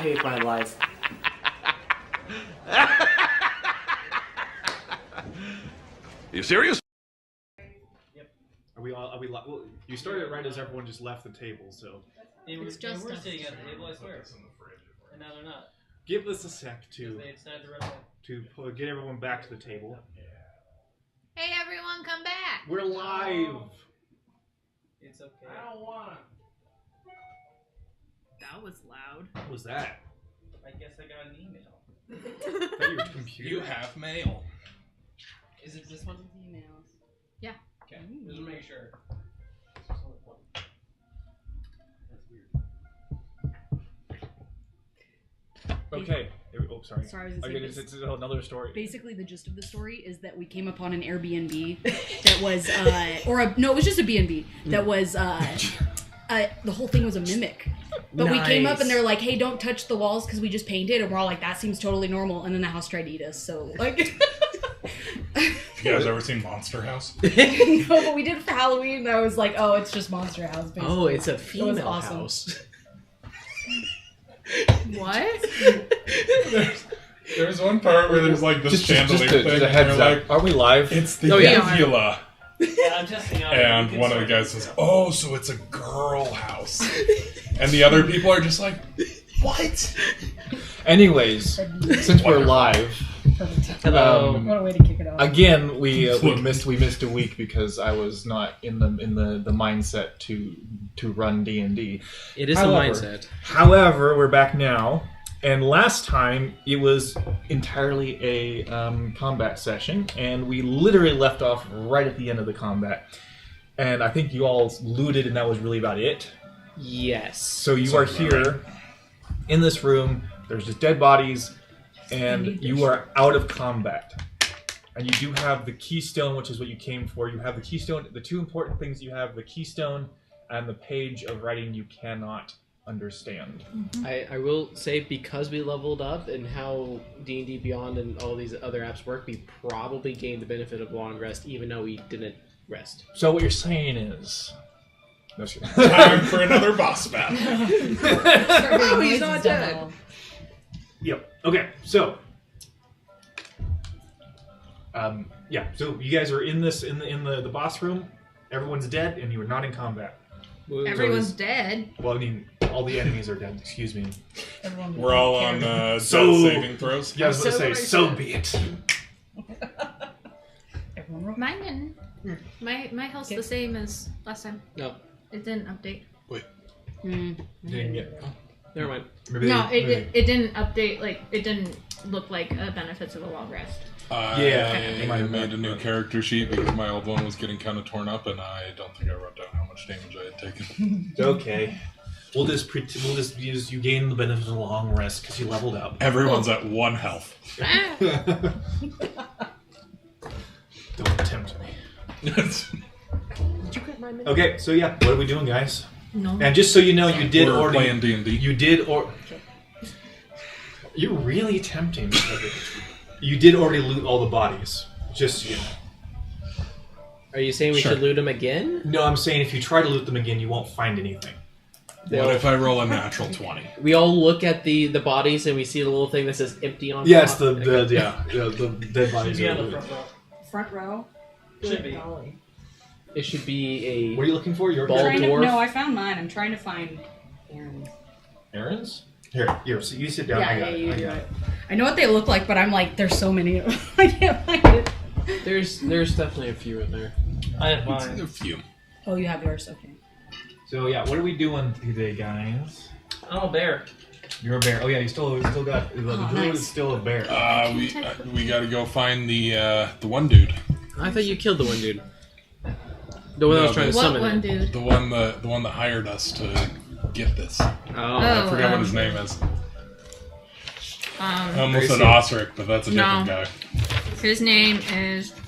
hate my life. You serious? Yep. Are we well, you started right as everyone just left the table, so. They were sitting at the table, I swear. And now they're not. Give us a sec to They decided to run away. get everyone back to the table. Hey, everyone, come back! We're live! It's okay. I don't want to. That was loud. What was that? I guess I got an email. Is that your computer? You have mail. Is it this one? Emails. Yeah. Okay, just to make sure. That's weird. Okay. Oh, sorry. Sorry, I was Okay, it's another story. Basically, the gist of the story is that we came upon an Airbnb that was, it was just a B&B that was, the whole thing was a mimic. But we came up and they're like, hey, don't touch the walls because we just painted. And we're all like, that seems totally normal. And then the house tried to eat us. So, like... You guys ever seen Monster House? No, but we did it for Halloween. And I was like, oh, it's just Monster House, basically. Oh, it's a female awesome. house. What? There's one part where there's like this chandelier thing. Just a heads up. Like, are we live? it's the uvula. Yeah, I'm testing out. And one of the guys says, oh, so it's a girl house. And the other people are just like, what? Anyways, since we're live, Hello. What a way to kick it off. again we missed a week because I was not in the mindset to run D&D. It is a mindset. However, we're back now, and last time it was entirely a combat session, and we literally left off right at the end of the combat. And I think you all looted, and that was really about it. Yes. So you are here in this room. There's just dead bodies, and you are out of combat. And you do have the keystone, which is what you came for. You have the keystone. The two important things you have: the keystone and the page of writing you cannot understand. I will say, because we leveled up and how D&D Beyond and all these other apps work, we probably gained the benefit of long rest, even though we didn't rest. So what you're saying is... Time for another boss battle. Oh, he's not dead. Yep. Okay, so... yeah, so you guys are in the boss room. Everyone's dead, and you are not in combat. Everyone's dead. Well, I mean, all the enemies are dead. Excuse me. We're all on death So- saving throws. Yeah, I was going to say, so be it. Mine didn't. My health's the same as last time. No. It didn't update. Wait. Didn't get... Never mind. No, it didn't update. Like, it didn't look like benefits of a long rest. I made a new character sheet because my old one was getting kind of torn up, and I don't think I wrote down how much damage I had taken. Okay. We'll just use you gain the benefit of a long rest because you leveled up. Everyone's at 1 health. Don't tempt me. Okay, so yeah, what are we doing, guys? No. And just so you know, you did We're already... playing D&D. You did or... You're really tempting me. You did already loot all the bodies. Just so you know. Are you saying we should loot them again? No, I'm saying if you try to loot them again, you won't find anything. What if I roll a natural 20? We all look at the bodies and we see the little thing that says empty on Yeah, top. it's the dead bodies. Should be Are on the looted. front row. Front row? Should be. Golly. It should be a... What are you looking for? Your Bald dwarf? No, I found mine. I'm trying to find Aaron's. Aaron's? Here, so you sit down. I got it. I know what they look like, but I'm like, there's so many of them. I can't find it. There's definitely a few in there. I have mine. A few. Oh, you have yours? Okay. So yeah, what are we doing today, guys? I'm a bear. You're a bear. Oh yeah, you still got the druid nice. is still a bear. We got to go find the one dude. I thought you killed the one dude. The one that was trying to What summon one, it. dude? The one that hired us to get this. Oh. I forget what his name is. I almost said Gracie. Osric, but that's a different guy. His name is I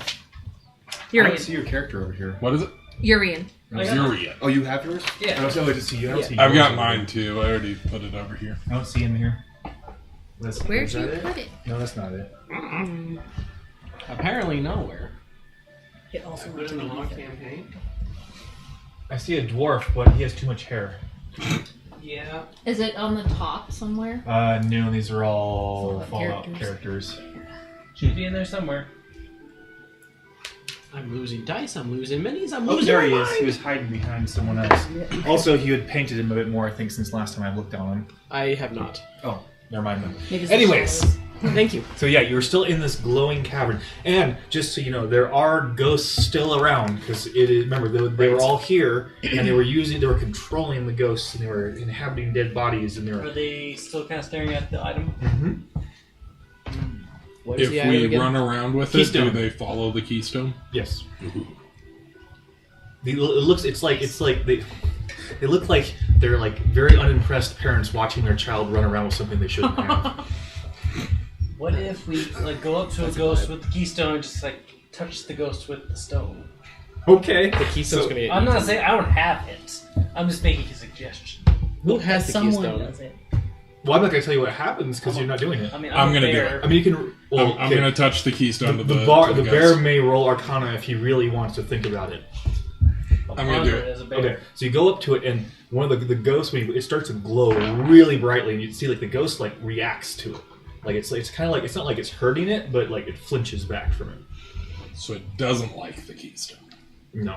don't Urian. see your character over here. What is it? Urian. Urian. Oh, you have yours? Yeah. I don't see you. I don't see I've yours got over mine here. too. I already put it over here. I don't see him here. Where'd you put it? No, that's not it. Apparently nowhere. It also Put it in the hot campaign. I see a dwarf, but he has too much hair. Yeah. Is it on the top somewhere? No, these are all Fallout Fallout characters. characters. Should be in there somewhere. I'm losing dice. I'm losing minis. I'm Oh, losing there he my is. mind. He was hiding behind someone else. Also, he had painted him a bit more, I think, since last time I looked on him. I have not. Oh, never mind then. Maybe it's the Anyways, shadows. Thank you. so yeah, you're still in this glowing cavern, and just so you know, there are ghosts still around because it is. Remember, they were all here, and they were controlling the ghosts, and they were inhabiting dead bodies, and they Are were. they still kind of staring at the item? Mm-hmm. What is If the item we again? run around with Keystone. it, do they follow the keystone? Yes. It looks. It's like they look like they're like very unimpressed parents watching their child run around with something they shouldn't have. What if we like go up to a ghost with the keystone and just like touch the ghost with the stone? Okay. The keystone's gonna be. I'm not saying I don't have it. I'm just making a suggestion. Who has the Someone keystone? does it. Well, I'm not going to tell you what happens because you're not doing it. I mean, I'm a gonna do bear. it. I mean, you can. Well, I'm okay. gonna touch the keystone to The the bar. to The the bear ghost. may roll Arcana if he really wants to think about it. I'm gonna do it. As a bear. Okay, so you go up to it, and one of the ghosts, when it starts to glow really brightly, and you see like the ghost like reacts to it. Like it's kind of like it's not like it's hurting it, but like it flinches back from it. So it doesn't like the keystone. No.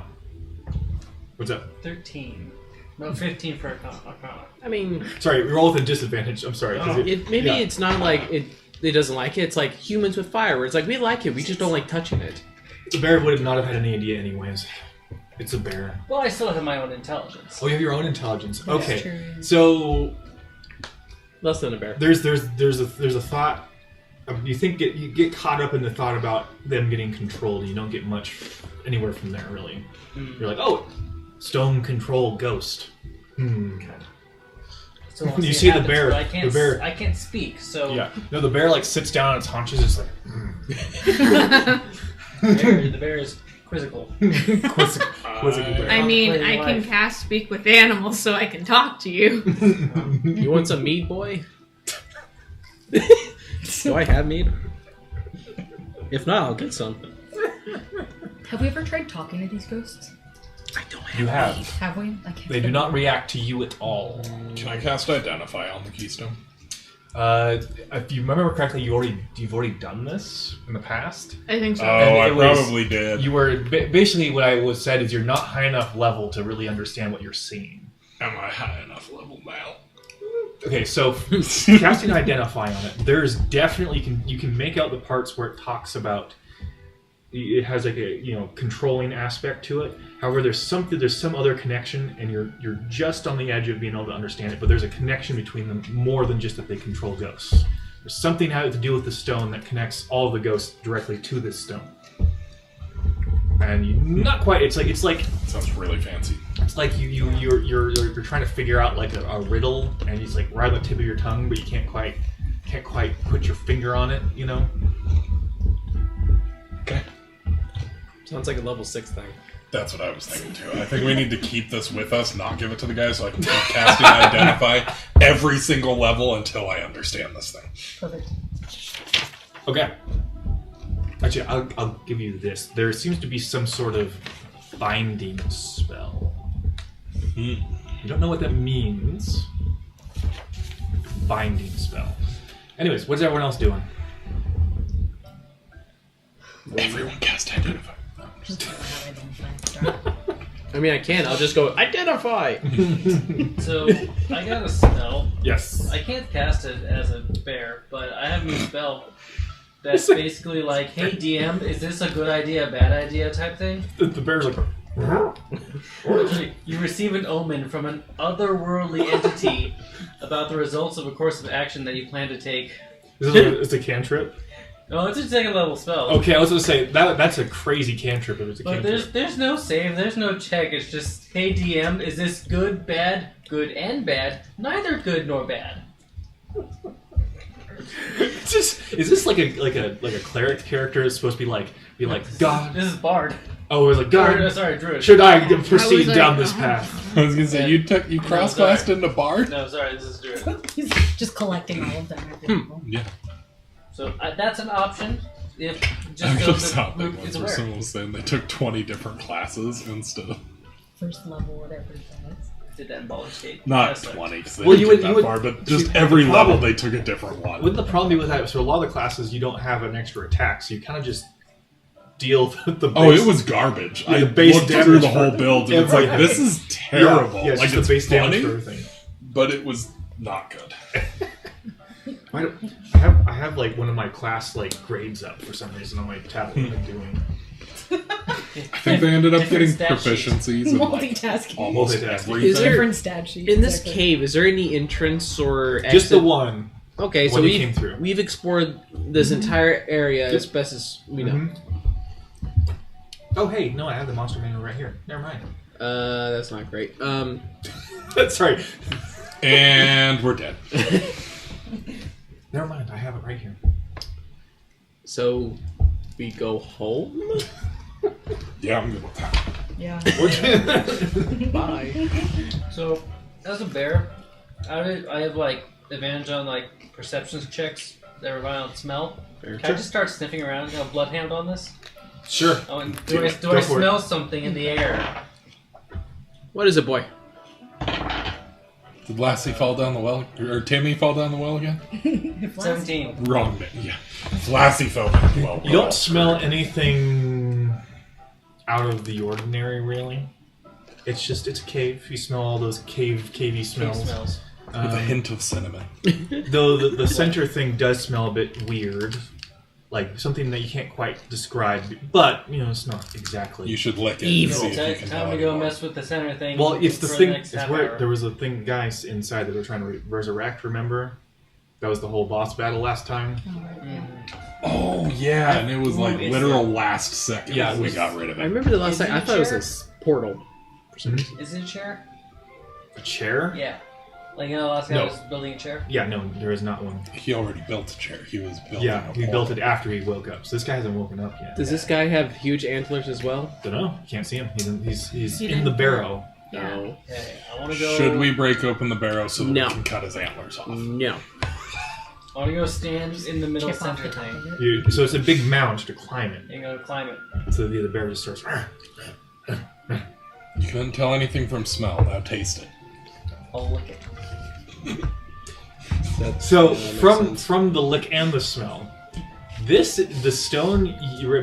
What's up? 13. No, 15 for Arcana. I mean, Sorry, roll with a disadvantage. I'm sorry. 'cause maybe yeah. it's not like it doesn't like it. It's like humans with fire, where it's like we like it, we just don't like touching it. The bear would not have had any idea anyways. It's a bear. Well, I still have my own intelligence. Oh, you have your own intelligence. That's Okay, true. so Less than a bear. there's a thought. You think you get caught up in the thought about them getting controlled. You don't get much anywhere from there really. You're like, oh, stone control ghost. So once You it see the happens, bear- but I can't, the bear- I can't speak, so Yeah. No, the bear like sits down on its haunches. It's like the bear is quizzical. quizzical bear. I mean, Plain I can life. cast speak with animals, so I can talk to you. You want some mead, boy? Do I have mead? If not, I'll get some. Have we ever tried talking to these ghosts? I don't have. You have. Have we? I can't They do not react to you at all. Can I cast Identify on the keystone? If you remember correctly, you've already done this in the past. I think so. Oh, And I it was- probably did. You were basically what I was said is you're not high enough level to really understand what you're seeing. Am I high enough level now? Okay, so casting Identify on it, there's definitely you can make out the parts where it talks about it has like a controlling aspect to it. However, there's some other connection, and you're just on the edge of being able to understand it. But there's a connection between them more than just that they control ghosts. There's something having to do with the stone that connects all of the ghosts directly to this stone. And not quite. It's like Sounds really fancy. it's like you're trying to figure out like a riddle, and it's like right on the tip of your tongue, but you can't quite put your finger on it. You know. Okay. Sounds like a level 6 thing. That's what I was thinking too. I think we need to keep this with us, not give it to the guy, so I can keep casting Identify every single level until I understand this thing. Perfect. Okay. Actually, I'll give you this. There seems to be some sort of binding spell. You don't know what that means. Binding spell. Anyways, what's everyone else doing? Everyone cast Identify. No, I'm just- I mean, I can. I'll just go identify. So I got a spell. Yes. I can't cast it as a bear, but I have a spell that's basically like, hey DM, is this a good idea, bad idea type thing? The bear's like. You receive an omen from an otherworldly entity about the results of a course of action that you plan to take. It's a cantrip. No, it's a second level spell. Okay, I was gonna say that's a crazy cantrip. If it's a But cantrip. there's no save, there's no check. It's just, hey DM, is this good, bad, good and bad, neither good nor bad. Is this like a cleric character that's supposed to be like God? This is Bard. Oh, it was like Or, God. sorry, Druid. Should I proceed like, down this path? I was gonna say you cross-classed sorry. into Bard. No, sorry, this is Druid. He's just collecting all of them. Yeah. So that's an option. If I just actually go saw the that route once is where aware. someone was saying they took 20 different classes instead of. First level, whatever it is. did that in Baldur's Gate. Not That's 20, because they Well, didn't you get would- that you far, would- but just see, every the level problem- they took a different one. Wouldn't the problem be with that? So a lot of the classes you don't have an extra attack, so you kind of just deal the base. Oh, it was garbage. Yeah, I the base looked damage through the for whole build, and it's like, everything. this is terrible. Yeah, like, just it's the base damage funny, for everything. but it was not good. I have like one of my class like grades up for some reason on my tablet. What I'm doing. I think they ended up Different getting stat sheets. proficiencies in like Multitasking. almost Multitasking. everything. Is there- Different stat sheets. In this exactly. cave, is there any entrance or exit? Just the one. Okay, so when you came through. we've explored this entire area as Yep. best as we know. Mhm. Oh hey, no, I have the monster manual right here. Never mind. That's not great. That's right. And we're dead. Never mind, I have it right here. So we go home. Yeah, I'm good with that. Yeah. Bye. So, as a bear, I have like advantage on like perception checks that rely on smell. Can I just start sniffing around? Have a bloodhound on this? Sure. Oh, and Do do it. I Go for it. smell something in the air? What is it, boy? Did Lassie fall down the well? Or Timmy fall down the well again? 17. Wrong man. Yeah. Lassie fell down the well. You don't smell anything out of the ordinary, really. It's just it's a cave. You smell all those cavey Cave smells. smells. With a hint of cinnamon. Though the center thing does smell a bit weird, like something that you can't quite describe. But you know, it's not exactly. You should lick it Evil. and see if you can Time tell to go anymore. mess with the center thing. Well, it's the for thing. next It's half where hour. there was a thing, guys, inside that they were trying to resurrect. Remember, that was the whole boss battle last time. Oh, yeah, and it was like Ooh, it's literal that- last second Yeah, we it's- got rid of I it. remember the last Is it time. I a thought it was chair? this portal. Is it a chair? A chair? Yeah. Like, you know, the last guy No. was building a chair? Yeah, no, there is not one. He already built a chair. He was building Yeah, a he portal. built it after he woke up. So this guy hasn't woken up yet. Does this guy have huge antlers as well? Don't know. Can't see him. He's He in didn't- the barrow. Yeah. No. Okay, I want to go. Should we break open the barrow so that No. we can cut his antlers off? No. I want to go stand in the middle Chip off center the top thing. of it. So it's a big mound to climb it. And go climb it. So the bear just starts. You couldn't tell anything from smell. Now taste it. I'll lick it. So that makes from sense. from the lick and the smell, the stone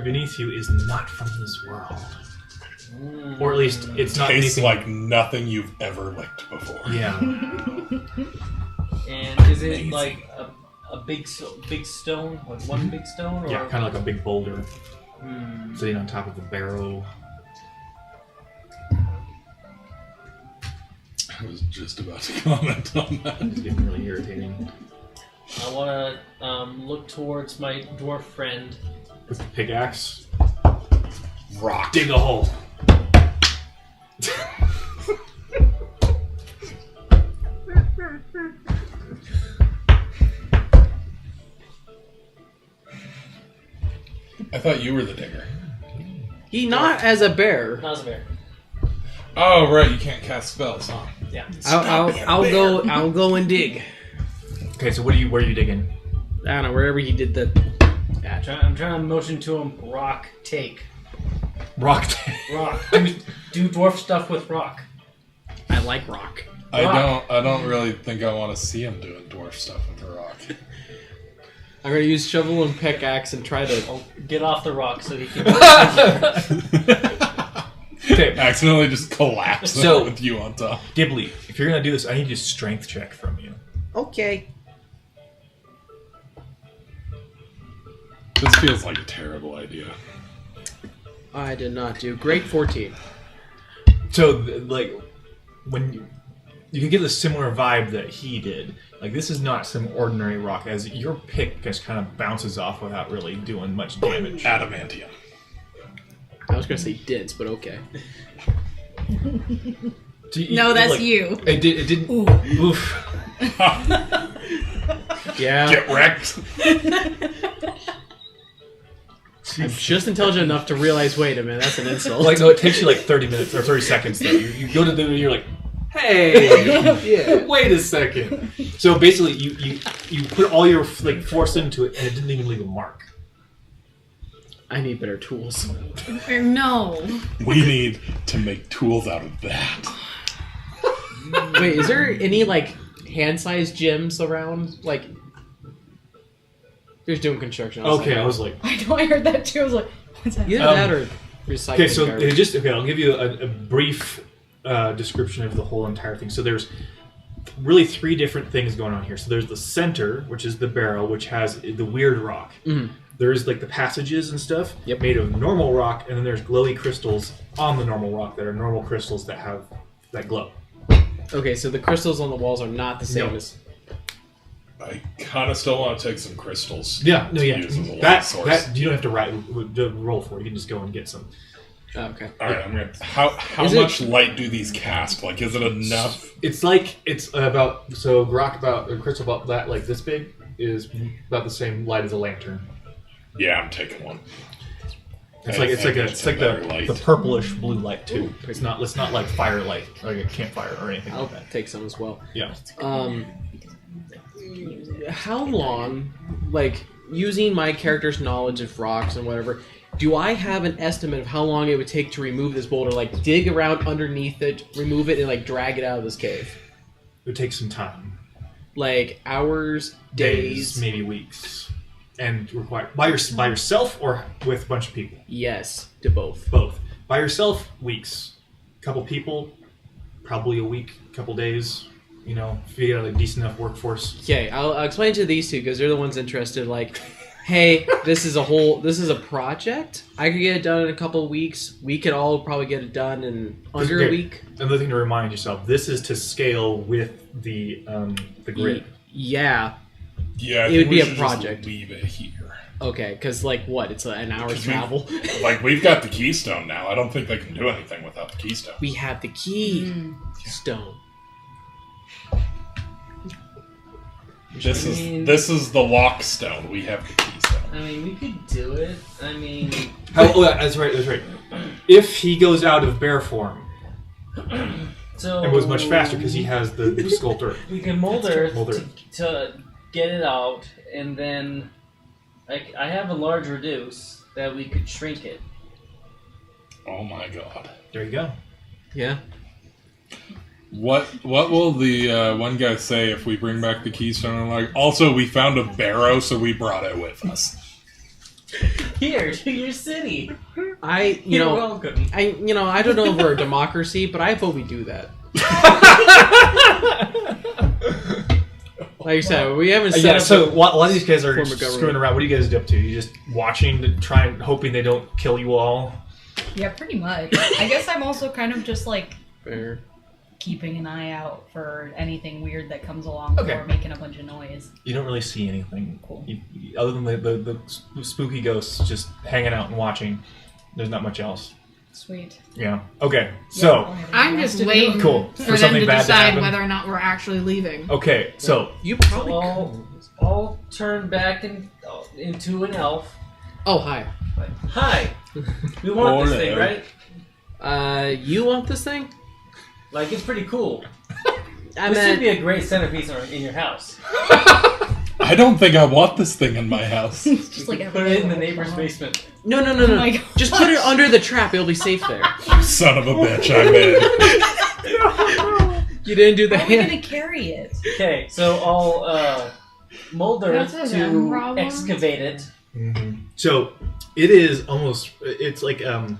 beneath you is not from this world, or at least it's not Tastes anything like nothing you've ever licked before. Yeah. And is it Amazing. like a big stone? Like one big stone? Or... Yeah, kind of like a big boulder Hmm. sitting on top of the barrow. I was just about to comment on that. It's getting really irritating. I want to look towards my dwarf friend. With the pickaxe, Rock. dig a hole. I thought you were the digger. He not as a bear. How's a bear? Oh, right. You can't cast spells, huh? Yeah. I'll go and dig. Okay, so where are you digging? I don't know, wherever he did the. I'm trying to motion to him. Rock, take. Rock. Rock. do dwarf stuff with rock. I like rock. I Rock. don't really think I want to see him doing dwarf stuff with the rock. I'm gonna use shovel and pickaxe and try to. I'll get off the rock so he can. Okay, Accidentally just collapse So- with you on top. Ghibli, if you're gonna do this, I need a strength check from you. Okay. This feels like a terrible idea. I did not do great. 14. So, like, when you can get a similar vibe that he did. Like, this is not some ordinary rock, as your pick just kind of bounces off without really doing much damage. Adamantium. I was gonna say dense, but okay. So No, that's like, you. It didn't. Oof. Yeah. Get wrecked. I'm just intelligent enough to realize. Wait a minute, that's an insult. Like, no, it takes you like 30 minutes or 30 seconds, though. You go to the and you're like, hey, wait a second. So basically, you put all your like force into it, and it didn't even leave a mark. I need better tools. No. We need to make tools out of that. Wait, is there any like hand-sized gyms around? Like, there's doing construction. Okay, I was like, I know, I heard that too. I was like, what's that? Either that or recycling. okay, so garbage. I'll give you a brief description of the whole entire thing. So there's really 3 different things going on here. So there's the center, which is the barrel, which has the weird rock. Mhm. There's like the passages and stuff Yep. made of normal rock, and then there's glowy crystals on the normal rock that are normal crystals that have that glow. Okay, so the crystals on the walls are not the same No. as. I kind of still want to take some crystals. Yeah, no, to yeah. use as a light That source. you don't have to roll for. You can just go and get some. Oh, okay. All right, I'm gonna. How Is it- much light do these cast? Like, is it enough? It's about rock about a crystal about that like this big is about the same light as a lantern. Yeah, I'm taking one. It's I like think it's a better the light. purplish blue light too. It's not like firelight, like a campfire or anything I'll like that. take some as well. Yeah. How long, like, using my character's knowledge of rocks and whatever, do I have an estimate of how long it would take to remove this boulder? Like, dig around underneath it, remove it, and, like, drag it out of this cave? It would take some time. Like, hours, days? Maybe weeks. And require by yourself or with a bunch of people? Yes, to both. Both. By yourself, weeks. Couple people, probably a week, couple days. You know, if you get a decent enough workforce. Okay, I'll explain to these two because they're the ones interested. Like, hey, this is a project. I could get it done in a couple of weeks. We could all probably get it done in under a week. Another thing to remind yourself: this is to scale with the grid. Yeah. Yeah, I It think would be we a should project. Just leave it here. Okay, because like what? It's an hour's Because we- travel. Like, we've got the keystone now. I don't think they can do anything without the keystone. We have the key stone. This is the lock stone. We have the keystone. I mean, we could do it. I mean, That's right. If he goes out of bear form, so it goes much faster because he has the sculptor. We can mold earth Mold earth. to get it out, and then I have a large reduce that we could shrink it. Oh my god. There you go. Yeah. What will the one guy say if we bring back the keystone? And like, also, we found a barrow, so we brought it with us. Here to your city. You're welcome. I don't know if we're a democracy, but I vote we do that. Like I said, we haven't set up. So while these guys are form of government. screwing around, what are you guys up to? You just watching to try and hoping they don't kill you all? Yeah, pretty much. I guess I'm also kind of just like Fair. keeping an eye out for anything weird that comes along Okay. or making a bunch of noise. You don't really see anything Cool. other than the spooky ghosts just hanging out and watching. There's not much else. Sweet. Yeah. Okay. So I'm just waiting Cool. for For them something to bad to decide happen? whether or not we're actually leaving. okay. So You probably. I'll turn back into an elf. Oh, hi. Like, hi. We want this thing, Hello. right? You want this thing? Like, it's pretty cool. I This meant. should be a great centerpiece in your house. I don't think I want this thing in my house. It's just like Put it in the neighbor's basement. No. Oh my Just put it under the trap. It'll be safe there. Son of a bitch, I'm in. You didn't do the How are we hand. gonna carry it? Okay, so I'll mold earth That's a them to problem. excavate it. So it is almost. It's like kind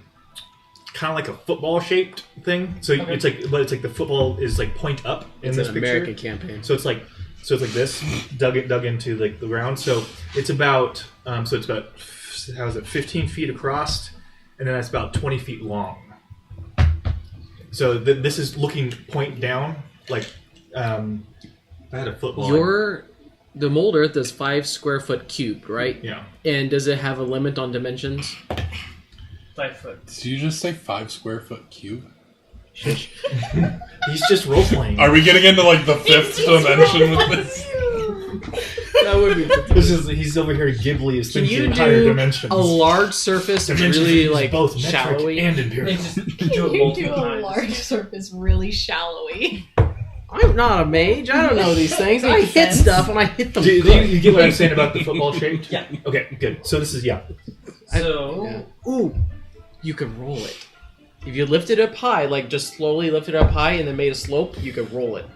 of like a football shaped thing. So Okay. it's like the football is like point up in It's this an picture. American campaign. So it's like this dug into like the ground. So it's about how is it 15 feet across, and then that's about 20 feet long. So this is looking point down like if I had a football. The mold earth is 5 square foot cubed, right? Yeah. And does it have a limit on dimensions? 5 foot. Did you just say 5 square foot cube? He's just role playing. Are we getting into like the 5th dimension with this? That would be. He's over here. Ghibli is Can thinking you in higher do dimensions. a large surface Dimensions really is like both metric shallowy? and They empirical. just Can do it you multiple do a times. large surface really shallowy? I'm not a mage. I don't know these things. I Makes hit sense. stuff and I hit them. Do you good. get what I'm saying about the football shape? Yeah. Okay, good. So this is So Yeah. Ooh, you can roll it. If you lift it up high, like just slowly lift it up high and then made a slope, you could roll it.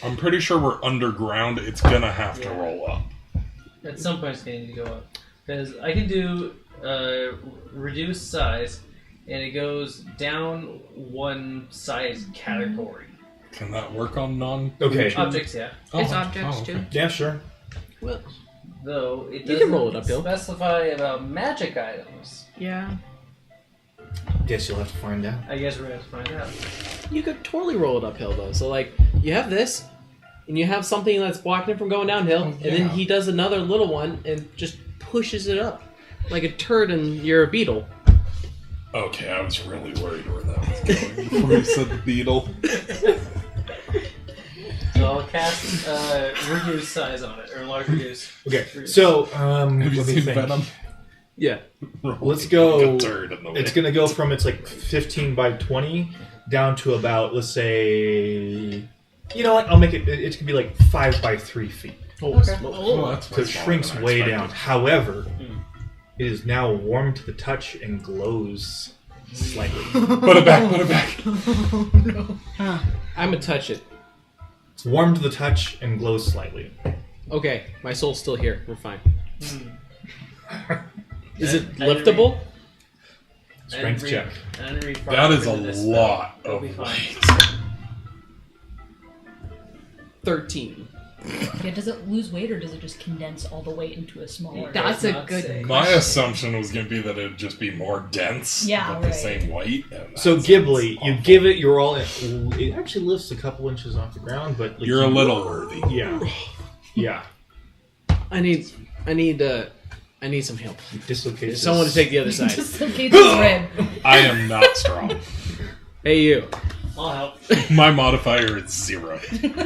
I'm pretty sure we're underground. It's gonna have to roll up. At some point, it's going to need to go up. Because I can do reduce size, and it goes down one size category. Can that work on non? Okay. Objects, yeah. It's objects okay. too. Yeah, sure. Well, Though it You can roll it doesn't uphill. specify about magic items. Yeah. Guess you'll have to find out. I guess we're going to have to find out. you could totally roll it uphill though. So like, you have this, and you have something that's blocking it from going downhill, and then he does another little one and just pushes it up like a turd, and you're a beetle. Okay, I was really worried where that was going before you said the beetle. So I'll cast reduce size on it, or large reduce. Okay, so Have you let me seen think. Venom? Yeah. Let's go. Like a turd in the It's way. gonna go from it's like 15 by 20 down to about, let's say, you know what? I'll make it. It's gonna be like 5 by 3 feet. Oh, that's So it shrinks way down. However, it is now warm to the touch and glows slightly. Put it back. Put it back. I'm gonna touch it. It's warm to the touch and glows slightly. Okay, my soul's still here. We're fine. Is it I didn't liftable? Strength check. I didn't read far That enough is a into this lot spell. of It'll be fine. weight. 13. Yeah, does it lose weight or does it just condense all the weight into a smaller? That's does a not good say. My assumption was going to be that it'd just be more dense, Yeah, but the right. same weight. And So that's Ghibli, you awful. give it your all. It actually lifts a couple inches off the ground, but like, You're a you- little worthy. Yeah, yeah. I need some help. Dislocates. Someone to take the other side. Dislocates his rib. I am not strong. Hey, you. I'll help. My modifier is 0.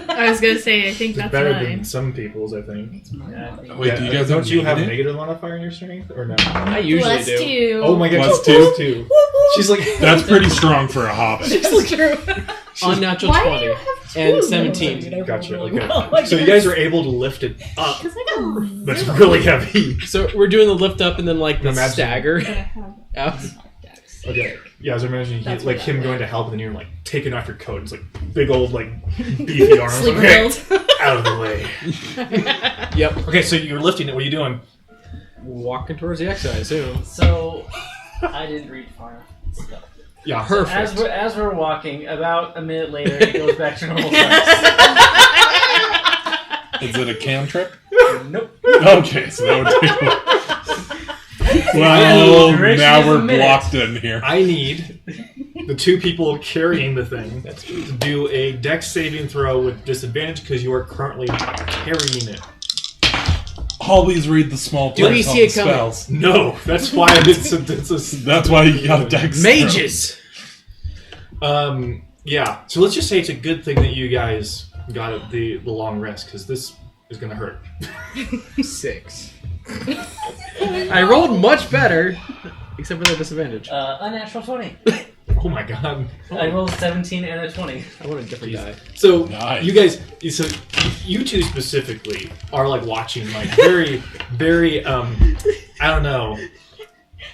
I was gonna say, I think It's that's better mine. than some people's, I think. Yeah, I think- Wait, do you guys don't you have a negative? negative modifier in your strength or no? I usually do. +2. Oh my god, Plus plus two. She's like That's pretty strong for a hobbit. It's true. Unnatural Why do 20. you have two? And 17. Dude, I rolled Gotcha. really Okay. well, I So you guess. guys are able to lift it up, Because I got but it's really heavy. So we're doing the lift up and then like the Imagine- stagger I have out. Okay. Yeah, I was imagining That's like what him that going to help, and then you're like taking off your coat. It's like big old like beefy arms. Sleeper Okay, build. out of the way. Yep. Okay, so you're lifting it. What are you doing? Walking towards the X, I assume. So, I didn't read far enough. Yeah, Perfect. As we're walking, about a minute later, it goes back to normal size. Is it a cantrip? Nope. Okay, so that would take. Well, Duration now is a we're minute. blocked in here. I need the two people carrying the thing to do a dex saving throw with disadvantage because you are currently carrying it. Always read the small Do we print on see it the coming? spells. No, that's why it's a That's why you got a dex. Mages! yeah. So let's just say it's a good thing that you guys got the long rest because this is gonna hurt. 6. I rolled much better, except for the disadvantage. Unnatural 20. Oh my god. I rolled 17 and a 20. I want a different die. So Nice. you guys, so you two specifically are like watching, like very, very. I don't know.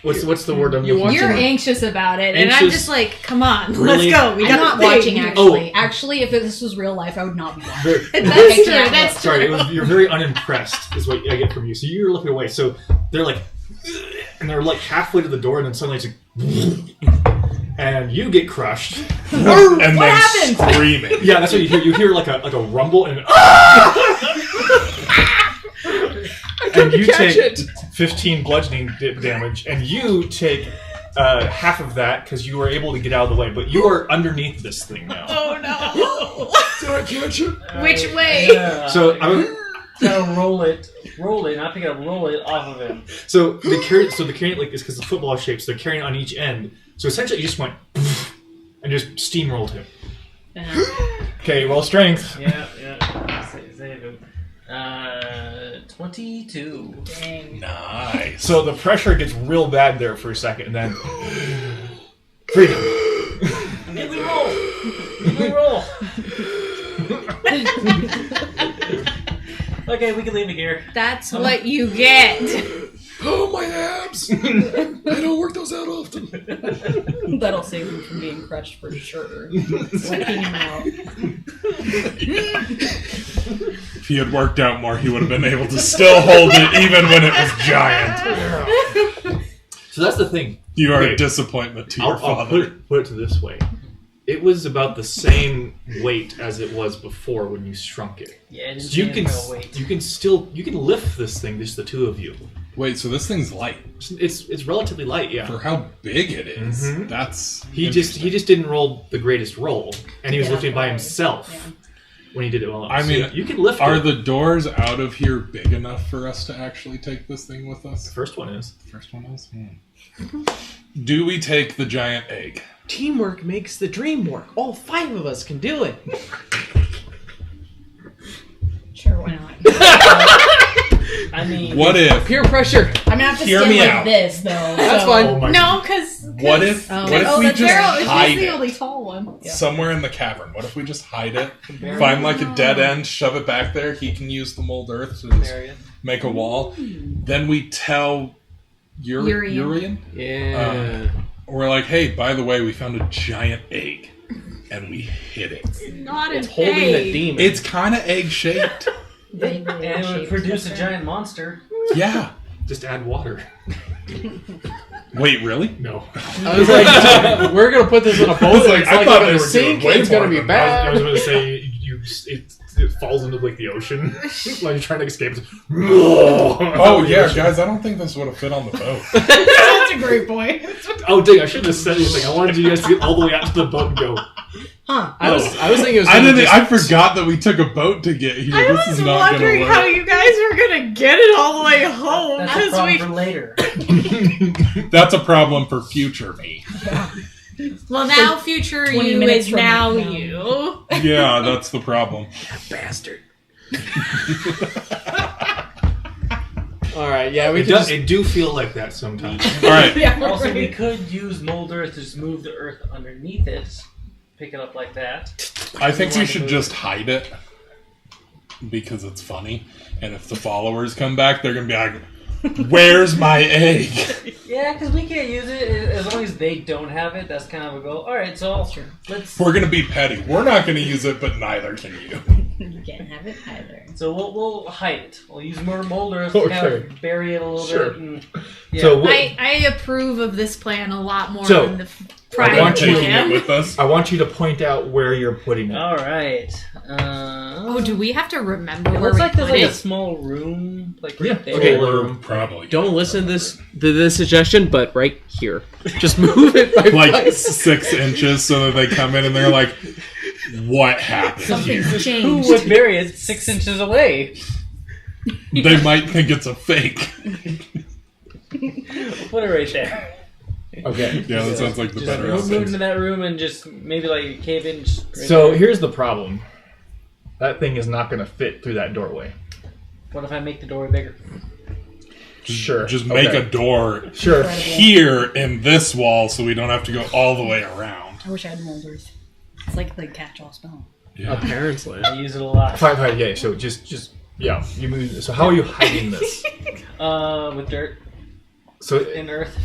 What's the word I'm You looking want for? You're anxious about it, and I'm Anxious- just like, come on, Really? let's go. We I'm got not the thing. watching, actually. Oh. Actually, if this was real life, I would not be watching. Very- That's Okay, true. yeah, That's Sorry, true. you're very unimpressed, is what I get from you. So you're looking away. So they're like, and they're like halfway to the door, and then suddenly it's like, and you get crushed. And What then happened? screaming. Yeah, that's what you hear. You hear like a rumble, and and you catch take it. 15 bludgeoning damage, and you take half of that because you were able to get out of the way. But you are underneath this thing now. Oh no! Did I catch it? Which way? So I'm. Gotta roll it, not pick it up, roll it off of him. So the carrying like is because the football shape, so they're carrying on each end. So essentially, you just went and just steamrolled him. Okay, roll strength. Yeah. Save him. 22. Dang. Nice. So the pressure gets real bad there for a second, and then freedom. Give me roll. Give me roll. Okay, we can leave it here. That's what you get. Oh, my abs! I don't work those out often. That'll save him from being crushed for sure. Sweating him out. If he had worked out more, he would have been able to still hold it even when it was giant. So that's the thing. You are Okay. a disappointment to your I'll father. put it to this way. It was about the same weight as it was before when you shrunk it. Yeah, it So you didn't can real weight. you can lift this thing, just the two of you. Wait, so this thing's light. It's relatively light, yeah. For how big it is, Mhm. that's He just didn't roll the greatest roll, and he was Yeah, lifting by right. himself Yeah. when he did it well. I mean, you can lift Are it. the doors out of here big enough for us to actually take this thing with us? The first one is. The first one is? Do we take the giant egg? Teamwork makes the dream work. All 5 of us can do it. Sure, why not? I mean, What if? Peer pressure. I'm gonna have to Hear stand me like out. this though. That's so- fine. Oh my No, because What if? Oh. What if Oh, we that's just Daryl is hide the it only tall one. somewhere in the cavern? What if we just hide it, find like a dead end, shove it back there? He can use the mold earth to just Marion. make a wall. Then we tell Urian. Urian. Yeah. We're like, hey, by the way, we found a giant egg, and we hid it. Not It's an holding the egg. demon. It's kind of egg shaped. Vaguely And it would shaped produce a different. giant monster. Yeah. Just add water. Wait, really? No. I was like, we're gonna put this in a boat. I It's like thought gonna they were sink. doing way It's gonna more be than that. I was bad. going to say it falls into like the ocean while you're trying to escape. Oh Yeah, guys, I don't think this would have fit on the boat. That's a great point. Oh dang! I shouldn't have said anything. I wanted you guys to get all the way out to the boat and go. Huh. I was thinking it was. I gonna didn't. just- I forgot that we took a boat to get here. I This was is not going wondering to how work. you guys were gonna get it all the way home That's a because problem we. for later. That's a problem for future me. Well, now future 20 you minutes is from now now. you. Yeah, that's the problem. bastard. All right. Yeah, we It can does. just. It do feel like that sometimes. All right. Yeah, Also, right. we could use mold earth to just move the earth underneath it, pick it up like that. I think we should just hide it because it's funny. And if the followers come back, they're going to be like, "Where's my egg?" Yeah, because we can't use it as long as they don't have it. That's kind of a goal. All right, so let's. We're going to be petty. We're not going to use it, but neither can you. You can't have it either. So we'll hide it. We'll use more mold earth to kind Okay. of bury it a little Sure. bit. And, yeah. So what, I approve of this plan a lot more So, than the I prior want you to Taking it plan. with us. I want you to point out where you're putting it. all right. Oh, do we have to remember It where looks we like there's put like a it? small room, like Yeah, right there. okay. Or probably. Don't listen to this suggestion, but right here, just move it by Like five. 6 inches so that they come in and they're like, "What happened here?" Something's Who changed. would bury it 6 inches away? They might think it's a fake. Put it right there. Okay. Yeah, that sounds like the Just better move option. into that room and just maybe like cave in. Just right So there. here's the problem. That thing is not going to fit through that doorway. What if I make the door bigger? Sure. Just make Okay. a door Sure. here in this wall so we don't have to go all the way around. I wish I had molders. It's like the catch-all spell. Yeah. Apparently. I use it a lot. Fine. Yeah. So just yeah. You move. So how are you hiding this? With dirt So and earth.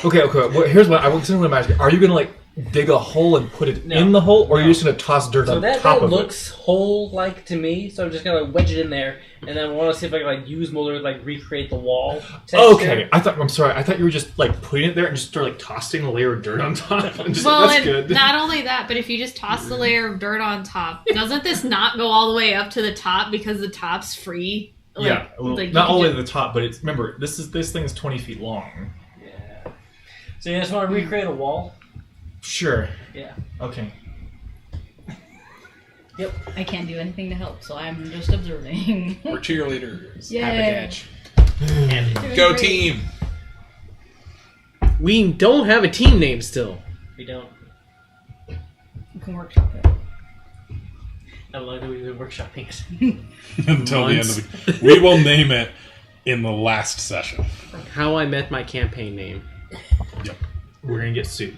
okay. Well, here's what I want to imagine. Are you going to like dig a hole and put it No. in the hole, or are No. you just going to toss dirt So on that top of looks hole-like to me, so I'm just gonna wedge it in there, and then I want to see if I can like use molder to like recreate the wall. it? Texture. Okay. I'm sorry. I thought you were just like putting it there and just start like tossing a layer of dirt on top. Just, Well, that's and good. not only that, but if you just toss the layer of dirt on top, doesn't this not go all the way up to the top because the top's free? Like, Yeah, well, like, you not can only just- the top, but it's remember this thing is 20 feet long. Yeah. So you just want to recreate a wall? Sure. Yeah. Okay. I can't do anything to help, so I'm just observing. We're cheerleaders. Yay. Doing Go great. team! We don't have a team name still. We don't. You can workshop it. How long have we been workshopping it? Until the end Months. of the... We will name it in the last session. How I Met My Campaign name. We're gonna get sued.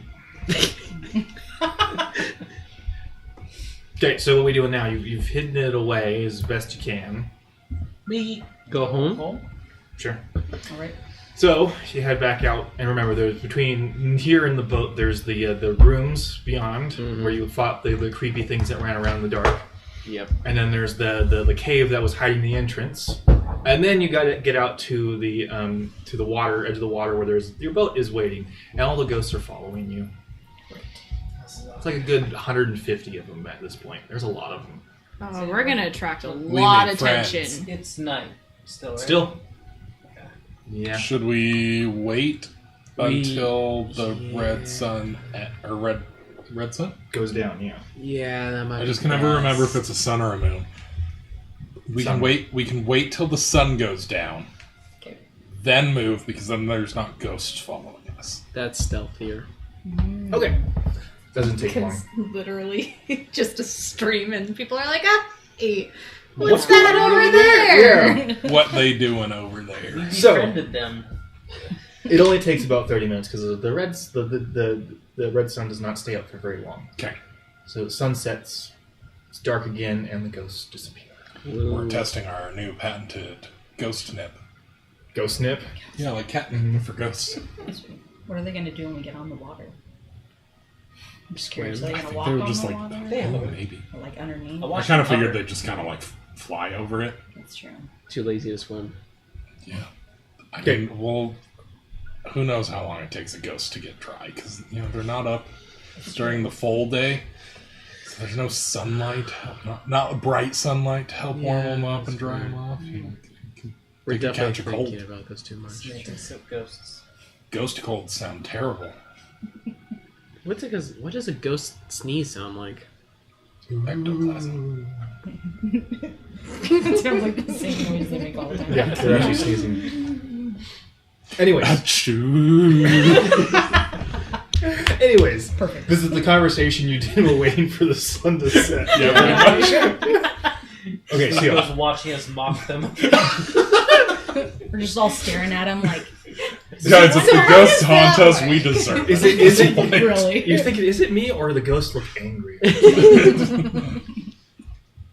Okay, so what are we doing now? You've hidden it away as best you can. We Go home. home. Sure. All right. So you head back out, and remember, there's between here and the boat, there's the rooms beyond where you fought the creepy things that ran around in the dark. Yep. And then there's the cave that was hiding the entrance. And then you got to get out to the water, edge of the water, where your boat is waiting, and all the ghosts are following you. It's like a good 150 of them at this point. There's a lot of them. Oh, we're gonna attract a lot of friends. attention. It's night still, right? Still. Yeah. Should we wait until the red sun or red sun Goes down, yeah. Yeah, that might. I just can never remember if it's a sun or a moon. We can wait till the sun goes down. Okay. Then move, because then there's not ghosts following us. That's stealthier. Okay. Doesn't take long. Because literally, just a stream, and people are like, hey, What's what's that over there? Yeah. What they doing over there? So- Befriended them. It only takes about 30 minutes because the red sun does not stay up for very long. Okay. So the sun sets, it's dark again, and the ghosts disappear. We're testing our new patented ghost nip. Ghost nip? Yeah, like catnip for ghosts. What are they going to do when we get on the water? I'm just curious. Are they I going to think walk they on were just the like, water? oh, maybe. Or like underneath? I kind of figured they'd just kind of like fly over it. That's true. Too lazy to swim. Yeah. I Okay. mean, well, who knows how long it takes a ghost to get dry? Because, they're not up during the full day. So there's no sunlight, not bright sunlight to help warm them up and dry them off. We're They could definitely catch a cold. thinking about this too much. Snake and silk ghosts. Ghost colds sound terrible. What does a ghost sneeze sound like? Ectoplasm. It sounds like the same noise they make all the time. Yeah, they're actually sneezing. Anyways. Anyways. Perfect. This is the conversation you did while waiting for the sun to set. Yeah, pretty much. Okay, He so was watching us mock them. We're just all staring at him like, Guys, if the ghosts haunt us, we deserve is it really? You're thinking, is it me or the ghosts look angry?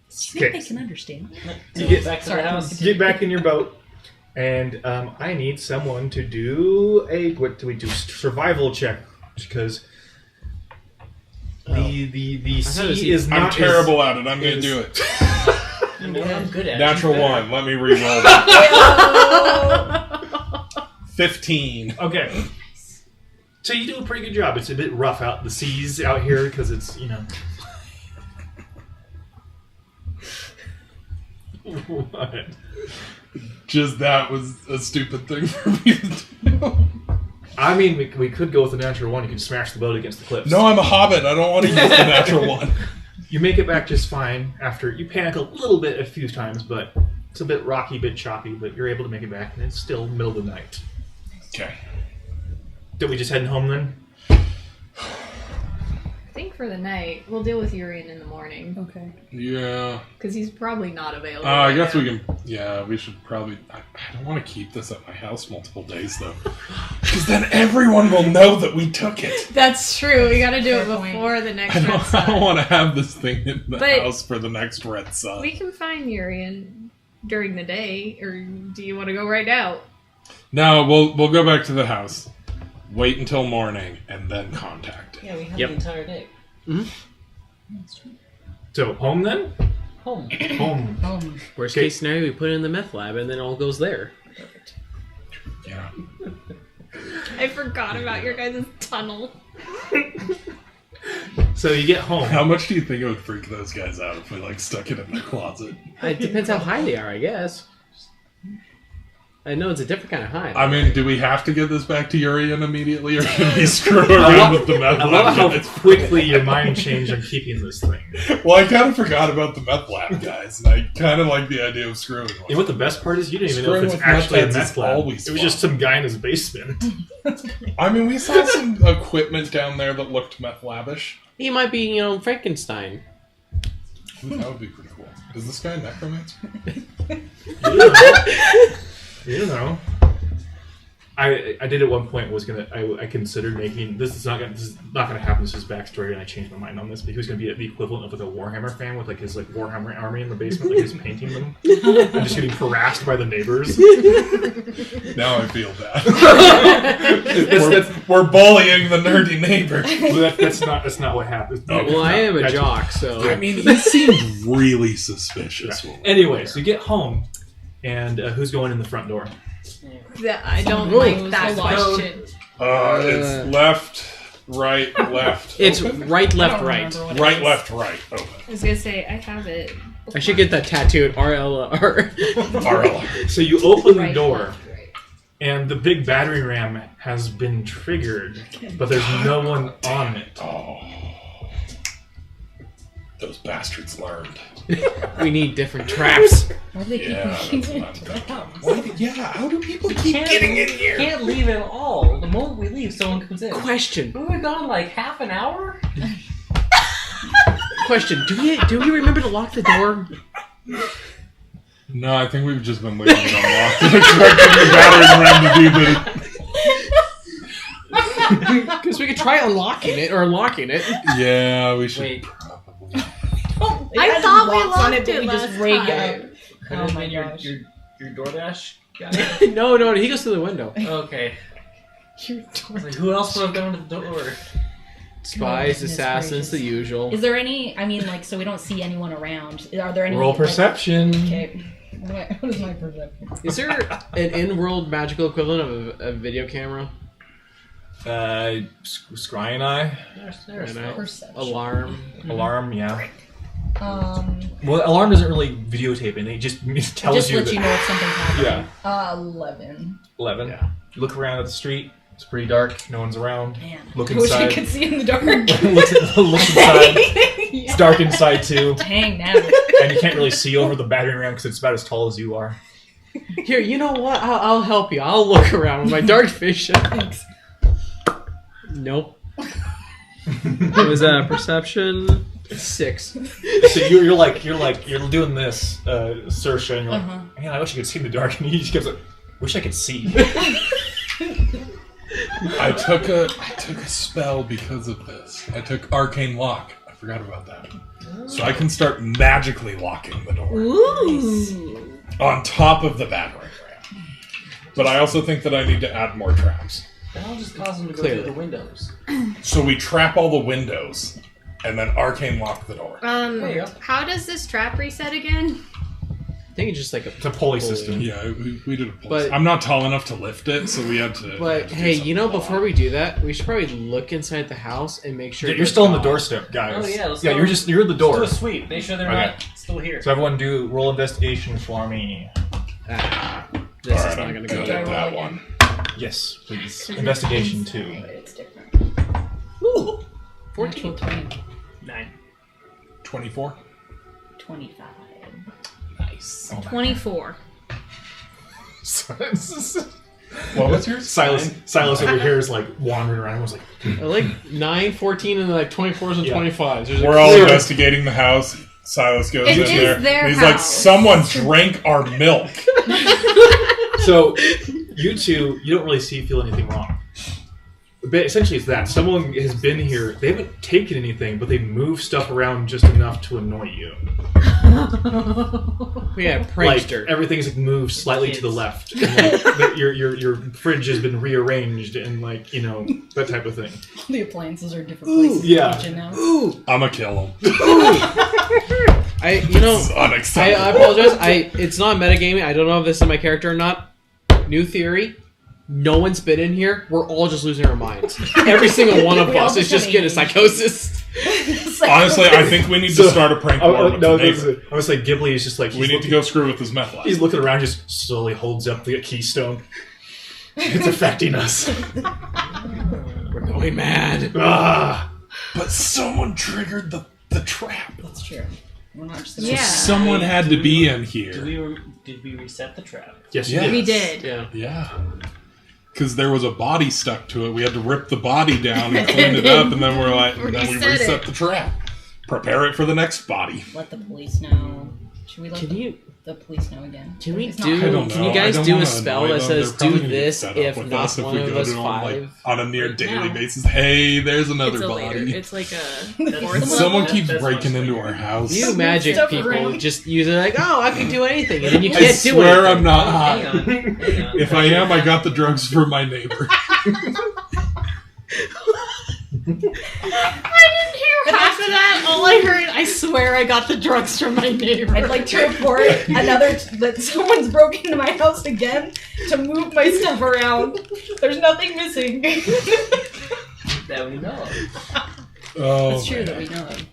See if they can understand. You get- Back to Sorry, the house. Get back in your boat, and I need someone to do what do we do? Survival check, because the sea is not I'm terrible at it. I'm going to do it. You know, I'm good at it. Natural 1. Let me re-roll that. 15. Okay. So you do a pretty good job. It's a bit rough out the seas out here because it's What? Just that was a stupid thing for me to do. I mean, we could go with the natural one. You could smash the boat against the cliffs. No, I'm a hobbit. I don't want to use the natural one. You make it back just fine after you panic a little bit a few times, but it's a bit rocky, a bit choppy, but you're able to make it back, and it's still middle of the night. Okay. Did we just heading home then? I think for the night, we'll deal with Urian in the morning, Okay. Yeah. because he's probably not available. I right guess now. we can. Yeah, we should probably. I don't want to keep this at my house multiple days, though. Because then everyone will know that we took it. That's true. We gotta do it Fair point. before the next I red don't sun. want to have this thing in the But- house for the next red sun. We can find Urian during the day, or do you want to go right now? No, we'll go back to the house. Wait until morning and then contact it. Yeah, we have Yep. the entire day. So home then? Home. Home. Worst Okay. case scenario, we put it in the meth lab, and then it all goes there. Perfect. Yeah. I forgot about your guys' tunnel. So you get home. How much do you think it would freak those guys out if we stuck it in their closet? It depends how high they are, I guess. I know it's a different kind of high. I mean, do we have to get this back to Urian immediately, or can we screw around with the meth I love lab how guys? quickly your mind changed on keeping this thing. Well, I kind of forgot about the meth lab guys, and I kind of like the idea of screwing with And them. what the best part is, you didn't even know Screwing if it's with meth actually a heads meth is lab. always It was fun. just some guy in his basement. I mean, we saw some equipment down there that looked meth labish. he might be, Frankenstein. Ooh, that would be pretty cool. Is this guy a necromancer? You don't know. I did at one point I considered making this is not gonna happen. This is backstory, and I changed my mind on this. But he was gonna be the equivalent of like a Warhammer fan with like his like Warhammer army in the basement, like he's painting them and just getting harassed by the neighbors. Now I feel bad. We're bullying the nerdy neighbor. That's not what happened. Well, I am a jock, so I mean, he seemed really suspicious. Anyway, so you get home, and who's going in the front door? I don't Ooh. like that Hold on. question. It's left, right, left. it's open. right, I left, don't right. remember what it Right, is. left, right. Open. I was gonna say I have it. I should get that tattooed. RLR. RLR. So you open the Right, door, left, right. and the big battery ram has been triggered, but there's no one on it. Oh. Those bastards learned. We need different traps. Why do they keep Yeah, that's making what I'm it? thinking. How do people keep getting in here? Can't leave at all. The moment we leave, someone comes in. Question. We've been gone like half an hour. Question. Do we remember to lock the door? No, I think we've just been leaving it unlocked and expecting the battering ram to do Because we could try unlocking it or unlocking it. Yeah, we should Wait. probably. I thought we locked it we last just rigged time. up. Could Oh have my been your gosh. DoorDash guy. No, he goes through the window. Okay. Your I door. was like, who else would have gone to the door? Spies, Goodness assassins, gracious. the usual. Is there any? I mean, like, so we don't see anyone around. Are there any? Roll like- perception. Okay. What is my perception? Is there an in-world magical equivalent of a video camera? Scry and I. There's And I- Perception. Alarm. Alarm, yeah. Um, Well, alarm doesn't really videotape anything. It just tells just you let that. you know if something's happening. Yeah. 11. 11. Yeah. You look around at the street. It's pretty dark. No one's around. Man, Look I wish I inside. could see in the dark. look inside. It's dark inside too, Dang, now. and you can't really see over the battering ram because it's about as tall as you are. Here, you know what? I'll help you. I'll look around with my dark vision. Thanks. Nope. It was perception 6. So you're doing this, Saoirse, and you're like, Uh-huh. man, I wish I could see in the dark. And he just goes like, wish I could see. I took a spell because of this. I took Arcane Lock. I forgot about that. So I can start magically locking the door Ooh. on top of the battering ram. But I also think that I need to add more traps. That'll just cause them to go Clearly. through the windows. So we trap all the windows and then Arcane Lock the door. There you go. How does this trap reset again? I think it's just like a. It's a pulley system. Yeah, we did a But- I'm not tall enough to lift it, so we had to. But do hey, something you know, to before lock. we do that, we should probably look inside the house and make sure. You're they're still on the gone. doorstep, guys. Oh, yeah, let's yeah. go. You're at the door. Do a sweep. Make sure they're Okay. not still here. So everyone do roll investigation for me. Ah, this All is right, not I'm going good to go. at roll that again? one. Yes, please. Investigation 2. It's different. Ooh, 14. 14. 9. 24. 25. Nice. Oh my 24. What was yours? Silas over here is like wandering around. I was like, I like 9, 14, and then like 24s and Yeah. 25s. There's a We're all clear- investigating the house. Silas goes It in is there. their and he's like, house. someone drank our milk. so you two, you don't really feel anything wrong. But essentially, it's that someone has been here. They haven't taken anything, but they move stuff around just enough to annoy you. Yeah, Like prankster. everything's like moved slightly to the left. And, like, your fridge has been rearranged, and like that type of thing. The appliances are different places yeah. in the kitchen now. Ooh, I'ma kill him. I This is unacceptable. I apologize. It's not metagaming. I don't know if this is my character or not. New theory. No one's been in here. We're all just losing our minds. Every single one of We all us is just just getting a have psychosis. Honestly, I think we need to So- start a prank war with the neighbor. I was like Ghibli is just like We need to go screw with his meth lab. He's looking around, just slowly holds up the keystone. It's affecting us. We're going mad. Ah. But someone triggered the trap. That's true. We're not just Yeah. Someone had to be in Did here. we reset the trap? Yes, Yeah. you We did. did. Yeah. Yeah. Because there was a body stuck to it. We had to rip the body down and clean it up, and then we're like, and then we Reset reset it. the trap. Prepare it for the next body. let the police know. Should we let Can you the police know again? can we It's not- do? I don't know. Can you I guys don't do wanna a spell annoy that them. says They're probably do gonna get this fed up if with not us if one we of go us to them, five? on a near daily now. basis. Hey, there's another It's a later. body. It's like a That's- fourth Someone level. keeps That's breaking much into later. our house. You magic Stuff people around. just use it like, oh, I can do anything, and then you I can't do swear anything. I'm not Hang hot. on. Hang on. If I am, I got the drugs from my neighbor. I didn't hear half of that. All I heard, I swear I got the drugs from my neighbor. I'd like to report that someone's broken into my house again to move my stuff around. There's nothing missing. That we know of. Oh, It's true man. that we know of.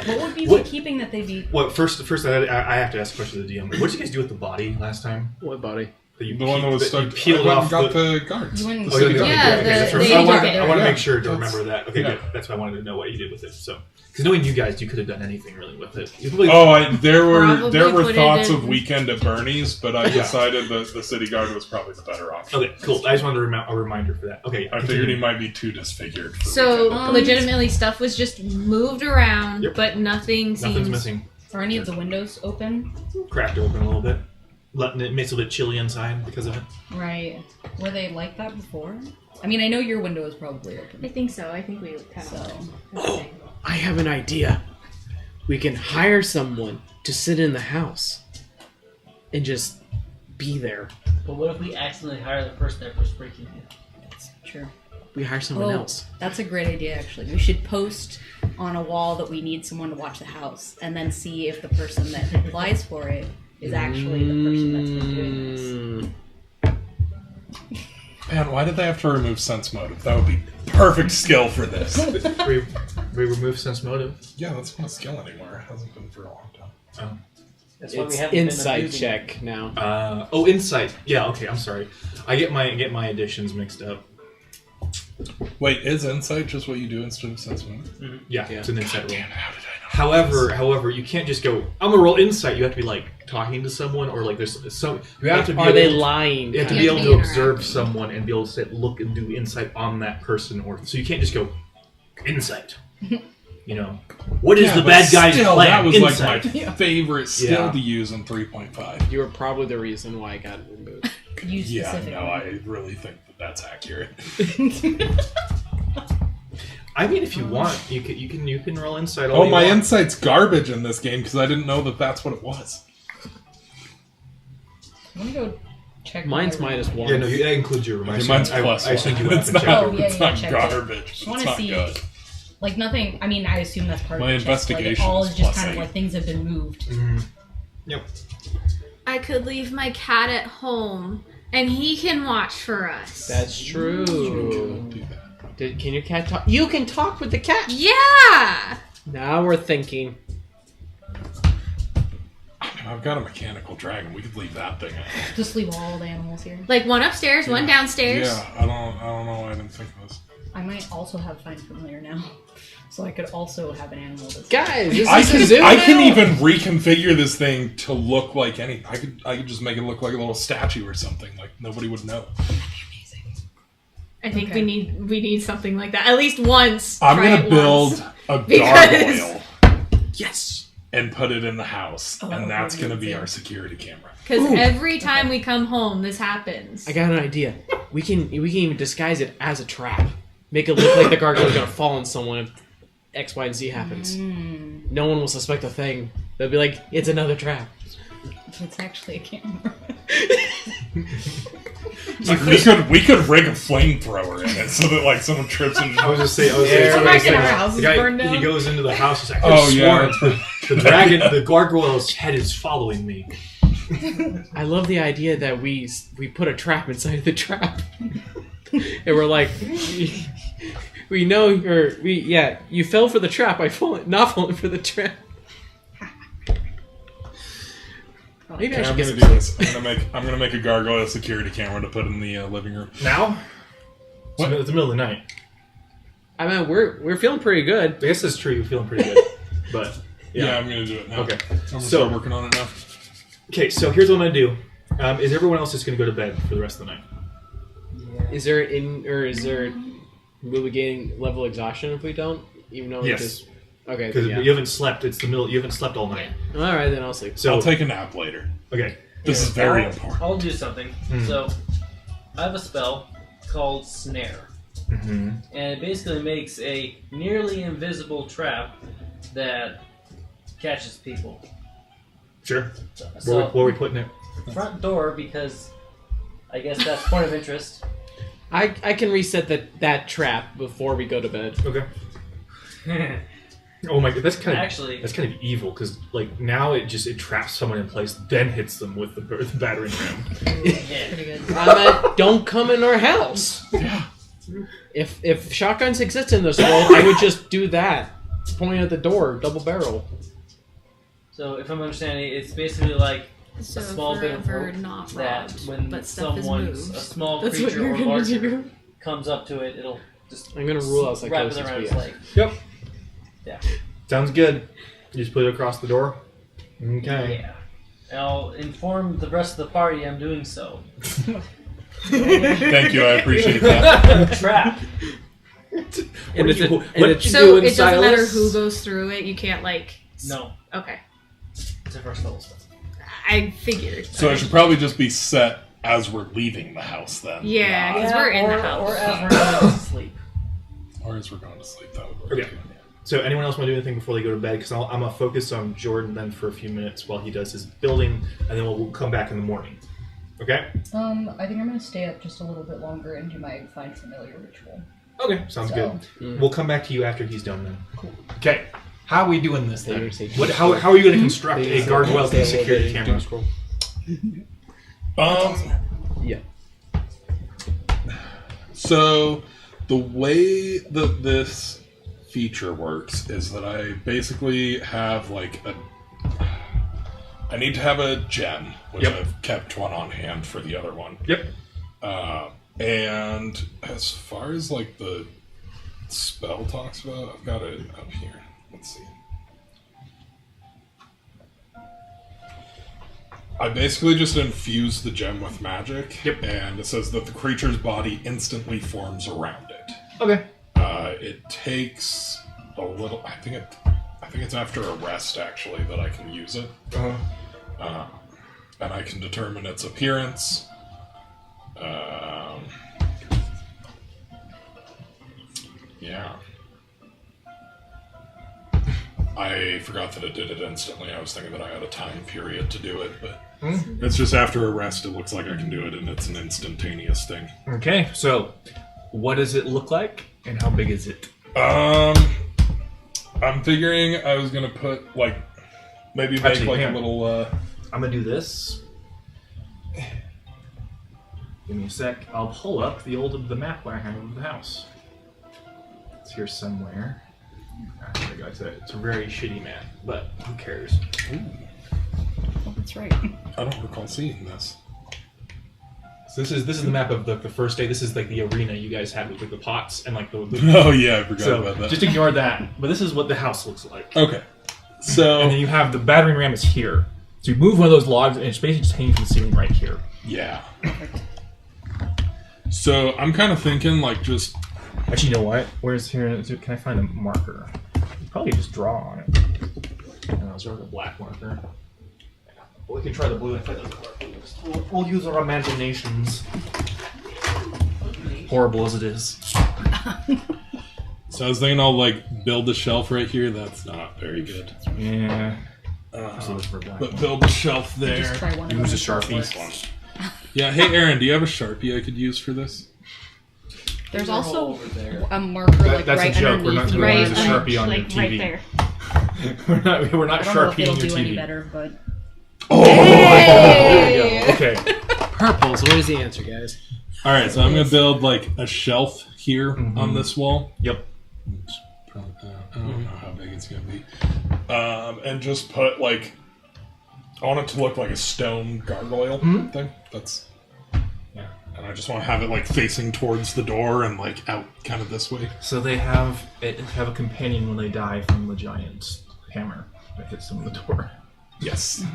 What would be What- the keeping that they'd be? Well, first, I have to ask a question to the DM. What did you guys do with the body last time? What body? That you The one that was you stuck. peeled I went off and got the. the guards. You went Oh, you got Yeah, okay, that's the right. agent I want to Yeah, make sure to that's- remember that. Okay, yeah. good. That's why I wanted to know what you did with it. So, because knowing you guys, you could have done anything really with it. You probably- There Probably were put it thoughts in- of weekend at Bernie's, but I decided that the city guard was probably the better option. Okay, cool. I just wanted a reminder for that. Okay, I figured he might be too disfigured. For So weekend at legitimately, stuff was just moved around, Yep. but nothing seems. nothing's missing. Are any of the windows open? Cracked open a little bit, letting it makes it a bit chilly inside because of it. Right. Were they like that before? I mean, I know your window is probably I open. think so. I think we kind So, of. I have an idea. We can hire someone to sit in the house and just be there. But what if we accidentally hire the person that was breaking in? that's true. We hire someone Oh, else. that's a great idea, actually. We should post on a wall that we need someone to watch the house, and then see if the person that applies for it is actually the person that's been doing this. Man, why did they have to remove sense motive? That would be perfect skill for this. we remove sense motive. Yeah, that's not a skill anymore. It hasn't been for a long time. That's why we It's haven't been insight abusing check now. Insight. Yeah. Okay. I'm sorry. I get my additions mixed up. Wait, is insight just what you do instead of sense motive? Yeah, Yeah. it's an insight roll. Damn, how did I know? However, you can't just go. I'm gonna roll insight. You have to be like talking to someone, or like there's some. You have to be. Are they able- lying? You have to You be have able to to be observe interactive. someone and be able to look and do insight on that person, or so you can't just go insight. You know, what is Yeah, the but bad guy's still, plan? That was Insight. like my favorite skill Yeah. to use in 3.5. You were probably the reason why I got it removed. You Yeah, specifically. no, I really think that that's accurate. I mean, if you want, you can roll insight. All Oh, you my want. insight's garbage in this game because I didn't know that that's what it was. I'm gonna go check. Mine's my minus one. Yeah, no, that includes your room. Okay, mine's plus I one. assumed you went up It's and not, checked. Oh, yeah, it's yeah, not checked it. garbage. Just It's wanna not see- good. Like nothing. I mean, I assume that's part My of the check. Like, it investigation all is is just plus kind of 8. like things have been moved. Yep. I could leave my cat at home, and he can watch for us. That's true. Do that. Can your cat talk? You can talk with the cat. Yeah. Now we're thinking. I've got a mechanical dragon. We could leave that thing out. Just leave all the animals here. Like one upstairs, one downstairs. Yeah, I don't know why I didn't think of this. I might also have Find Familiar now, so I could also have an animal. That's Guys, this I is a zoo can now? even reconfigure this thing to look like any. I could just make it look like a little statue or something. Like nobody would know. I think Okay. we need something like that at least once. I'm Try gonna it build once. a Because- gargoyle Yes. and put it in the house, Oh, and that's gonna be amazing. our security camera. Because Ooh. every time we come home, this happens. I got an idea. We can even disguise it as a trap. Make it look like the gargoyle's gonna fall on someone if X, Y, and Z happens. No one will suspect a thing. They'll be like, it's another trap. It's actually a camera. We could rig a flamethrower in it so that like someone trips and. I was just saying. Come back in our house, The it's guy, burned down. he goes into the house. He's like, Oh, yeah. the dragon, the gargoyle's head is following me. I love the idea that we put a trap inside of the trap, and we're like, we know, or you fell for the trap. Not falling for the trap. Maybe I Okay, should I'm get gonna some do this. I'm gonna make a gargoyle security camera to put in the living room. Now? What? It's the middle of the night. I mean, we're feeling pretty good. I guess that's true. You're feeling pretty good, but Yeah, I'm gonna do it now. Okay. I'm gonna So- start working on it now. Okay, so here's what I'm gonna do. Is everyone else just gonna go to bed for the rest of the night? Is there will we gain level exhaustion if we don't? Even though Yes. we just Okay. because Yeah. you haven't slept. It's the middle. You haven't slept all night. All right, then I'll sleep. So I'll take a nap later. okay. This is very important. I'll do something. Hmm. So, I have a spell called Snare. Mm-hmm. And it basically makes a nearly invisible trap that catches people. Sure. So, Where are we putting it? front door, because I guess that's point of interest. I can reset that trap before we go to bed. Okay. Oh my god, that's kind of Actually, evil because like now it traps someone in place, then hits them with the battering ram. yeah. Pretty good. Don't come in our house. Yeah. If shotguns exist in this world, I would just do that. Pointing at the door, double barrel. So if I'm understanding, it's basically like So a small bit of forever rope not that robbed, when but stuff is someone, a moved. small That's what creature you're or gonna larger do. comes up to it, it'll just I'm gonna rule out wrap it psychosis. around its BS. leg. Yep. Yeah. Sounds good. You just put it across the door. Okay. Yeah. And I'll inform the rest of the party I'm doing so. Thank you, I appreciate that. Trap. And if it, What and did it's you So do in it doesn't matter Silas? who goes through it. You can't like. No, Okay, it's a first level spell. I figured. So it should probably just be set as we're leaving the house then. Yeah, Not- 'cause we're in the or house. as we're going to sleep. Or as we're going to sleep, that would work. Okay. So anyone else want to do anything before they go to bed? Because I'm gonna focus on Jordan then for a few minutes while he does his building, and then we'll come back in the morning. Okay. I think I'm gonna stay up just a little bit longer and do my find familiar ritual. Okay. Sounds So- good. We'll come back to you after he's done then. Cool. Okay. How are we doing this then? How are you going to construct a guardrail and security camera? Yeah. So the way that this feature works is that I basically have like I need to have a gem, which Yep. I've kept one on hand for the other one. Yep. And as far as like the spell talks about, I've got it up here. Let's see. I basically just infuse the gem with magic, Yep. and it says that the creature's body instantly forms around it. Okay. It takes a little. I think it's after a rest actually that I can use it, and I can determine its appearance. Yeah. I forgot that it did it instantly. I was thinking that I had a time period to do it, but it's just after a rest. It looks like I can do it, and it's an instantaneous thing. Okay. So, what does it look like, and how big is it? I'm figuring I was gonna put like maybe make Actually, like hang a on. little. I'm gonna do this. Give me a sec. I'll pull up the map where I have of the house. It's here somewhere. There we go. It's a very shitty map, but who cares? Oh, that's right. I don't recall seeing this. So this is the map of the first day. This is like the arena you guys had with like the pots and like the. Oh yeah, I forgot So about that. just ignore that. But this is what the house looks like. Okay, And so then you have the battering ram is here. So you move one of those logs and it's basically just hanging from the ceiling right here. yeah. So I'm kind of thinking like just Actually, you know what? Where's here? Can I find a marker? You probably just draw on it. And I'll draw the black marker. We can try the blue if that doesn't work. We'll use our imaginations. Horrible as it is. so I was thinking I'll like build a shelf right here. That's not very good. Yeah. So look for a black But one. build a shelf Just there. try one of Use them. a Sharpie. Yeah. Hey Aaron, do you have a Sharpie I could use for this? There's Roll also over there. a marker like That's a right joke. We're not underneath. gonna you. use a Sharpie on your like TV. right there. we're not I don't know if it'll Sharpieing your do any TV. better, but There we go. Okay. Purple. So what is the answer, guys? All right, so I'm gonna build like a shelf here on this wall. Yep. Oops, probably, I don't know how big it's gonna be, and just put like I want it to look like a stone gargoyle thing. That's yeah, and I just want to have it like facing towards the door and like out kind of this way. So they have a companion when they die from the giant hammer that hits them in the door. Yes.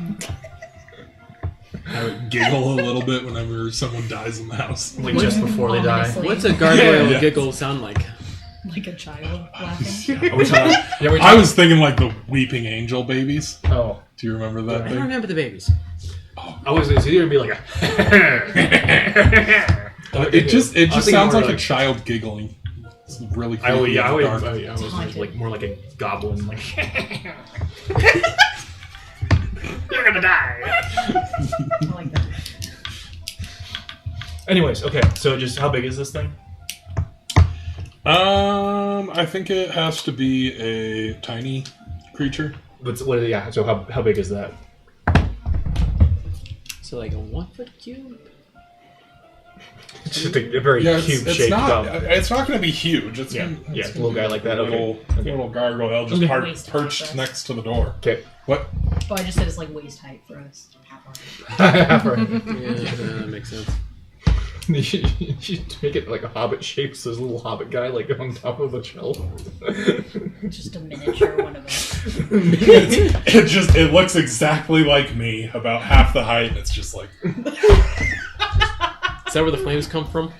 I would giggle a little bit whenever someone dies in the house. Like just before they die. Honestly. What's a gargoyle Yeah. giggle sound like? Like a child laughing. Are we talking? Yeah, I was thinking like the weeping angel babies. Oh, Do you remember that I don't thing? remember the babies. I was. It's either gonna be like a. It just I was thinking sounds more like a child giggling. It's really creepy. I in the dark. was like more like a goblin. Like you're gonna die. I like that. Anyways, okay. So just how big is this thing? I think it has to be a tiny creature. What? Yeah. So how big is that? So like a 1 foot cube. It's just a very Yeah, cube it's shaped not. up. It's not going to be huge. It's Yeah, gonna, yeah, it's a little guy like that. Little, Okay. little gargoyle just Okay. Waist height perched for us. next to the door. Okay. What? Oh, I just said it's like waist height for us. Yeah, that makes sense. You should make it like a hobbit shape, so there's a little hobbit guy like on top of a shelf. Just a miniature one of us. It looks exactly like me, about half the height. It's just like Is that where the flames come from?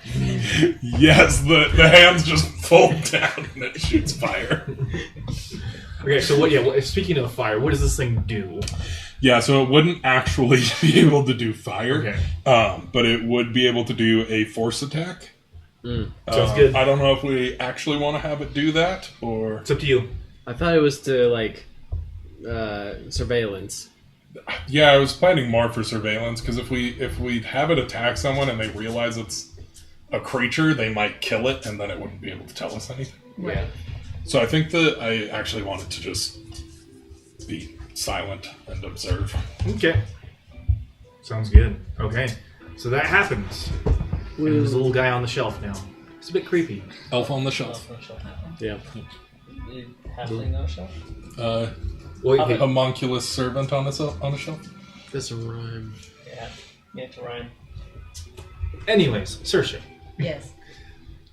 yes, the hands just fold down and it shoots fire. Okay, so what? Yeah, well, speaking of fire, what does this thing do? Yeah, so it wouldn't actually be able to do fire, Okay. but it would be able to do a force attack. Sounds good. I don't know if we actually want to have it do that, or It's up to you. I thought it was to like surveillance. yeah, I was planning more for surveillance because if we have it attack someone and they realize it's a creature, they might kill it, and then it wouldn't be able to tell us anything. Yeah. So I think that I actually wanted to just be silent and observe. Okay. Sounds good. Okay. So that happens. And there's a little guy on the shelf now. It's a bit creepy. Elf on the shelf. Yeah. Halfling on a shelf? Well, A homunculus servant on a shelf. That's a rhyme. Yeah. You have to rhyme. anyways, Saoirse, Yes.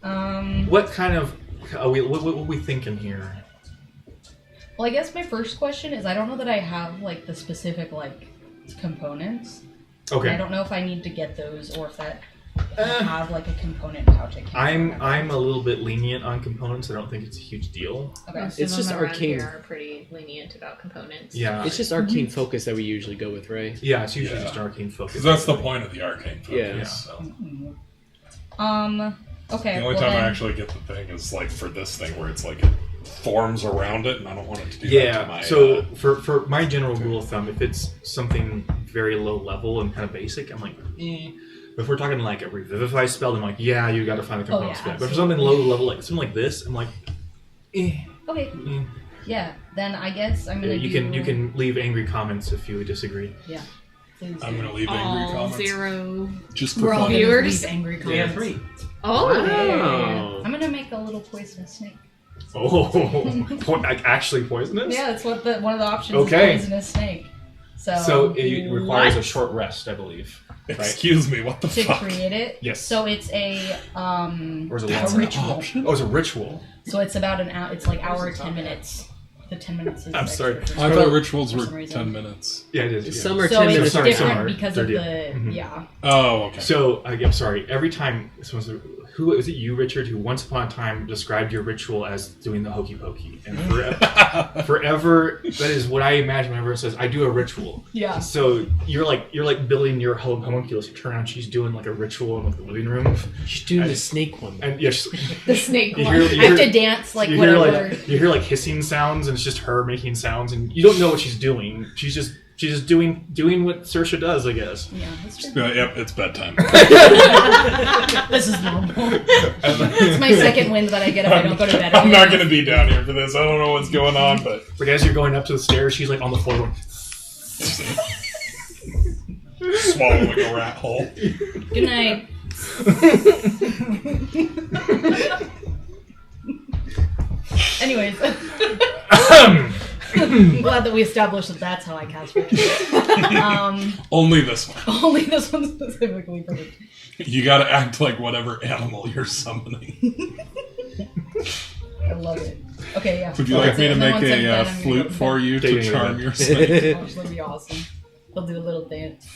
what kind of what are we thinking here? Well, I guess my first question is I don't know that I have like the specific like components. Okay. I don't know if I need to get those or if that if I have like a component pouch. I'm a little bit lenient on components. I don't think it's a huge deal. Okay. Most It's of just them around arcane. here are pretty lenient about components. Yeah. It's just arcane focus that we usually go with, right? Yeah, it's usually Yeah. just arcane focus. Because that's the point of the arcane focus. Yeah. So. Okay. The only well time then, I actually get the thing is like for this thing where it's like it forms around it, and I don't want it to do that to Yeah, my. so for my general rule of thumb, if it's something very low level and kind of basic, I'm like, eh. But if we're talking like a revivify spell, then I'm like, yeah, you got to find the components for that. But for something low level, like something like this, I'm like, eh. Okay. eh. Yeah. Then I guess I'm gonna. Yeah, you can leave angry comments if you disagree. Yeah. Please. I'm gonna leave angry All comments. 0 Just for We're all fun. gonna Viewers? leave angry We have comments. 3. Oh, Wow. I'm gonna make a little poisonous snake. Oh, actually poisonous? Yeah, that's what one of the options Okay. is poisonous snake. So it requires a What? short rest, I believe. Right? Excuse me, what the to fuck? create it. Yes. So it's a Or is it a long? ritual. Oh, it's a ritual. So it's about an hour. It's like hour 10 minutes. The 10 minutes is. I'm extra sorry. for I me. thought rituals For were some reason. 10 minutes. Yeah, it is. Yeah. Some are So 10 it's minutes. Sorry, different some are because of 30. the Mhm. yeah. Oh, okay. So I'm sorry. Every time, who is it? You, Richard, who once upon a time described your ritual as doing the hokey pokey, and forever that is what I imagine whenever it says I do a ritual. Yeah. So you're like building your homunculus. You turn around, she's doing like a ritual in like the living room, She's doing the snake one. and yes, The snake You one. hear- I you have hear- to dance like you hear whatever. you hear like hissing sounds, and it's just her making sounds, and you don't know what she's doing. She's just doing what Saoirse does, I guess. Yeah, that's true. Yep, it's bedtime. This is normal. It's my second win that I get if I don't go to bed. I'm not going to be down here for this. I don't know what's going on, but Like as you're going up to the stairs, she's like on the floor. Going, swallowing a rat hole. Good night. Anyways, I'm glad that we established that that's how I cast rituals. Only this one. Only this one specifically for me. You got to act like whatever animal you're summoning. I love it. Okay, yeah. Would you like me to And then make once I'm a done, I'm gonna flute go to for bed. you Take to it charm away. your snake? Oh, that'd be awesome. He'll do a little dance,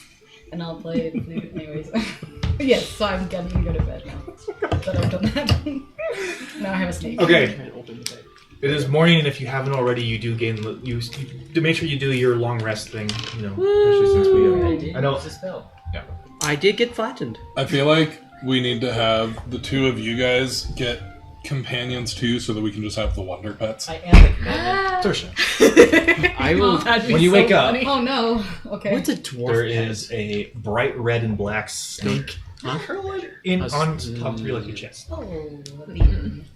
and I'll play the flute anyways. Yes, so I'm gonna go to bed now. That I've done that. Now Now I have a snake. Okay. Try and open the bag. It is morning, and if you haven't already, you do gain. You to make sure you do your long rest thing. You know, especially since we. I I know. use a spell. I did get flattened. I feel like we need to have the two of you guys get companions too, so that we can just have the wonder pets. I am the companion. Torsha, I will. when you wake up, Oh no. Okay. What's a dwarf? there pet? is a bright red and black snake curled in on top of your chest. Oh,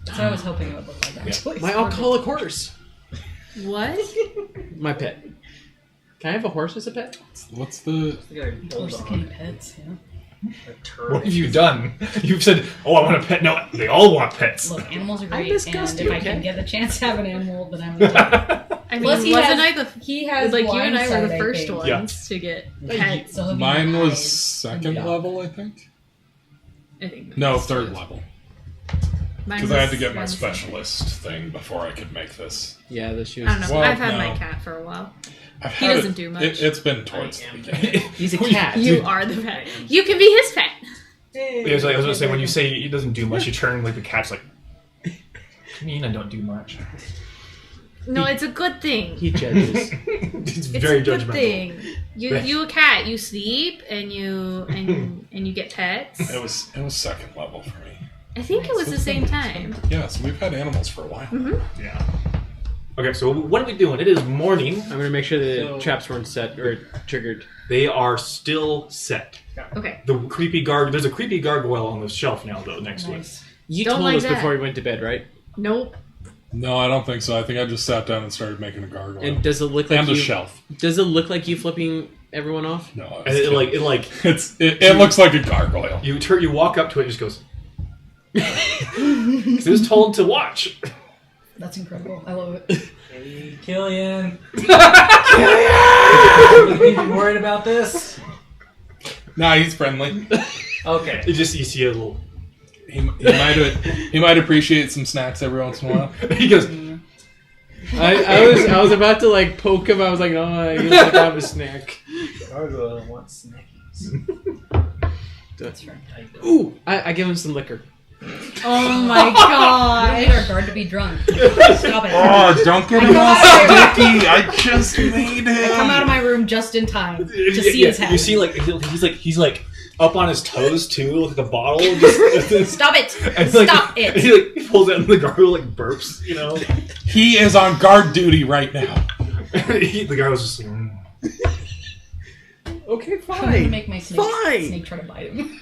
that's what I was hoping it would look like. Actually. My alcoholic horse. What? My pet. Can I have a horse as a pet? What's the? I got a Horse bulldog. can pets. Yeah. A turtle. What have you done? You've said, "Oh, I want a pet." No, they all want pets. Look, animals are I'm great, and disgusting, if I okay? can get the chance to have an animal, then I'm gonna take it. I mean, Plus, he wasn't has- I the He has like you and I were the blindsight, first think. ones to get pets? So he'll be Mine my was eyes. second Yeah. level, I think. I think No, third level. mine Because I had to was- get my mine was- specialist thing before I could make this. Yeah, the shoes. I don't know. Well, I've had no. my cat for a while. I've He had doesn't it- do much. It's been towards I the am. beginning. He's a cat. You are the pet. You can be his pet. Yeah, I was going to say, when you say he doesn't do much, you turn like the cat's like, "What do you mean I don't do much?" No, it's a good thing. He judges. It's It's very a good judgmental. thing. You a cat. You sleep and you get pets. It was second level for me. I think it was the same time. Yeah, so we've had animals for a while. Yeah. Okay, so what are we doing? It is morning. I'm gonna make sure the So- traps weren't set or triggered. They are still set. Okay. There's a creepy gargoyle on the shelf now, though, next to it. Nice. You Don't told like us that. before we went to bed, right? Nope. No, I don't think so. I think I just sat down and started making a gargoyle. And does it look like And a you? shelf. Does it look like you flipping everyone off? No, I was And kidding. It looks like a gargoyle. you walk up to it, and it just goes. 'Cause it was told to watch. That's incredible. I love it. Hey, Killian. Killian! You be worried about this? Nah, he's friendly. Okay. You see a little. He might appreciate some snacks every once in a while. He goes. I was about to like poke him. I was like, oh, you like have a snack. Gargoyle wants snackies. That's right. Ooh, I give him some liquor. Oh my I god. need our guard to be drunk. Stop it. Oh, don't get I him come all out of my sticky. I just made I come out him. of my room just in time to see his head. You see, like he's like up on his toes too, with the bottle. Just, Stop it! and, like, Stop it! He pulls out and the gargoyle like burps. You know, He is on guard duty right now. the guy was just. Okay, I'm gonna fine. make my Fine. snake try to bite him.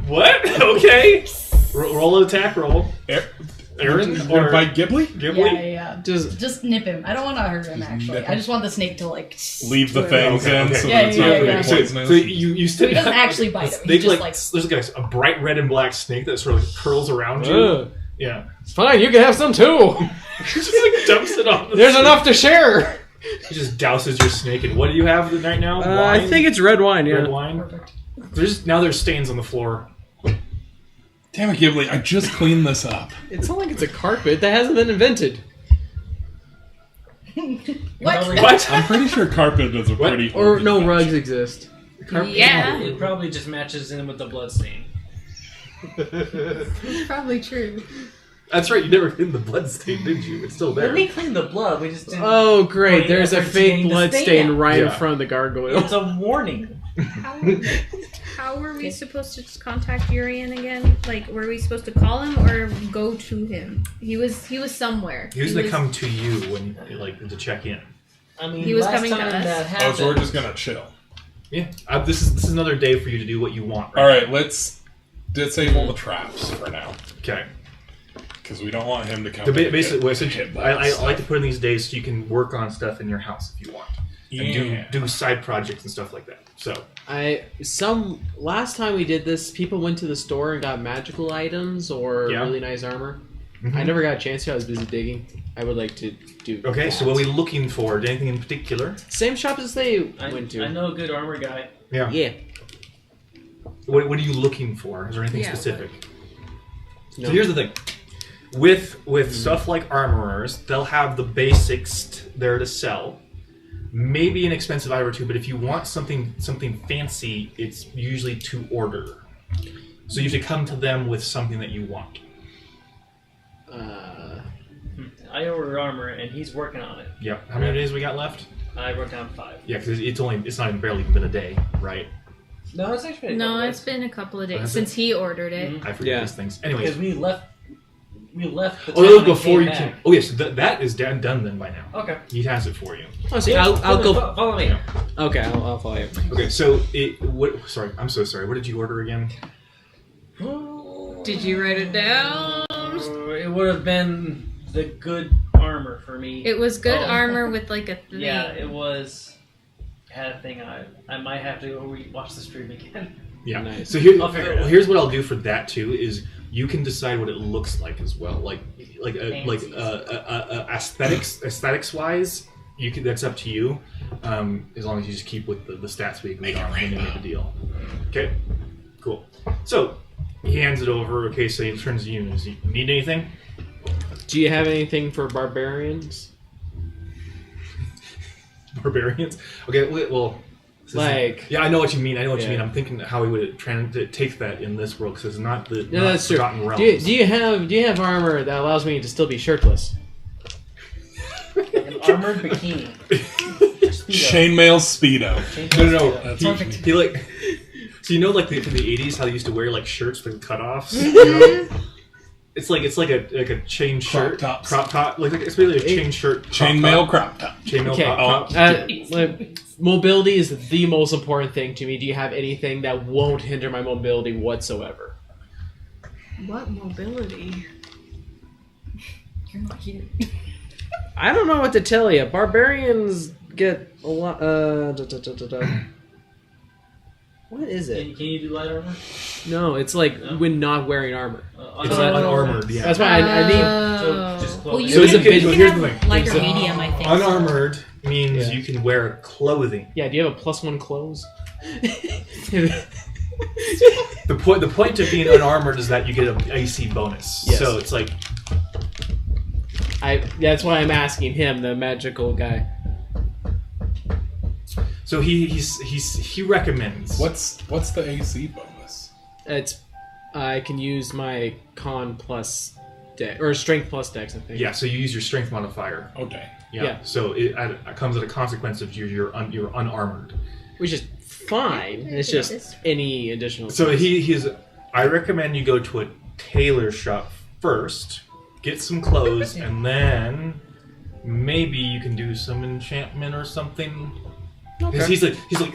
What? Okay. Roll an attack roll. Aaron Or or by Ghibli? Ghibli? Yeah. Just Just nip him. I don't want to hurt him, actually. Nip I him. just want the snake to, like... Leave the swim. fangs Okay, in okay. so Yeah, that it's yeah, not yeah, really yeah. poisonous. So you So he doesn't down- actually bite him. He Snake, just, like, there's like a bright red and black snake that sort of like curls around you. Ugh. Yeah. It's fine. You can have some too. Just like dumps it on. There's enough to share. He just douses your snake. And what do you have right now? I Wine? think it's red wine. Yeah. red wine. Perfect. There's stains on the floor. Damn it, Ghibli, I just cleaned this up. It's not like it's a carpet that hasn't been invented. What? What? I'm pretty sure carpet is a What? pretty... Or no, ordinary rugs exist. Carpet. Yeah. It probably just matches in with the bloodstain. It's probably true. That's right. You never cleaned the blood stain, did you? It's still there. But we cleaned the blood. We just didn't. Oh, great. Putting There's a effort to fake getting the blood stain stain out. right in Yeah. front of the gargoyle. It's a warning. How were we supposed to just contact Urian again? Like, were we supposed to call him or go to him? He was somewhere. He was gonna come to you when to check in. I mean, He was last coming to time us. that Oh, happened. so we're just gonna chill. Yeah. This is another day for you to do what you want. Alright, let's disable the traps for now. Okay. Because we don't want him to come So in and basically, get what hit by I stuff. like to put in these days so you can work on stuff in your house if you want, Yeah. and do side projects and stuff like that. So Last time we did this, people went to the store and got magical items or Yeah. really nice armor. Mhm. I never got a chance to. I was busy digging. I would like to do. okay. that. So what are we looking for? Anything in particular? Same shop as they I went to. know a good armor guy. Yeah. Yeah. What are you looking for? Is there anything Yeah, specific? No. So here's the thing. With stuff like armorers, they'll have the basics there to sell. Maybe an expensive item or two, but if you want something fancy, it's usually to order. So you have to come to them with something that you want. I ordered armor, and he's working on it. Yep. How many days we got left? I wrote down 5. Yeah, because it's not even barely been a day, right? No, it's actually been a No, couple it's days. been a couple of days Has since he ordered it. Mhm. I forget Yeah. these things. Anyways. Because we left. The Oh, that town was and before you came came. back. Oh, yes, that is done then by now. Okay. He has it for you. Oh, see, I'll go. Follow me. Okay, I'll follow you. Okay, so Sorry, I'm so sorry. What did you order again? Did you write it down? It would have been the good armor for me. It was good Oh. armor with like a thing. Yeah, it was. Had a thing on it. I might have to go watch the stream again. Yeah. Nice. So here, I'll figure it out. here's what I'll do for that too is you can decide what it looks like as well, like aesthetics wise. You can. That's up to you. As long as you just keep with the stats we agreed on when you made the deal. Okay. Cool. So he hands it over. Okay, so he turns to you. Does he need anything? Do you have anything for barbarians? Barbarians. Okay. Well. this is- Like, Yeah, I know what you mean. I know what you Yeah. mean. I'm thinking how we would take that in this world because it's not the yeah, not that's true. Forgotten Realms. Do you have armor that allows me to still be shirtless? Like an armored bikini. Speedo. Chainmail Speedo. Chainmail No. Speedo. That's He like. So you know, like from the '80s, how they used to wear like shirts with cutoffs. Mm-hmm. You know? It's like a chain shirt, tops. crop top. Like it's really a chain shirt, crop Chainmail top. crop top. Chainmail Okay. crop top. Like, mobility is the most important thing to me. Do you have anything that won't hinder my mobility whatsoever? What mobility? You're not here. I don't know what to tell you. Barbarians get a lot. What is it? Can you do light armor? No, it's like No? when not wearing armor. It's that- unarmored. Yeah. That's why I need. So just Well, clothing. you So can, it's okay, you so can here's have the thing. light or So- medium, I think. Unarmored means Yeah. you can wear clothing. Yeah, do you have a +1 clothes? The point of being unarmored is that you get an AC bonus. Yes. So it's like That's why I'm asking him, the magical guy. so he recommends. What's the AC bonus? It's I can use my con plus dex or strength plus dex, I think. Yeah. So you use your strength modifier. Okay. Yeah. Yeah. So it comes at a consequence of you're unarmored. Which is fine. It's just any additional. So I recommend you go to a tailor shop first, get some clothes, and then maybe you can do some enchantment or something. Because Okay. he's like,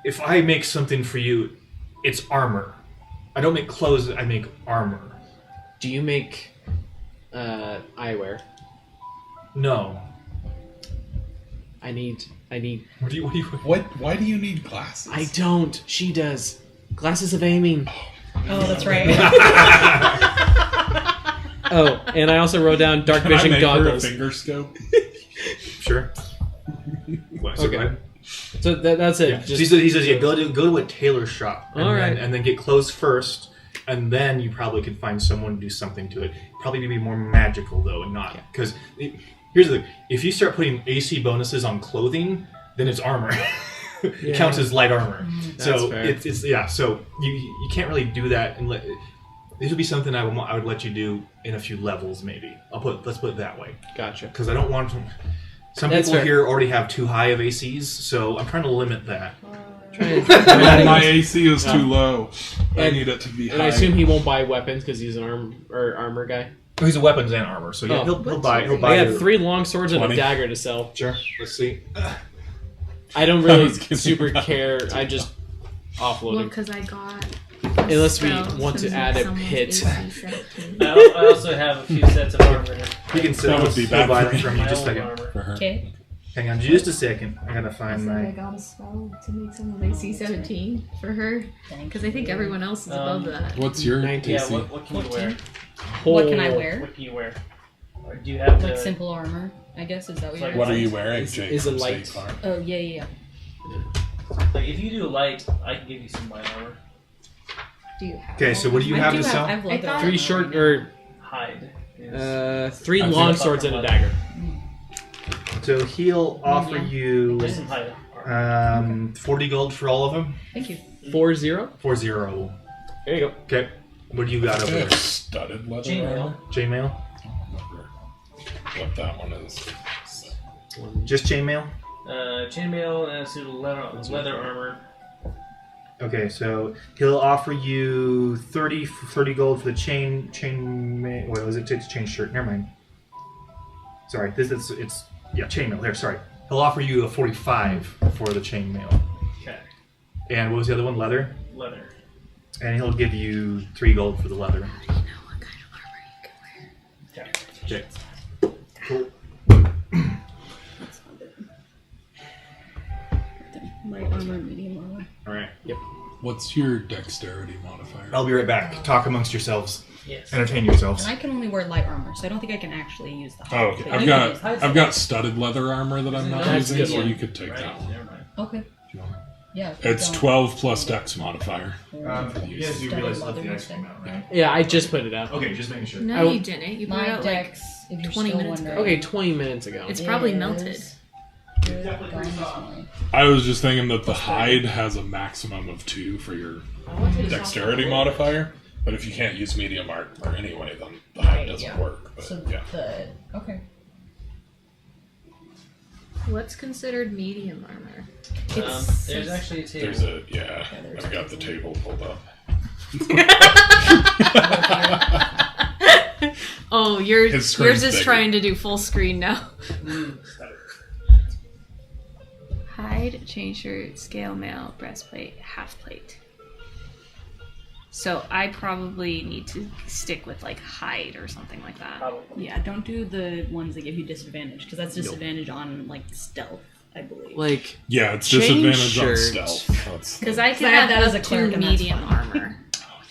if I make something for you, it's armor. I don't make clothes. I make armor. Do you make eyewear? No. I need. What do you? Why do you need glasses? I don't. She does. Glasses of aiming. Oh, that's right. Oh, and I also wrote down dark Can I vision make her a goggles. finger scope? Sure. What, so Okay. go ahead. So that's it. Yeah. Just, he says yeah, go to a tailor shop and, Alright. and then get clothes first, and then you probably could find someone to do something to it. Probably be more magical though, and not because here's the thing: if you start putting AC bonuses on clothing, then it's armor. It Yeah. counts as light armor. That's So fair. it's yeah. So you can't really do that, and this would be something I would let you do in a few levels maybe. Let's put it that way. Gotcha. Because I don't want to. Some That's people fair. here already have too high of ACs, so I'm trying to limit that. Man, my AC is too low. I And- need it to be And high. I assume he won't buy weapons because he's an armor guy. Oh, he's a weapons and armor, so yeah, Oh. he'll buy. I got 3 long swords and 20. a dagger to sell. Sure. Let's see. I don't really was gonna super buy- care. I just Well, offloading. because I got. Unless we spell want to make add a someone's pit. AC 17. I also have a few sets of armor. You can That would be bad buy for them me. from you My just a old second. armor. for her. Okay. Hang on just a second. I gotta I find said I my. got a spell to make someone's AC 17 for her. Because I think everyone else is above that. What's your 19. Yeah, AC? what can you wear? What can I wear? What can you wear? Or do you have Like to... simple armor, I guess. Is that what Like you're What are saying? you wearing, Is- Jake? is it from light? State Farm? Oh, yeah, yeah, Like, if you do light, I can give you some light armor. Do you have Okay, so what do you yeah. have I to do sell? I have leather 3 3 armor short right now. or Hide. Is 3 I long think- swords and a dagger. So he'll offer you Just some hide armor. 40 gold for all of them. Thank you. 4-0. 40. There you go. Okay. What do you got over I have there? studded leather Chainmail. armor. Chainmail? I don't remember what that one is. Just chainmail? Chainmail and a suit of leather armor. Okay, so he'll offer you 30 gold for the chain. What was it? It's chain shirt. Never mind. Sorry, it's chainmail. There, sorry. He'll offer you a 45 for the chainmail. Okay. And what was the other one? Leather. Leather. And he'll give you 3 gold for the leather. You know what kind of armor you can wear. Okay. Okay. Cool. Light armor, medium armor. All right. What's your dexterity modifier? I'll be right back. Talk amongst yourselves. Yes. Entertain yourselves. And I can only wear light armor, so I don't think I can actually use the Oh, hide. okay. But you can use the I've got studded leather armor that I'm not That's using, good so one. you could take Right. that one. Never mind. Okay. If you want. Yeah. if It's you don't- 12 plus dex modifier. Yes, you realize that the ice came out, right? Yeah, I just put it out. Okay, just making sure. No, I- you didn't. You put it My out like dex, if you're 20 still minutes ago. wondering. Okay, 20 minutes ago. it's probably is- melted. I was just thinking that the hide has a maximum of 2 for your dexterity modifier, but if you can't use medium armor anyway, then the hide Right, doesn't yeah. work. But, So yeah. okay. What's considered medium armor? There's actually a table. There's I've got the table pulled up. Oh, His yours screen's is bigger. trying to do full screen now. Mm. Hide, chain shirt, scale mail, breastplate, half plate. So I probably need to stick with like hide or something like that. Probably. Yeah, don't do the ones that give you disadvantage, because that's disadvantage on like stealth, I believe. Like, Yeah, it's Chain disadvantage shirt. on stealth. That's Because the- I can I have have that as up a to cleric, and that's medium fine. armor.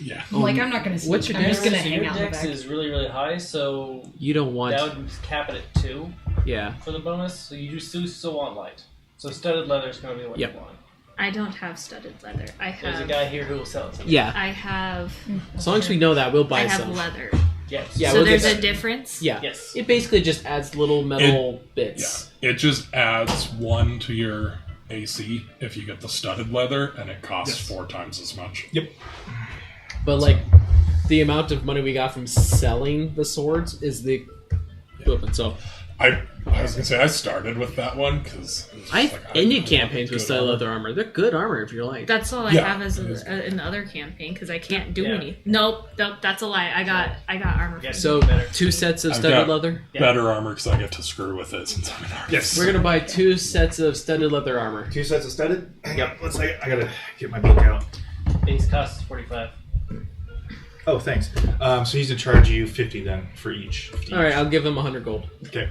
yeah. I'm like, I'm not gonna see. What's your I'm dex? just gonna So hang your out in the dex back. is really, really high, so you don't want... that would cap it at 2 Yeah. for the bonus. So you still want light. So studded leather is going to be what Yep. you want. I don't have studded leather. I There's a have. guy here who will sell it to you. Yeah. I have. As long as we know that, we'll I buy have some. leather. Yes. Yeah, so we'll there's get a that. difference. Yeah. Yes. It basically just adds little metal bits. Yeah. It just adds 1 to your AC if you get the studded leather, and it costs 4 times as much. But like, the amount of money we got from selling the swords is the equivalent. So I was gonna say I started with that one because I ended campaigns with studded leather armor. They're good armor if you're like. That's all I Yeah, have as it is an other campaign because I can't do Yeah. any. Nope, that's a lie. I got armor. Yeah. So Better. 2 sets of I've studded got- leather. better armor because I get to screw with it since I'm an artist. Yes. We're gonna buy 2 sets of studded leather armor. 2 sets of studded? Yep. Let's say I gotta get my book out. Base cost is 45. Oh, thanks. So he's gonna charge you 50 then for each. 50 All right, each. I'll give them 100 gold. Okay.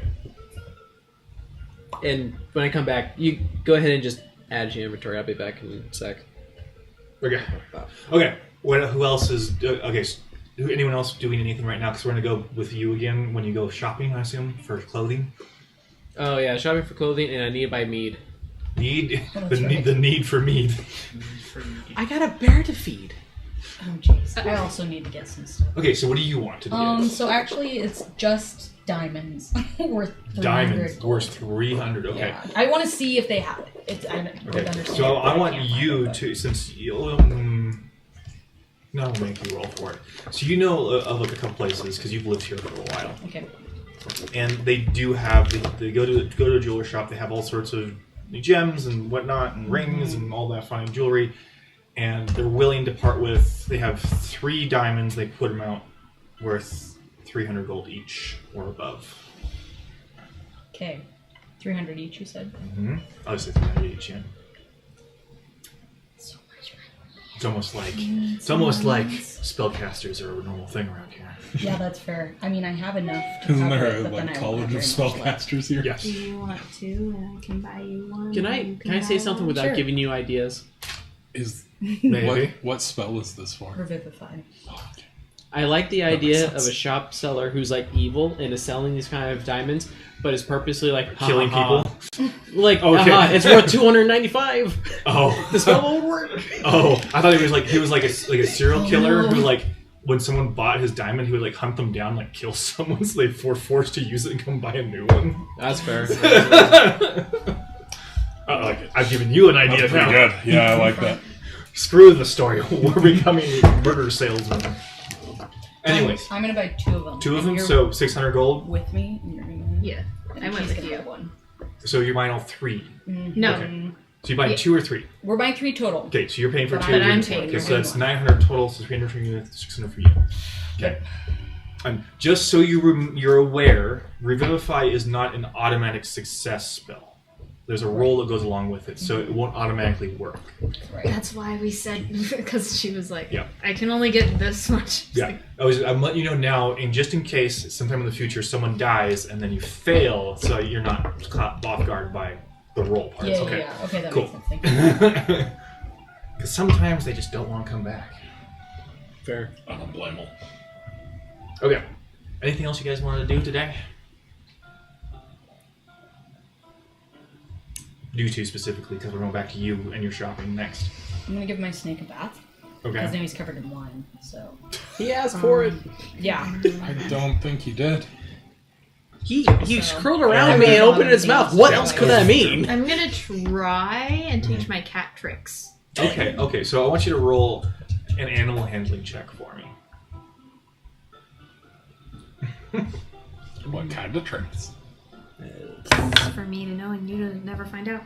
And when I come back, you go ahead and just add to your inventory. I'll be back in a sec. Okay. Okay. Who else is? Okay. So, anyone else doing anything right now? Because we're gonna go with you again when you go shopping, I assume, for clothing. Oh yeah, shopping for clothing, and I need to buy mead. Need Oh, the that's need right. the need for mead. I got a bear to feed. Oh jeez. I also need to get some stuff. Okay, so what do you want to do? So actually, it's just diamonds worth 300 Diamonds gold. worth 300. Okay. Yeah. I want to see if they have it. It's I would Okay. understand. So I but want can't you find it. to, since you'll, no, I'll make you roll for it. So you know of like a couple places because you've lived here for a while, Okay. and they do have they go to a jeweler shop. They have all sorts of gems and whatnot, and rings and all that fine jewelry, and they're willing to part with. They have 3 diamonds. They put them out worth 300 gold each or above. Okay. 300 each, you said. Mm-hmm. I'll say 300 each. Yeah. So much money. It's almost like spellcasters are a normal thing around here. Yeah, that's fair. I mean, I have enough to Isn't cover there it, a but then like I college of won't have very much left. spellcasters here? Yes. Do you want to? And I can buy you one. Can and you I say buy something one? without Sure. giving you ideas? Is Maybe. what spell is this for? Revivify. I like the makes idea sense. of a shop seller who's like evil and is selling these kind of diamonds, but is purposely like ha, Killing ha, ha. people. Like, Okay. it's worth 295. Oh. The spell won't work. Oh, I thought he was like a serial killer no. who like when someone bought his diamond, he would like hunt them down, like kill someone, so they were forced to use it and come buy a new one. That's fair. I've given you an idea That's pretty now. good. Yeah, I like that. Screw the story. We're becoming murder salesmen. Anyways, I'm gonna buy 2 of them. 2 of And them, you're so 600 gold. with me, and you're gonna. Yeah, I went She's with gonna you. buy one. So you're buying all 3. No. Okay. So you're buying Yeah. 2 or 3. We're buying 3 total. Okay, so you're paying for But 2. I'm you're paying okay, for so that's one. 900 total, so 300 for you, 600 for you. Okay. And just so you're aware, Revivify is not an automatic success spell. There's a roll that goes along with it, so it won't automatically work. Right. That's why we said, because she was like, Yeah. I can only get this much. Yeah, I'm letting you know now, and just in case sometime in the future someone dies and then you fail, so you're not caught off guard by the roll parts. Yeah, Okay. yeah. Okay, that Cool. makes sense. Thank you. Because sometimes they just don't want to come back. Fair. I don't blame them. Okay. Anything else you guys want to do today? You two specifically, because we're going back to you and your shopping next. I'm gonna give my snake a bath. Because Okay. now he's covered in wine, so. He asked for it. Yeah. I don't think he did. He So- curled around me and opened his mouth. What Yeah. else could that mean? I'm gonna try and teach my cat tricks. Okay, so I want you to roll an animal handling check for me. What kind of tricks? It's for me to know and you to never find out.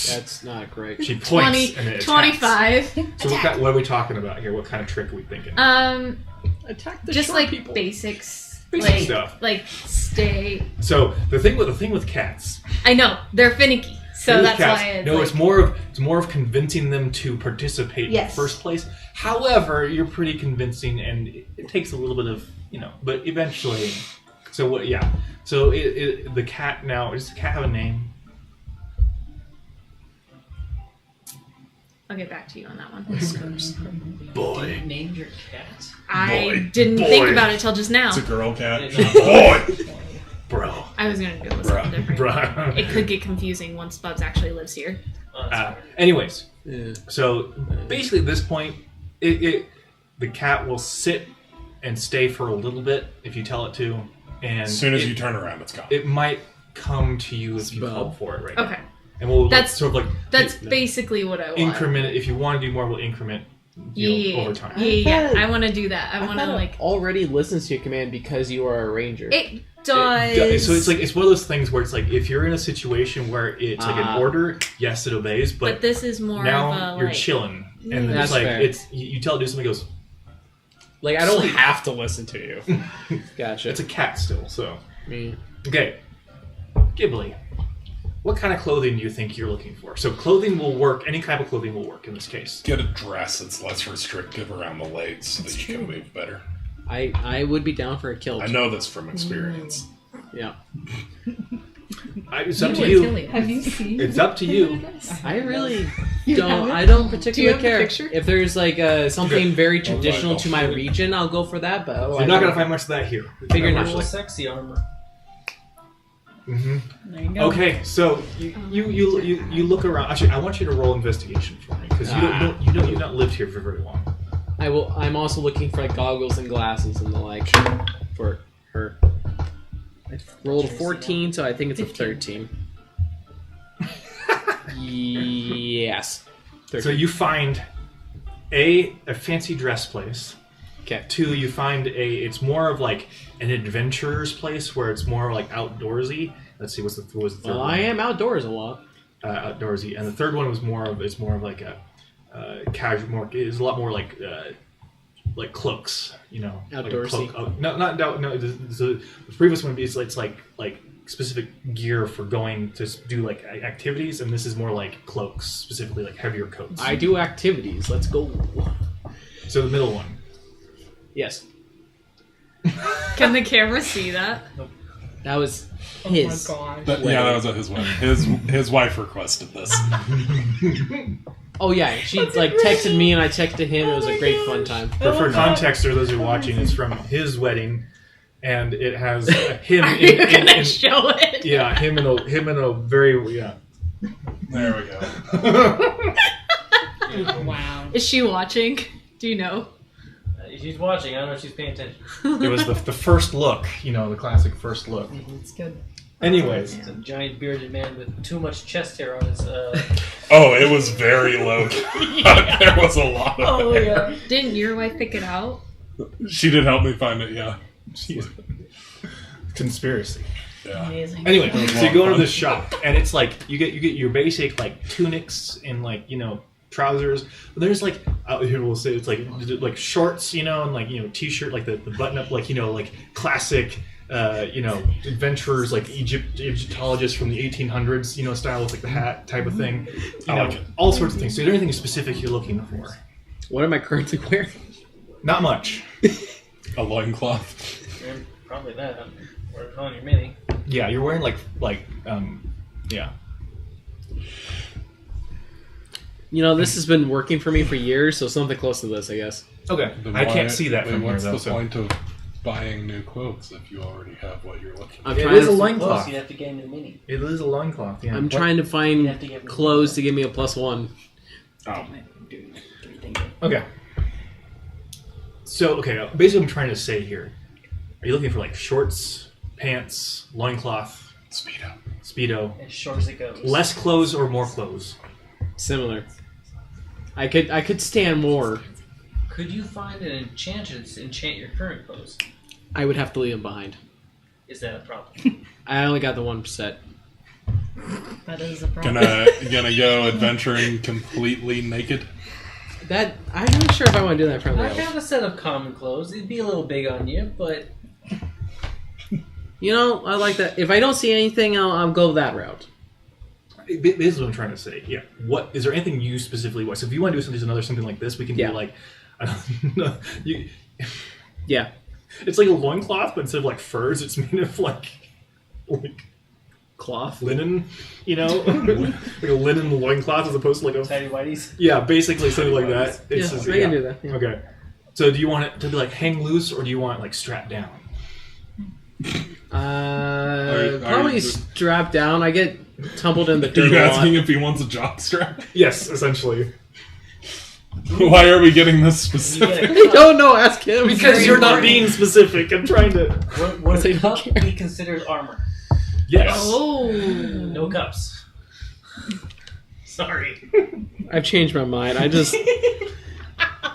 That's not great. She points and it attacks. 25. So what are we talking about here? What kind of trick are we thinking? Attack the Just short like people. basics. Basic like, stuff. Like stay. So the thing with cats. I know they're finicky, so with that's cats, why it's no, like, it's more of convincing them to participate in Yes. the first place. However, you're pretty convincing, and it takes a little bit of but eventually. So what? Yeah. So the cat now. Does the cat have a name? I'll get back to you on that one. Boy. Named your cat? I didn't think about it till just now. It's a girl cat. Boy. Bro. I was gonna go with something different. Bruh. It could get confusing once Bubs actually lives here. Oh, that's fair. Anyways, Yeah. so basically at this point, the cat will sit and stay for a little bit if you tell it to, and As soon as you turn around, it's gone. it might come to you if you Spell. call for it right Okay, now. And we'll That's- sort of like that's basically what I want. increment it. If you want to do more, we'll increment Yeah, over time. yeah. thought- I want to do that. I want to like. already listens to your command because you are a ranger. It does. So it's one of those things where it's like if you're in a situation where it's like an order, yes, it obeys, but this is more now of a you're like. chilling, and then That's it's like fair. it's you tell it to do something, it goes. Like I don't have to listen to you. Gotcha. It's a cat still, so Me. okay. Ghibli, what kind of clothing do you think you're looking for? So clothing will work. Any type of clothing will work in this case. Get a dress that's less restrictive around the legs so that you can move better. I would be down for a kilt. I know this from experience. Yeah. It's up to you. Have you seen? It's up to you. I really You don't. haven't? I don't Do you particularly have the care. picture? If there's like something very I'll traditional find- to my region, I'll go for that. But You're not gonna find much of that here. Figure Not not. much Cool like- sexy armor. Mhm. There you go. Okay, so you look around. Actually, I want you to roll investigation for me because you've not lived here for very long. I will. I'm also looking for like goggles and glasses and the like for her. I rolled a 14, so I think it's a 13. Yes. 13. So you find a fancy dress place. Okay. 2, you find it's more of like an adventurer's place where it's more like outdoorsy. Let's see, what was the third Well, one? I am outdoors a lot. Outdoorsy, and the third one was more of like a casual, it's a lot more like cloaks, like a Outdoorsy. cloak. No. The previous one it's like specific gear for going to do like activities, and this is more like cloaks, specifically like heavier coats. I do activities. Let's go. So the middle one. Yes. Can the camera see that? That was Oh his. my god. Yeah, that was at his wedding. His wife requested this. Oh yeah, she like texted me and I texted him. It was a great fun time. For context, or those who are watching, it's from his wedding, and it has him. Are you gonna show it? Yeah, him in a very There we go. Wow. Is she watching? Do you know? She's watching. I don't know if she's paying attention. It was the first look, the classic first look. It's good. Anyways, It's a giant bearded man with too much chest hair on his. Oh, it was very low. There was a lot of hair. Didn't your wife pick it out? She did help me find it. Yeah. Jeez. Conspiracy. Yeah. Amazing. Anyway, That was so a you lot go of into fun. this shop, and it's like you get your basic like tunics and like trousers. But there's like out here we'll say it's like shorts, and like t-shirt, like the button up, like like classic. Adventurers like Egyptologists from the 1800s, style with like the hat type of thing. I like it. All sorts of things. So, is there anything specific you're looking for? What am I currently wearing? Not much. A loincloth. Probably that. Or on your mini. Yeah, you're wearing yeah. This has been working for me for years, so something close to this, I guess. Okay. Then I can't why- see that then from here what's though. the So. point of buying new clothes if you already have what you're looking for? I'm It trying is a to, loincloth. Close, you have to get a new mini. It is a loincloth. Yeah. I'm trying to You find have to get me clothes to give me a +1. Oh. Okay. So, basically what I'm trying to say here, are you looking for like shorts, pants, loincloth, Speedo, As short as it goes. less clothes or more clothes? Similar. I could stand more. Could you find an enchantress to enchant your current clothes? I would have to leave them behind. Is that a problem? I only got the one set. That is a problem. Gonna go adventuring completely naked? That I'm not sure if I want to do that in front of I the elf. have a set of common clothes. It'd be a little big on you, but I like that. If I don't see anything, I'll go that route. This is what I'm trying to say. Yeah. What is there anything you specifically want? So if you want to do something like this, we can Yeah. do like, I don't know, Yeah. it's like a loincloth, but instead of like furs, it's made of like Cloth. linen, like a linen loincloth as opposed to like a tidy whities. yeah, basically something like that. Yeah, It's just, I can do that. Yeah. Okay. So do you want it to be like hang loose, or do you want it like strapped down? Are Probably you- strapped down. I get tumbled in the Are dirt you a asking lot. if he wants a jockstrap? Yes, essentially. Why are we getting this You specific? get I don't know. Ask him. Because you're not being specific. I'm trying to. Would They a don't cup be considered armor? Yes. Oh. No cups. Sorry. I've changed my mind.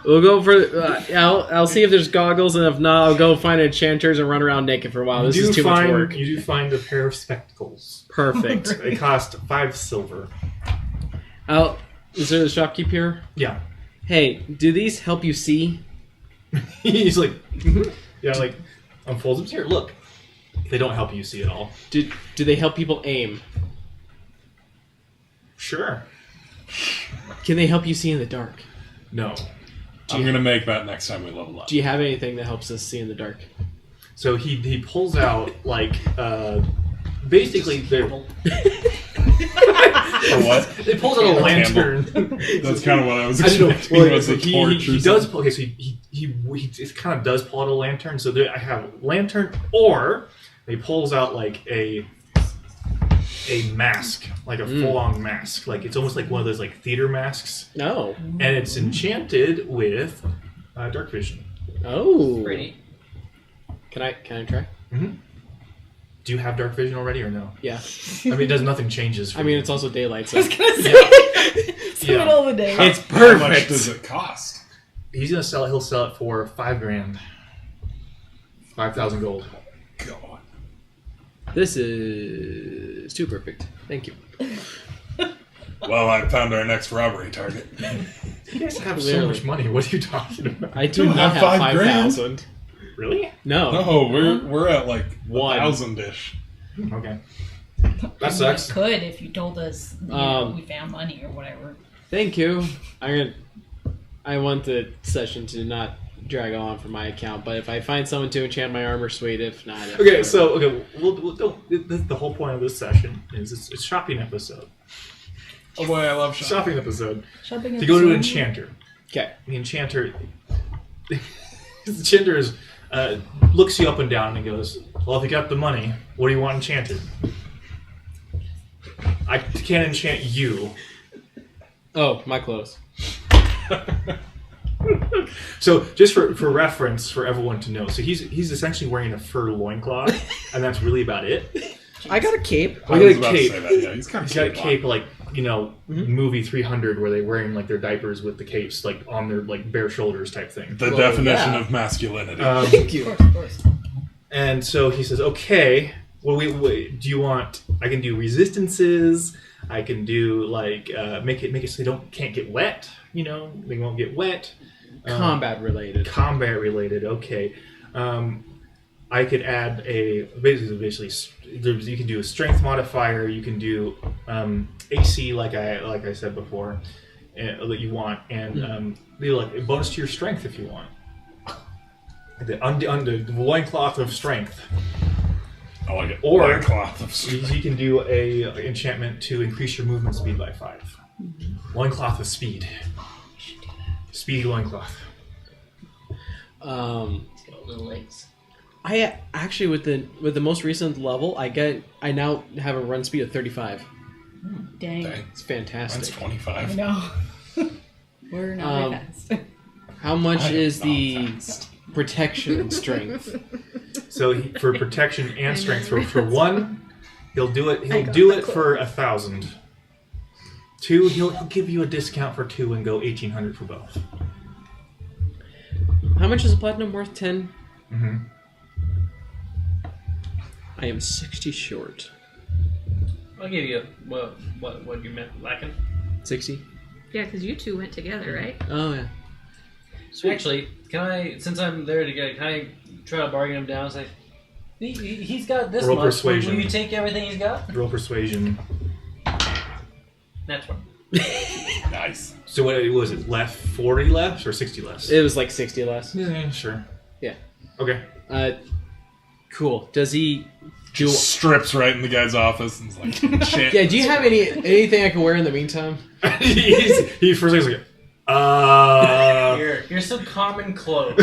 We'll go for. I'll see if there's goggles, and if not, I'll go find enchanters and run around naked for a while. This is too much work. You do find a pair of spectacles. Perfect. They cost 5 silver. Is there the shopkeep here? Yeah. Hey, do these help you see? He's like, yeah, like unfolds them. Here, look. They don't help you see at all. Do they help people aim? Sure. Can they help you see in the dark? No. I'm gonna make that next time we level up. Do you have anything that helps us see in the dark? So he pulls out like basically they're. Or what? It pulls out a lantern. That's kind of what I was I don't know. expecting. Well, was a he torch or does. something. Okay, so he it kind of does pull out a lantern. So there, I have lantern, or he pulls out like a mask, like a full-on mask. Like it's almost like one of those like theater masks, No. and it's enchanted with dark vision. Oh. Pretty. Can I try? Do you have dark vision already, or no? Yeah. I mean, it does nothing changes. For I mean, you. it's also daylight, so I was gonna say. It's the Yeah. middle of the day. it's How much perfect. does it cost? He's gonna sell it. He'll sell it for 5 grand, 5,000 gold. God. This is too perfect. Thank you. Well, I found our next robbery target. You guys have so Clearly. much money. What are you talking about? I do You not have have 5 grand? 5,000. Really? No. No, we're at like 1. 1,000-ish. Okay. I That mean, sucks. I could if you told us we found money or whatever. Thank you. I want the session to not drag on for my account, but if I find someone to enchant my armor, sweet. If not, Okay, so we'll the whole point of this session is it's a shopping episode. Oh boy, I love shopping. Shopping episode. Shopping To go to an enchanter. Okay. The enchanter is, looks you up and down and goes, "Well, if you got the money, what do you want enchanted?" I can't enchant you. Oh, my clothes. So, just for reference, for everyone to know, so he's essentially wearing a fur loincloth, and that's really about it. I got a cape. I I got was a about cape. to say that. Yeah, he's kind of He's got a cape like movie 300 where they're wearing like their diapers with the capes like on their like bare shoulders type thing. The definition of masculinity. Thank you. Of course. And so he says, okay, well, do you want, I can do resistances, I can do like, make it so they can't get wet, they won't get wet. Combat related, okay. I could add basically you can do a strength modifier, you can do AC like I said before, that you want, and like a bonus to your strength if you want. The loincloth of strength. I like it. Or loincloth of strength. You can do a enchantment to increase your movement speed by 5. Loincloth of speed. Speedy loincloth. Little legs. I actually with the most recent level, I now have a run speed of 35. Dang. It's fantastic. That's 25. I know. We're not very fast. How much is not the fast. protection strength? So for protection and strength, for 1, he'll do it. He'll do it for 1,000. 2, he'll give you a discount for 2 and go 1,800 for both. How much is a platinum worth? 10. Mm-hmm. I am 60 short. I'll give you what you meant lacking. 60. Yeah, because you two went together, right? Oh yeah. Actually, can I, since I'm there together, can I try to bargain him down? Say, he's got this Roll much. persuasion. Will you take everything he's got? Roll persuasion. That's one. Nice. So what was it? Left 40 left or 60 less? It was like 60 less. Yeah, sure. Yeah. Okay. Cool. Does he do? Just strips right in the guy's office and is like, shit. Yeah. Do you have anything I can wear in the meantime? he first thing's like, Here's some common clothes.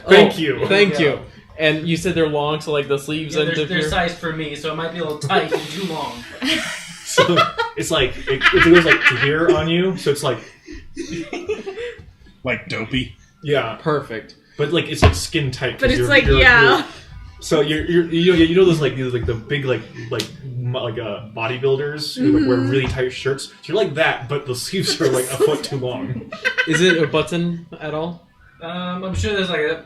Thank you. Thank you. And you said they're long, so like the sleeves Yeah, end up they're here. size for me, so it might be a little tight and too long. So it's like it goes like here on you. So it's like Dopey. yeah, Perfect. but like it's like skin tight. But it's like, yeah. So you know those like the big like bodybuilders who like wear really tight shirts. So you're like that, but the sleeves are like a foot too long. Is it a button at all? I'm sure there's like a.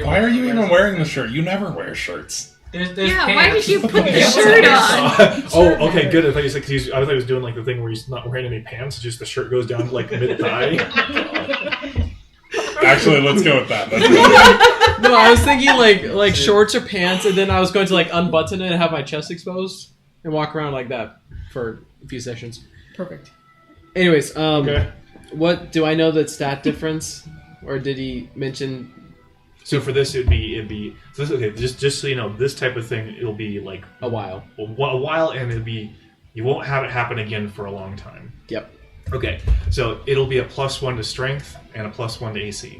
Why are you even wearing the shirt? You never wear shirts. There's Yeah, pants. why did you put the Yeah, shirt pants on? Oh, okay, good. I thought you said I thought he was doing like the thing where he's not wearing any pants, just the shirt goes down like mid thigh. Actually, let's go with that. That's good. No, I was thinking like shorts or pants, and then I was going to like unbutton it and have my chest exposed and walk around like that for a few sessions. Perfect. Anyways, Okay. what do I know that stat difference, or did he mention? So for this, it'd be so this, okay. Just so you know, this type of thing, it'll be like A while. a while, and you won't have it happen again for a long time. Yep. Okay, so it'll be a +1 to strength and a +1 to AC.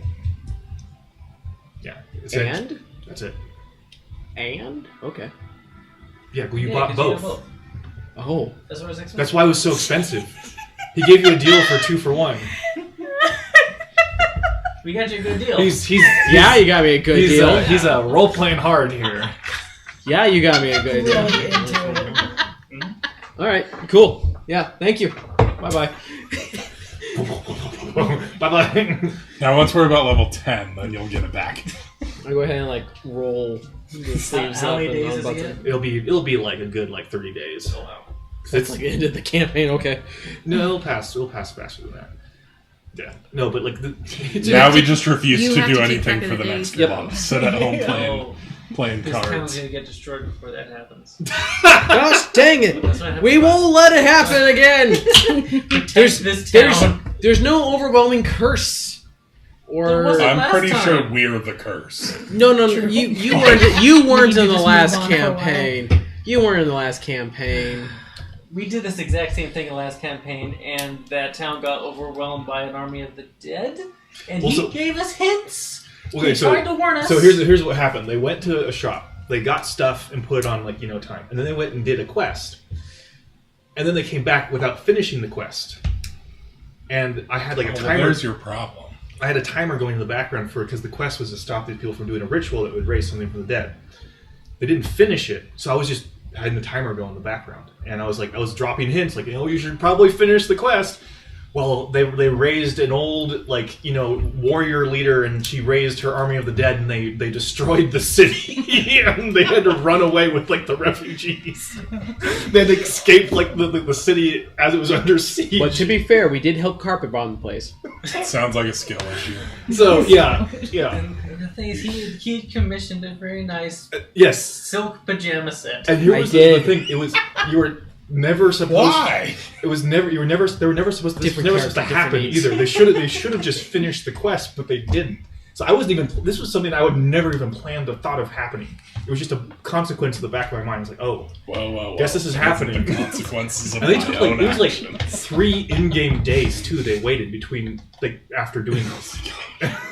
Yeah. And? That's it. And? Okay. Yeah, well, you Yeah, bought 'cause you both. have Oh. That's what I was expecting. That's why it was so expensive. He gave you a deal for 2 for 1. We got you a good deal. Yeah, you got me a good deal. He's a role playing hard here. Yeah, you got me a good deal. Really into it. All right, cool. Yeah, thank you. Bye bye. Bye bye. Now, once we're about level 10, then you'll get it back. I go ahead and like roll the sleeves How up many and days is it unbutton. again? It'll be like a good 30 days. Oh, wow. It's like end of the campaign. Okay. No, it'll pass faster than that. Yeah. No, but like Now we just refuse You to have do to keep anything track of for the the days. next Yep. month. Sit at home Oh, playing this town's cards. gonna get destroyed before that happens. Gosh dang it! That's what We won't let it happen again. Protect this town. There's no overwhelming curse. There Or wasn't. I'm last pretty time. sure we're the curse. no, you weren't We in need to the just last move on for a while. campaign. You weren't in the last campaign. We did this exact same thing in the last campaign, and that town got overwhelmed by an army of the dead, and Well, he so- gave us hints. Okay, He tried to warn us. So here's what happened. They went to a shop. They got stuff and put it on time, and then they went and did a quest, and then they came back without finishing the quest. And I had like a Well, timer. there's your problem. I had a timer going in the background because the quest was to stop these people from doing a ritual that would raise something from the dead. They didn't finish it, so I was just having the timer go in the background, and I was dropping hints like, you should probably finish the quest. Well, they raised an old warrior leader, and she raised her army of the dead, and they destroyed the city, and they had to run away with the refugees. They had to escape the city as it was under siege. But to be fair, we did help carpet bomb the place. Sounds like a skill issue. So yeah. And the thing is, he commissioned a very nice Yes. silk pajama set. And here was the thing: you were never supposed. Why? It was never. You were never. They were never supposed. This was never supposed to happen either. They should have just finished the quest, but they didn't. So I wasn't even. This was something I would never even planned or thought of happening. It was just a consequence in the back of my mind. I was like, oh, whoa. guess this is happening. The consequences of And they my took own it was action. 3 in-game days too. They waited between after doing this.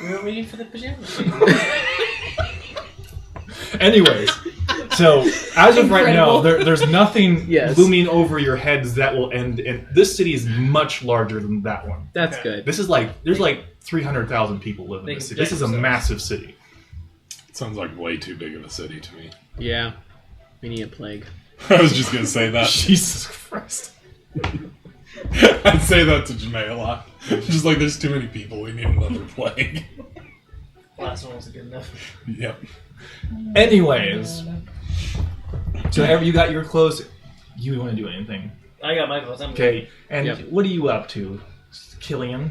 We were waiting for the pajama set. Anyways, so as of right now, there's nothing Yes. looming over your heads that will end. And this city is much larger than that one. That's good. This is there's 300,000 people live in this city. This is a massive city. Sounds like way too big of a city to me. Yeah. We need a plague. I was just gonna say that. Jesus Christ. I'd say that to Janae a lot. Just like there's too many people, we need another plague. Last one wasn't good enough. Yep. Anyways, so you got your clothes. You want to do anything? I got my clothes. I'm Okay. And Yep. what are you up to, Killian?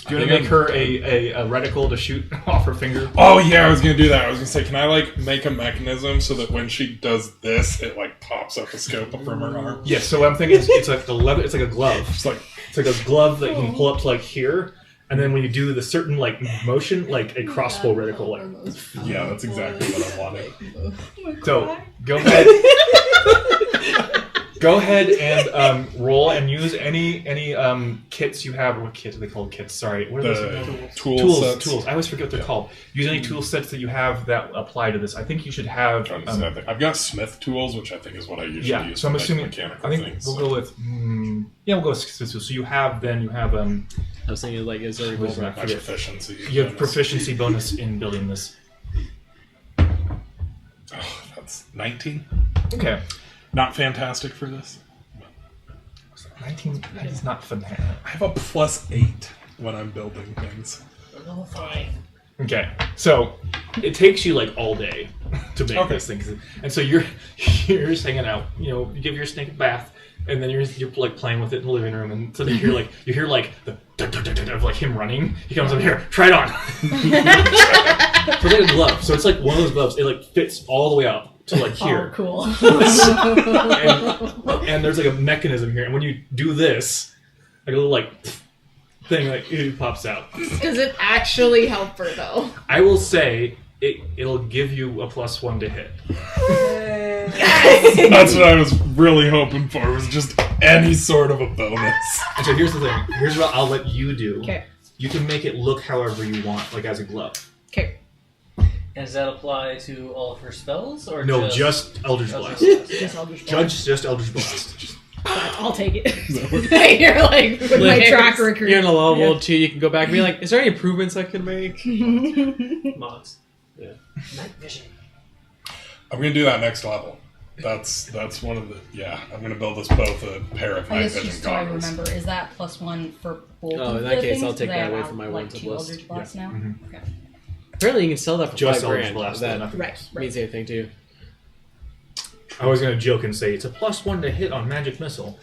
Do you want I to think make her a reticle to shoot off her finger? Oh yeah, I was gonna do that. I was gonna say, can I make a mechanism so that when she does this, it pops up a scope from her arm? Yes. So I'm thinking it's like a leather. It's like a glove. It's like It's like a glove that you can pull up to here, and then when you do the certain motion, a crossbow reticle. yeah, that's exactly what I wanted. So go ahead. Go ahead and roll and use any kits you have. Or what kits are they called? Kits. Sorry. What are those? Tools. Tools. I always forget what they're called. Use any tool sets that you have that apply to this. I think you should have. I've got Smith tools, which I think is what I usually use. So I'm to make assuming. mechanical I think things. we'll go with. We'll go with Smith tools. So you have. I was thinking, is there What is that? my proficiency. You have proficiency bonus in building this. Oh, that's 19. Okay. Not fantastic for this. 19. That is not fantastic. I have a +8 when I'm building things. level 5. Okay, so it takes you all day to make this thing, and so you're just hanging out. You give your snake a bath, and then you're playing with it in the living room, and so then you hear the dun, dun, dun, dun, of him running. He comes up here, try it on. So it's like a glove. So it's like one of those gloves. It fits all the way up to here. Oh, cool. and there's a mechanism here, and when you do this, a little thing it pops out. Does it actually help her though? I will say it'll give you a +1 to hit. That's what I was really hoping for, was just any sort of a bonus. And so here's the thing. Here's what I'll let you do. Okay. You can make it look however you want, as a glove. Okay. Does that apply to all of her spells, or No, just Eldritch Blast. Just Eldritch Blast. Just Eldritch Blast. I'll take it. You're like with my track record. You're in a level 2, you can go back and be like, is there any improvements I can make? mods? Yeah. Night vision. I'm gonna do that next level. That's one of the I'm gonna build us both a pair of I night guess vision just so I goggles. remember, is that +1 for both Oh, of in the that case, things? I'll take 'Cause I that away have, from my like, wanted 2 list. Eldritch Blasts now? Mhm. Okay. Apparently you can sell that for Just $5,000. Eldritch Blast, That nothing Right, else. means anything too. I was going to joke and say it's a +1 to hit on Magic Missile.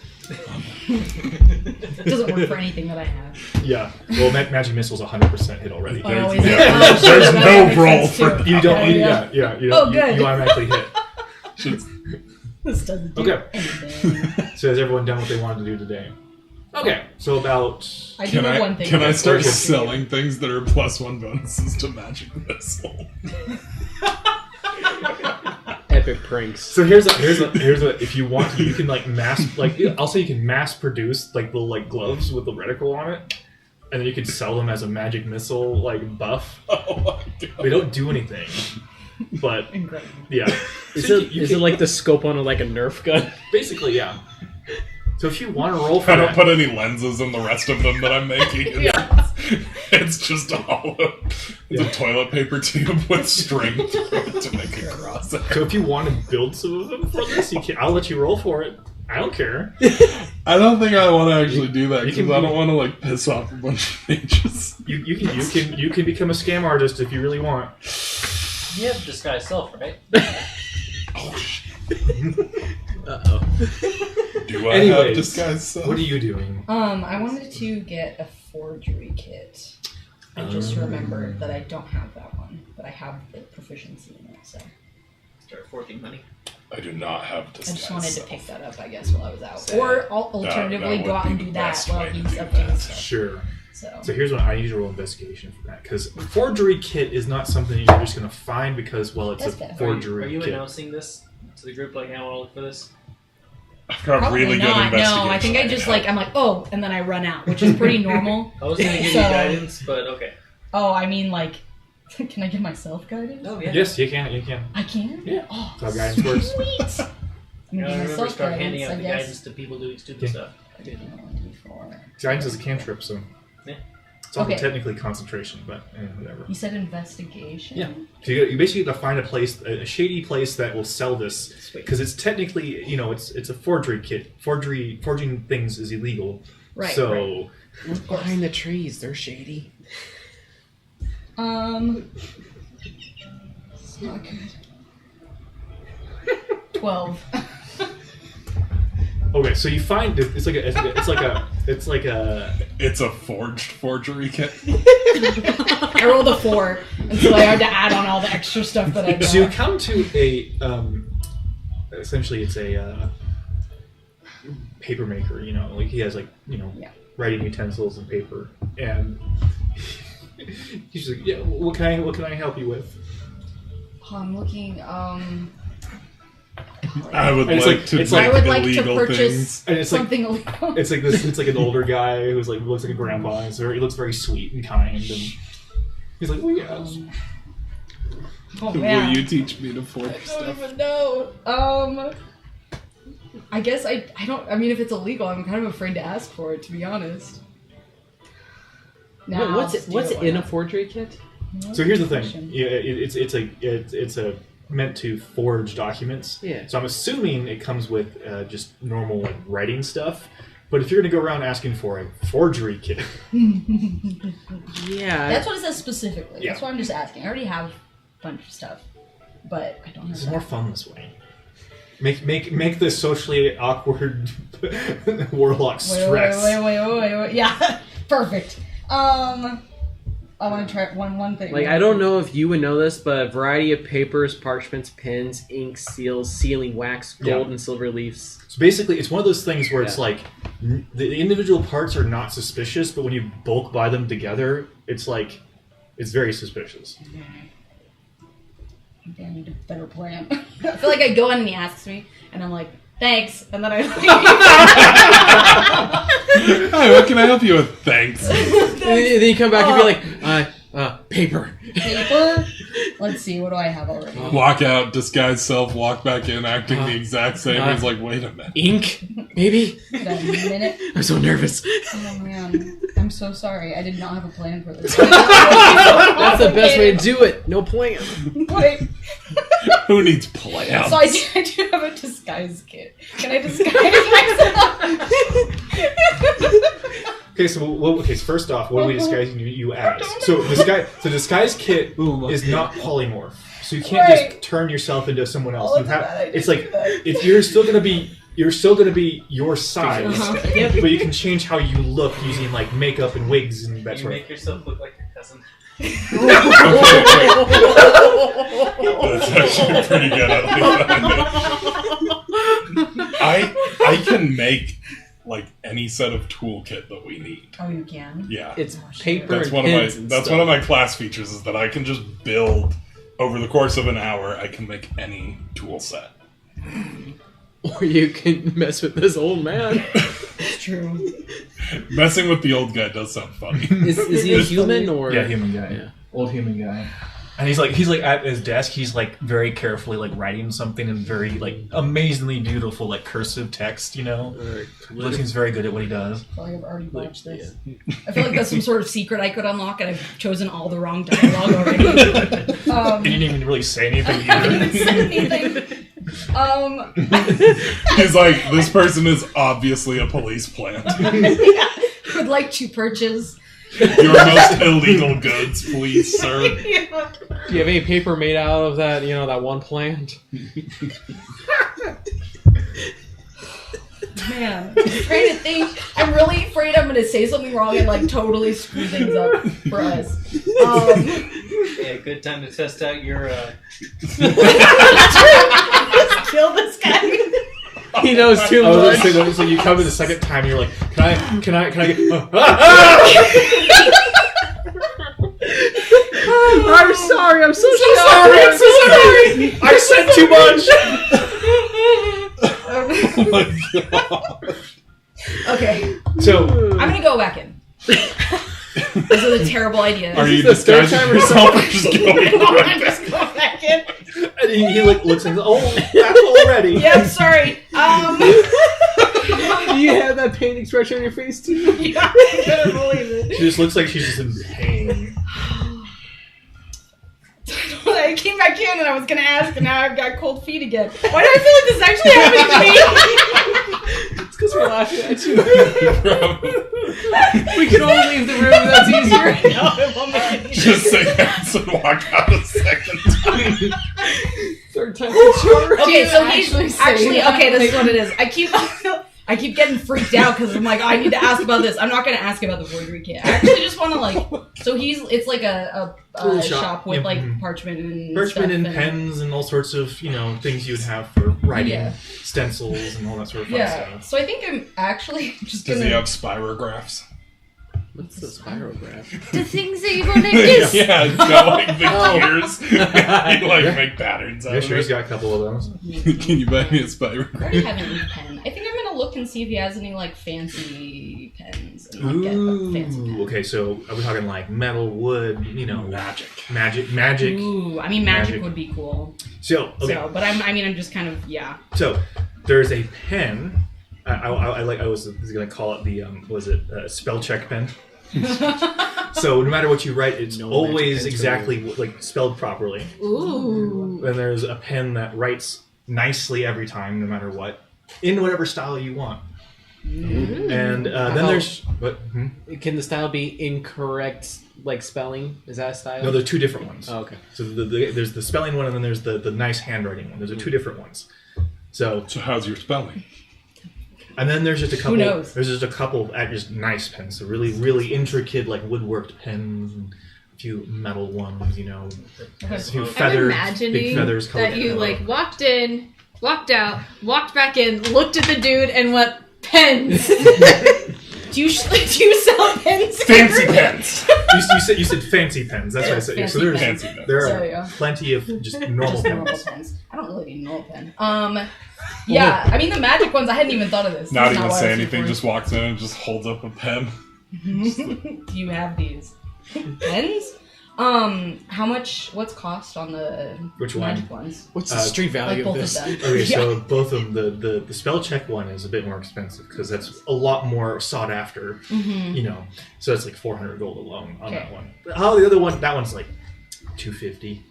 It doesn't work for anything that I have. Yeah. Well, Magic Missile's 100% hit already. Oh, is it? yeah, Oh, there's that no makes roll sense, for too. You don't. Yeah. You Oh, good. You automatically hit. This doesn't do Okay. anything. So has everyone done what they wanted to do today? Okay. So about. I do Can have I one thing. can I that's start worth doing. selling things that are +1 bonuses to Magic Missile? Epic pranks. So here's what if you want to, you can mass I'll say you can mass produce little gloves with the reticle on it, and then you can sell them as a Magic Missile buff. Oh my god. They don't do anything, but Incredible. yeah. Is So it like the scope on a Nerf gun? basically yeah. So if you want to roll for I don't that, put any lenses in the rest of them that I'm making. Yeah. It's just a hollow. It's a toilet paper tube with string through it to make a cross. So if you want to build some of them for this, I'll let you roll for it. I don't care. I don't think I want to actually do that You because can I don't want to like piss off a bunch of mages. You can become a scam artist if you really want. You have disguise self, right? Oh shit! Uh-oh. Do I Anyways, have disguise self? What are you doing? I wanted to get a forgery kit. I just remembered that I don't have that one, but I have the proficiency in it, so Start forking money. I do not have I disguise just wanted to self. pick that up, I guess, while I was out. Sad. Or alternatively, That go out would and be do the that best while way to he's do updating that. stuff. Sure. So So here's what I need to roll investigation for that, because forgery kit is not something you're just going to find because, well, it's That's a fair. forgery Are you kit. announcing this to the group? Like, I want to look for this. I've got probably really good not. investigation. No, I think I just I'm like, oh, and then I run out, which is pretty normal. I was going to give So- you guidance, but okay. Oh, I mean, like, can I give myself guidance? Oh, yeah. Yes, you can. You can. I can? Yeah. Oh, That's how guidance works. sweet! You know, I Give remember myself start handing guidance, out I the guess. guidance to people doing stupid Yeah. stuff. I did. 1d4. Guidance is a cantrip, so Yeah. it's also Okay. technically concentration, but whatever. You said investigation? Yeah. So you basically have to find a place, a shady place that will sell this, Sweet. because it's technically, it's a forgery kit. Forging things is illegal. Right, So right. Look behind the trees. They're shady. It's not good. 12. okay, so you find it's like a It's a forged forgery kit. I rolled a 4, and so I had to add on all the extra stuff that I got. So you come to a essentially it's a paper maker. Like he has Yeah. writing utensils and paper, and he's just like, yeah. What can I help you with? I'm looking, I would It's like like- to it's make like- I would like to illegal purchase things. And it's like something illegal. it's like this. It's like an older guy who's like looks like a grandpa. He looks very sweet and kind, and he's like, well, yeah. Oh, Will man. you teach me to I forge don't stuff? even know. I guess I don't. I mean, if it's illegal, I'm kind of afraid to ask for it, to be honest. Nah, what's I'll what's steal in why a forgery kit? not? So here's the Good thing. question. Yeah, it's a meant to forge documents. Yeah. So I'm assuming it comes with just normal writing stuff. But if you're gonna go around asking for a forgery kit, Yeah. That's what it says specifically. Yeah. That's why I'm just asking. I already have a bunch of stuff, but I don't have it's that. more fun this way. Make the socially awkward warlock stress. Wait. Yeah, perfect. I want to try one thing. Like, I don't know if you would know this, but a variety of papers, parchments, pens, ink, seals, sealing wax, gold, Yeah. and silver leaves. So basically, it's one of those things where it's Yeah. like the individual parts are not suspicious, but when you bulk buy them together, it's very suspicious. Maybe I need a better plan. I feel like I go in and he asks me, and I'm like, thanks, and then I leave. Hi, what can I help you with? Thanks. And then you come back and be like, paper. Paper. Let's see. What do I have already? Walk out, disguise self, walk back in, acting the exact same. He's like, wait a minute. Ink? Maybe? That minute. I'm so nervous. Oh man, I'm so sorry. I did not have a plan for this. That's the best way to do it. No plan. Wait. Who needs plans? So I do have a disguise kit. Can I disguise myself? Okay, so first off, what are we disguising you as? So disguise kit is not polymorph, so you can't Right. just turn yourself into someone else. Oh, You it's have, a bad idea it's to like do that. if you're still gonna be your size, but you can change how you look using like makeup and wigs and that You sort of. make yourself look like your cousin. That's actually pretty good. At least I can make like any set of toolkit that we need. Oh, you can. Yeah, It's paper that's and one of my pens and that's stuff. one of my class features is that I can just build over the course of an hour. I can make any tool set. Or you can mess with this old man. It's true. Messing with the old guy does sound funny. Is he a human or? Yeah, human guy. Yeah. Old human guy. And he's like at his desk. He's like very carefully like writing something in very like amazingly beautiful like cursive text. You know, he seems very good at what he does. I feel like I've already watched this. I feel like that's some sort of secret I could unlock, and I've chosen all the wrong dialogue already. And you didn't even really say anything I either. didn't say anything. He's like, this person is obviously a police plant. Would like to purchase. Your most illegal goods, please, sir. Do you have any paper made out of that, that one plant? Man, I'm trying to think. I'm really afraid I'm going to say something wrong and like totally screw things up for us. Yeah, good time to test out your. Kill this guy. He knows too I was much. gonna say, so you come in the second time, and you're like, can I get? I'm sorry. I'm so sorry. I'm so sorry. I said too much. Oh my god. Okay, So I'm gonna go back in. This is a terrible idea. Are you the third disguising time or yourself or just going right I'm just going back in. and he like looks and goes, oh, that's already. Yeah, I'm sorry. Do you have that pain expression on your face too? Yeah, I better believe it. She just looks like she's just in pain. I came back in and I was gonna ask, and now I've got cold feet again. Why do I feel like this is actually happening to me? It's because we're laughing at you. We can all leave the room. That's easier. No, it won't make any sense. Just say yes and walk out a second time. Third time for sure. Okay, so actually he's say actually that? okay. This is what it is. I keep getting freaked out because I'm like, oh, I need to ask about this. I'm not going to ask about the forgery kit. I actually just want to like. So it's like a Little shop with yeah, like mhm. parchment and Parchment stuff and pens and all sorts of things you'd have for writing, Yeah. stencils and all that sort of fun Yeah. stuff. So I think I'm actually just Does gonna. he have spirographs? What's the spirograph? The things that you want to do. Yeah, it's got like the Oh. gears. You like make patterns out Yeah, of sure, he's it. got a couple of those. Can you buy me a I spirograph? already have an ink pen. I think I'm gonna look and see if he has any like fancy pens and like, get a fancy pen. Ooh, okay, so are we talking like metal, wood, Magic. magic? Ooh, I mean magic Magic. would be cool. So, okay, So, but I'm just kind of so there's a pen. I was gonna call it the spell check pen. So no matter what you write, it's No always magic pens exactly like spelled properly. Ooh. Then there's a pen that writes nicely every time, no matter what, in whatever style you want. And then there's Can the style be incorrect, like spelling? Is that a style? no, there's two different ones. Oh, okay. So there's the spelling one, and then there's the nice handwriting one. Those are two different ones. So So how's your spelling? and then there's just a couple. knows? There's just a couple at just nice pens. So really, really intricate, like woodworked pens, and a few metal ones. A few Okay. feathers, I'm imagining big feathers. colored that you yellow. like walked in, walked out, walked back in, looked at the dude, and went pens. Do you sell pens? Fancy pens. You said fancy pens. That's what I said. Yeah, so Fancy there's Fancy pens. there So, are yeah. plenty of just normal Just normal pens. pens. I don't really need a normal pen. Yeah, I mean the magic ones. I hadn't even thought of this. Not That's even what I say was anything, looking just walks in and just holds up a pen. for. Do you have these pens? How much? What's cost on the Which one? magic ones? What's the street value Like of both this? of them. Okay, so both of them, the spell check one is a bit more expensive because that's a lot more sought after, So it's like 400 gold alone on that Okay. one. Oh, the other one, that one's like 250.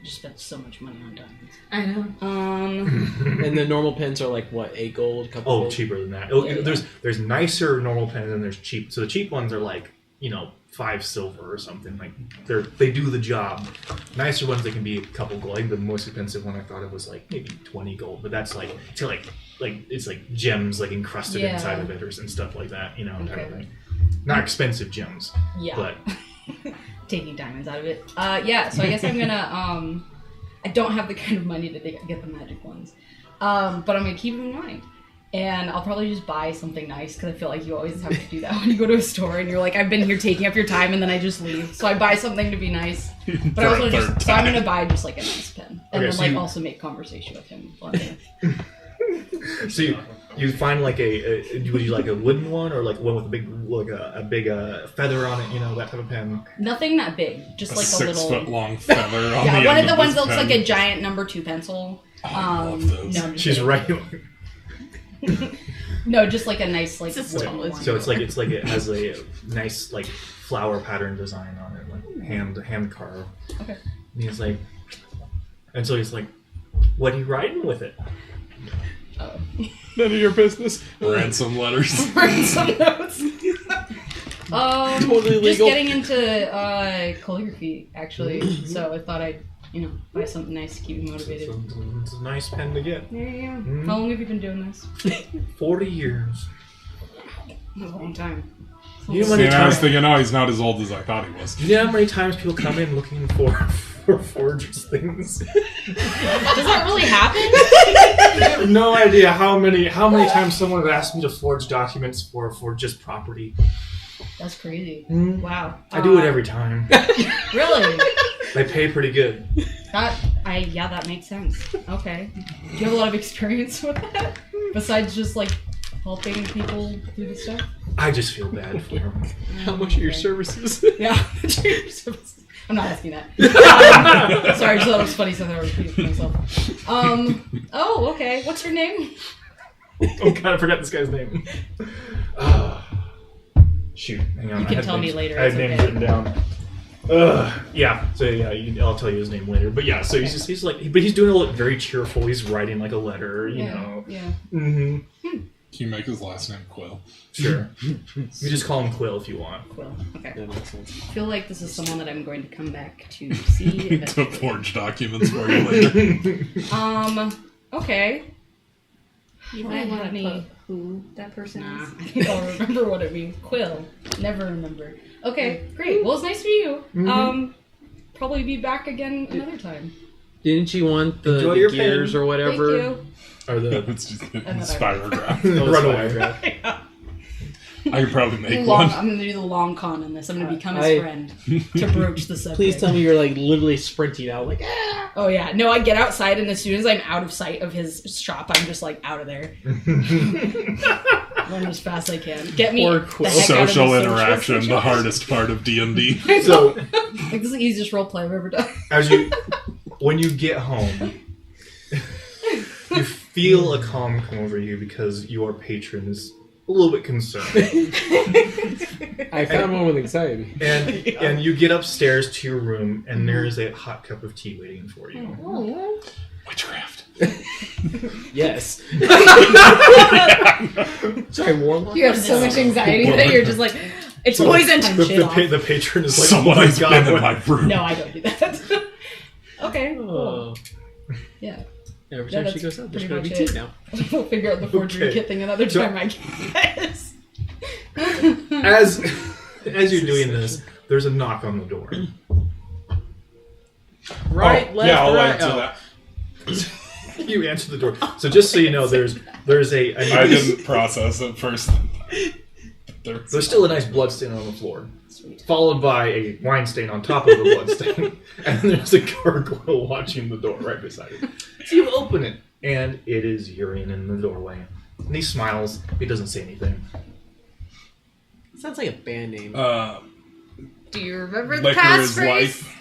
Just spent so much money on diamonds. I know. And the normal pens are like what, 8 gold? Couple Oh, gold? cheaper than that. Yeah. There's nicer normal pens and there's cheap. So the cheap ones are like 5 silver or something. Like they do the job. Nicer ones, they can be a couple gold. I think the most expensive one I thought it was like maybe 20 gold, but that's like it's like gems like encrusted Yeah. inside of it and stuff like that. Type of Okay. thing. Not expensive gems, Yeah. but Taking diamonds out of it. Yeah, so I guess I'm gonna I don't have the kind of money to get the magic ones. But I'm gonna keep them in mind. And I'll probably just buy something nice because I feel like you always have to do that when you go to a store and you're like, I've been here taking up your time, and then I just leave. So I buy something to be nice. But I For a also third so I'm time. gonna buy just like a nice pen. And Okay, then so like you- also make conversation with him. so You find like would you like a wooden one or like one with a big feather on it? You know, that type of pen. Nothing that big, just A like a 6 little. foot long feather on Yeah, the one end of the ones this that looks like pen. a giant number 2 pencil. I love those. No, I'm just She's kidding. right. No, just like a nice like It's wooden a one. So it's like it has a nice like flower pattern design on it, like hand carved. Okay. And he's like, and so he's like, "What are you writing with it?" Oh. None of your business. Ransom letters. Write some notes. Totally Just legal. getting into calligraphy actually. So I thought I'd buy something nice to keep me motivated. It's a nice pen to get. There you go. Mhm. How long have you been doing this? 40 years. A long time. You know how See, many and I was times? thinking, oh, he's not as old as I thought he was. You know how many times people come in looking for forged things? Does that really happen? I have no idea how many times someone has asked me to forge documents for just property. That's crazy. Mm. Wow. I do it every time. Really? They pay pretty good. That makes sense. Okay. Do you have a lot of experience with that? Besides just like helping people do this stuff? I just feel bad for them. How much are your services? Yeah. I'm not asking that. Sorry, I just thought it was funny, so I repeated myself. Oh, okay. What's your name? Oh god, I forgot this guy's name. Shoot, hang on. You I can had tell me names- later, I had it's names okay. written down. Yeah. So yeah, I'll tell you his name later. But yeah, so he's like, but he's doing it very cheerful. He's writing like a letter, you know. Yeah. Mm-hmm. Can you make his last name Quill? Sure. You just call him Quill if you want. Cool. Okay. That makes sense. I feel like this is someone that I'm going to come back to see To eventually. forge documents for you later. Okay. You I might have want to any- put who that person Nah, is. I think I'll remember what it means. Quill. Never remember. Okay, great. Well, it's nice to meet you. Probably be back again another time. Didn't you want Enjoy the your gears pen. or whatever? Thank you. Or the It's just a Another. spirograph. runaway. I could probably make Long, one. I'm going to do the long con in this. I'm going to become his I- friend to broach the subject. Please tell me you're like literally sprinting out, like ah! Oh, yeah. No, I get outside, and as soon as I'm out of sight of his shop, I'm just like out of there. Run as fast as I can. Get me Poor the Quill. heck out of Social this interaction, the situation. hardest part of D&D. So Like, this is the easiest role play I've ever done. when you get home, you feel a calm come over you because your patron is a little bit concerned. I found one with anxiety. And you get upstairs to your room, and there is a hot cup of tea waiting for you. Oh. Witchcraft. Yes. Sorry, Warlock. You have so much anxiety that you're just like, it's poisoned. The patron is like, Someone oh my has god, been in what- my room. No, I don't do that. Okay, cool. Oh. Yeah. Every Yeah, time she that's goes out, there's pretty going to be much tea it. now. We'll figure out the forgery Okay. kit thing another So- time, I guess. As you're doing this, there's a knock on the door. Right, Oh, left, yeah, I'll right. answer Oh. that. You answer the door. So just so you know, there's a I didn't process it first. there's still a nice blood stain on the floor, followed by a wine stain on top of the blood stain, and there's a gargoyle watching the door right beside it. So you open it, and it is urine in the doorway. And he smiles. He doesn't say anything. Sounds like a band name. Do you remember the Liquor passphrase? is life.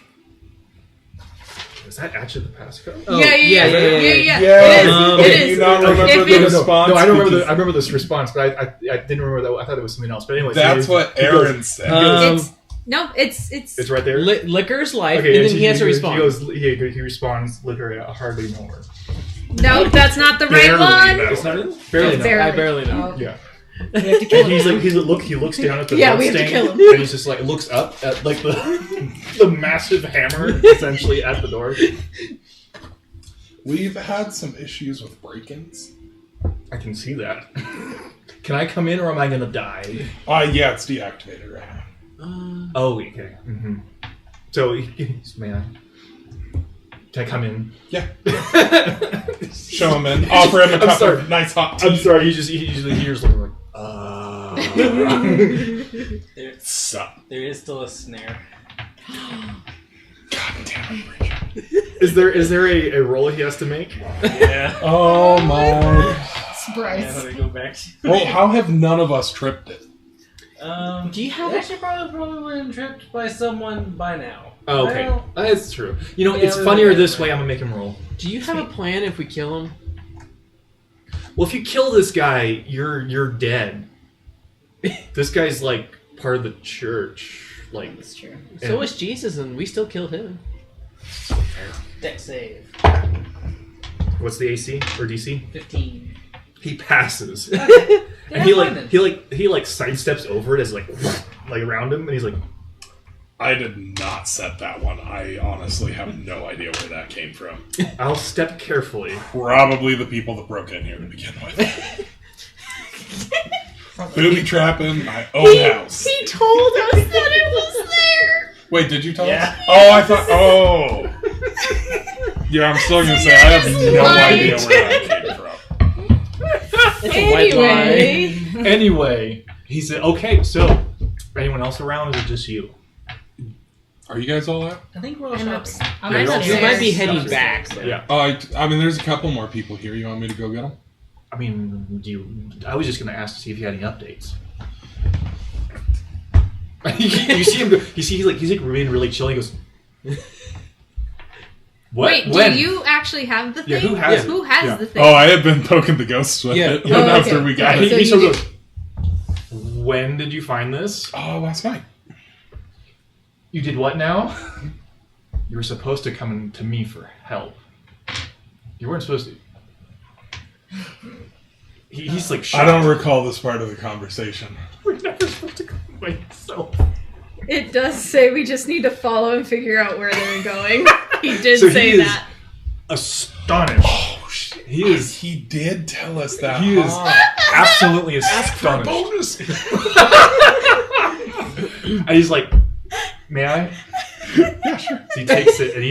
Is that actually the passcode? Oh, Yeah. yeah. It is. Do It is. you not If remember it- the No, response? No, I don't remember. Because I remember this response, but I didn't remember that. I thought it was something else. But anyway, That's what Aaron said. It's right there. Liquor's life, Okay, and then he has to respond. He responds, liquor, I hardly know her. No, that's not the right one. It's not it? Barely know. I barely know. Oh, Yeah. we have to kill And him. he looks down at the Yeah, blood we have to stain, kill him. and he's just like looks up at like the massive hammer essentially at the door. We've had some issues with break-ins. I can see that. Can I come in or am I gonna die? Yeah, it's deactivated right now. Oh, okay. Mm-hmm. So he's man. Can I come in? Yeah. Show him in. Offer him a I'm cup sorry. of nice hot tea. I'm sorry. He just looking like. Sup. There is still a snare. God damn it, Bridget. Is there a roll he has to make? Yeah. Oh my. Surprise. to go back. Well, how have none of us tripped it? Do you have actually probably been tripped by someone by now? Oh, okay, Well, that's true. You know, Yeah, it's we funnier look at this it. way. I'm gonna make him roll. Do you have a plan if we kill him? Well, if you kill this guy, you're dead. This guy's like part of the church. Like, That's true. So is Jesus, and we still killed him. deck save. what's the AC or DC? 15. He passes, Yeah, and he fine then. like sidesteps over it as like around him, and he's like, I did not set that one. I honestly have no idea where that came from. "I'll step carefully." Probably the people that broke in here to begin with. Booby trapping my own house. He told us that it was there. Wait, did you tell Yeah. us? Oh, I thought. Oh. Yeah, I'm still gonna say I have no idea where that came from. It's a white lie. Anyway, Anyway, he said, "Okay, so anyone else around, or is it just you?" Are you guys all out? I think we're all I'm shopping. upset. I'm Yeah, you're all- We might be upstairs. heading back. So. Yeah. I mean, there's a couple more people here. You want me to go get them? I mean, I was just gonna ask to see if you had any updates. you see him. He's like being really chill. He goes, "What? wait, When?" do you actually have the thing? Yeah, who has it? Who has Yeah. the thing? Oh, I had been poking the ghosts with Yeah. it Oh, after okay. we got He, it. So he you sort of did- goes, "When did you find this? Oh, last night. You did what now? You were supposed to come to me for help. You weren't supposed to." He's like, I shocked. don't recall this part of the conversation. We're never supposed to come myself. It does say we just need to follow and figure out where they're going. He did So say he is that. astonished. Oh shit! He is. He did tell us that. He is absolutely Ask for a astonished. bonus. And he's like, "May I?" Yeah, sure. So he takes it and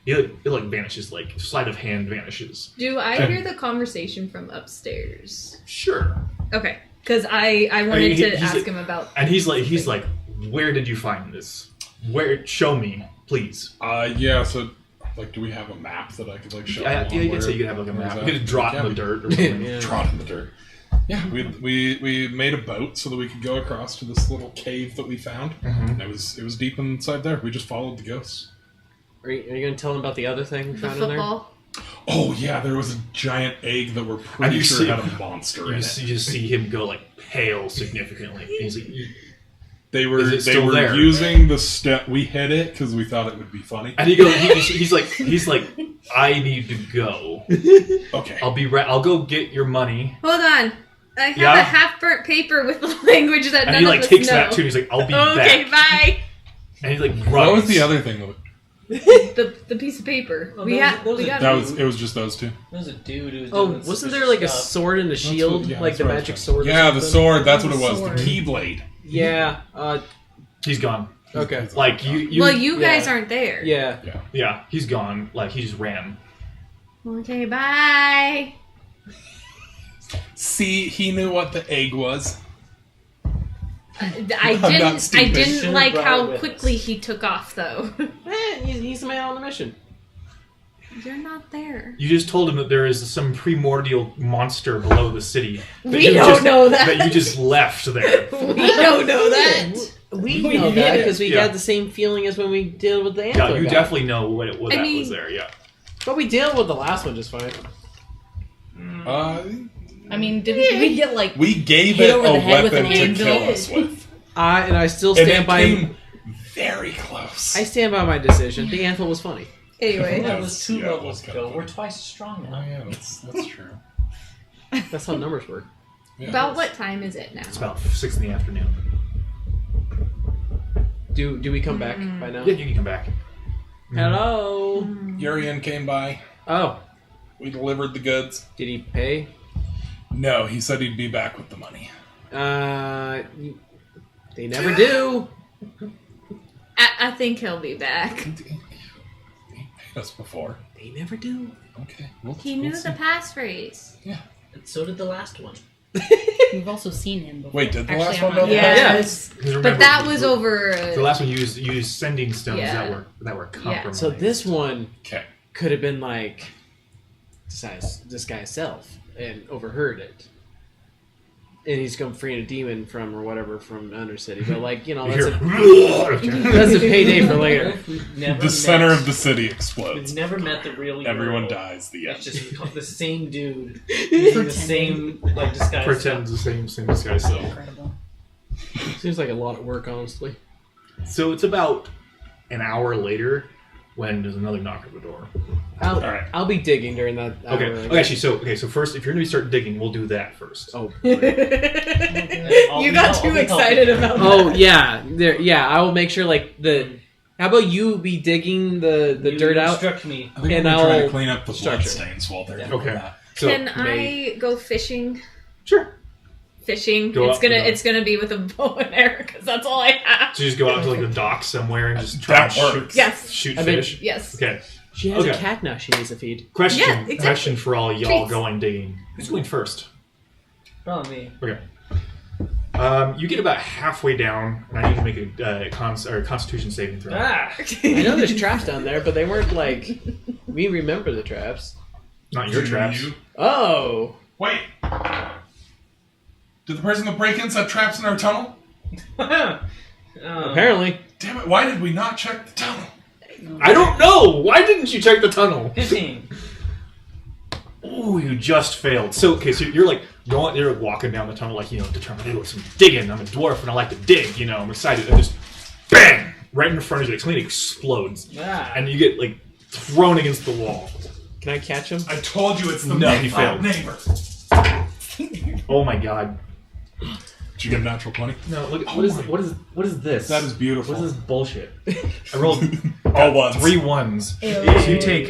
it vanishes, like sleight of hand vanishes. Do I hear the conversation from upstairs? Sure. Okay, because I wanted to he's ask like- him about. And he's like, "Where did you find this? Where? Show me, please." Yeah. So, like, do we have a map that I could like show? Yeah, along you where- could say you could have like a where map. is You that? could draw it in the Yeah, dirt or something. Yeah. Trot in the dirt. Yeah, we made a boat so that we could go across to this little cave that we found. Mhm. And it was deep inside there. We just followed the ghosts. Are you going to tell him about the other thing we The found in there? football. Oh yeah, there was a giant egg that we're And pretty you sure see- had a monster in You it. just see him go like pale significantly. And he's like, They were Is it still there? using the step. We hit it because we thought it would be funny. and he goes, he's like, "I need to go. Okay. I'll be right. I'll go get your money." Hold on. I have Yeah? a half-burnt paper with the language that And none he like of us takes know. that too. And he's like, "I'll be Okay, back." bye. And he like runs. What was the other thing? The piece of paper. Oh, we those- got those we are- got. It was just those two. There was a dude who was Oh, doing wasn't there suspicious like a stuff. sword and a shield? Yeah, like that's the what I was magic trying- sword? or Yeah, the something? sword. That's what it was. Sword. The keyblade. Yeah. He's gone. Okay. Like you. Well, you guys yeah. aren't there. Yeah. Yeah, he's gone. Like he just ran. Okay, bye. See, he knew what the egg was. I not didn't. I stupid. didn't Should've like brought how it with quickly us. he took off, though. He's the man on the mission. You're not there. You just told him that there is some primordial monster below the city. That We you don't just- know that. That you just left there. We don't know that. We know that because we Yeah. had the same feeling as when we dealt with the Yeah, antler you guy. definitely know what it was. I That mean- was there. Yeah. But we dealt with the last one just fine. I mean, didn't we get like We gave Hit it over a the head with weapon an to anvil? kill us with. And I still And stand it by. came very close. I stand by my decision. The antler was funny. Anyway, That was two Yeah, it levels was kinda ago. funny. We're twice as strong Oh now. yeah, that's true. That's how numbers work. Yeah. about what time is it now? It's about 6 in the afternoon. Do we come back by now? Yeah, you can come back. Hello. Urian came by. Oh, We delivered the goods. did he pay? No, he said he'd be back with the money. They never do. I think he'll be back. He paid us before. They never do. Okay. He knew the passphrase. And so did the last one. we've also seen him before. Wait, did the Actually, last I'm one not- know the Yes. Because remember, But that was over. The last one used sending stones Yeah. that were compromised. So this one Okay. could have been like this guy's self and overheard it. And he's come freeing a demon from Undercity. But like, you know, that's a payday for later. The center of the city explodes. We've never met the real Everyone girl. dies. The end. It's just the same dude using the same like disguise. Pretends the same disguise. So Incredible. Seems like a lot of work, honestly. it's about an hour later when there's another knock at the door. Alright. I'll be digging during that hour. Okay. Oh, actually, so first, if you're going to start digging, we'll do that first. Oh. You got too excited about that. Oh yeah, I will make sure like the. How about you be digging the dirt out? Instruct me. I think And we're trying I'll to clean up the structure. bloodstains while they're doing Okay. that. So, Can I go fishing? Sure. Fishing. Go it's up, gonna go up. it's gonna be with a bow and arrow because that's all I have. So you just go out to like the dock somewhere and just try That and works. Yes. shoot I mean, fish. Yes. Okay. She has a Okay. cat now. She needs to feed. Question. Yeah, exactly. Question for all y'all Treats. going digging. Who's going first? Probably me. Okay. You get about halfway down, and I need to make a Constitution saving throw. Ah! I know there's traps down there, but they weren't like. We remember the traps. Not your traps. Oh. Wait. Did the person that break-ins have traps in our tunnel? Apparently. Damn it! Why did we not check the tunnel? I don't know. Why didn't you check the tunnel? 15. Oh, you just failed. So you're like you're walking down the tunnel, like determined. Hey, look, some digging. I'm a dwarf and I like to dig. I'm excited. And just bang right in front of you. Something explodes, Ah. and you get like thrown against the wall. Can I catch him? I told you it's the No, he big failed. neighbor. Oh my god. Did you get a natural 20? No, look. What is this? That is beautiful. What is this bullshit? I rolled All ones. 3 1s. So you take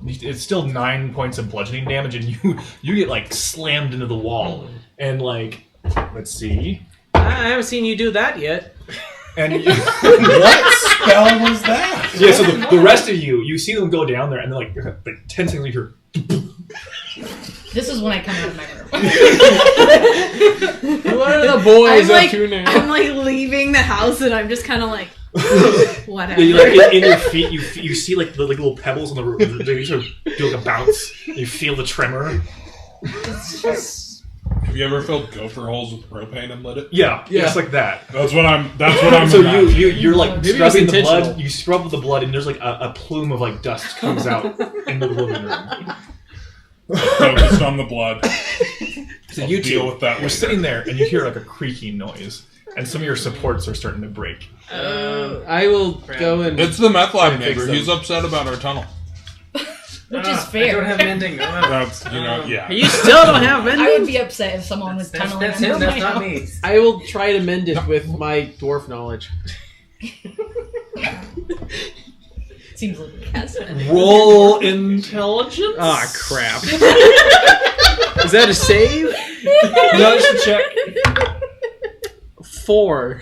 it's still 9 points of bludgeoning damage, and you get like slammed into the wall. And like, let's see. I haven't seen you do that yet. And What spell was that? yeah, so the rest of you see them go down there, and then like 10 seconds later. This is when I come out of my room. What are the boys I'm up to now? I'm like leaving the house and I'm just kind of like, whatever. Yeah, you, like in your feet, you see like the little pebbles on the roof. They sort of do like a bounce. You feel the tremor. Have you ever filled gopher holes with propane and lit it? Yeah, Yeah. just like that. That's what I'm So imagining. you're like Maybe it was scrubbing the blood. intentional. You scrub with the blood, and there's like a plume of like dust comes out in the living room. Focused on the blood. So I'll you deal two, with that you're later. sitting there, and you hear like a creaking noise, and some of your supports are starting to break. I will go and. It's the meth lab Fix neighbor. them. He's upset about our tunnel. Which is I fair. don't have mending. That's yeah. You still don't have I mending? would be upset if someone was That's tunneling him. under That's my not house. me. I will try to mend it with my dwarf knowledge. Seems like Roll intelligence. Ah, crap. Is that a save? No, just a check. 4.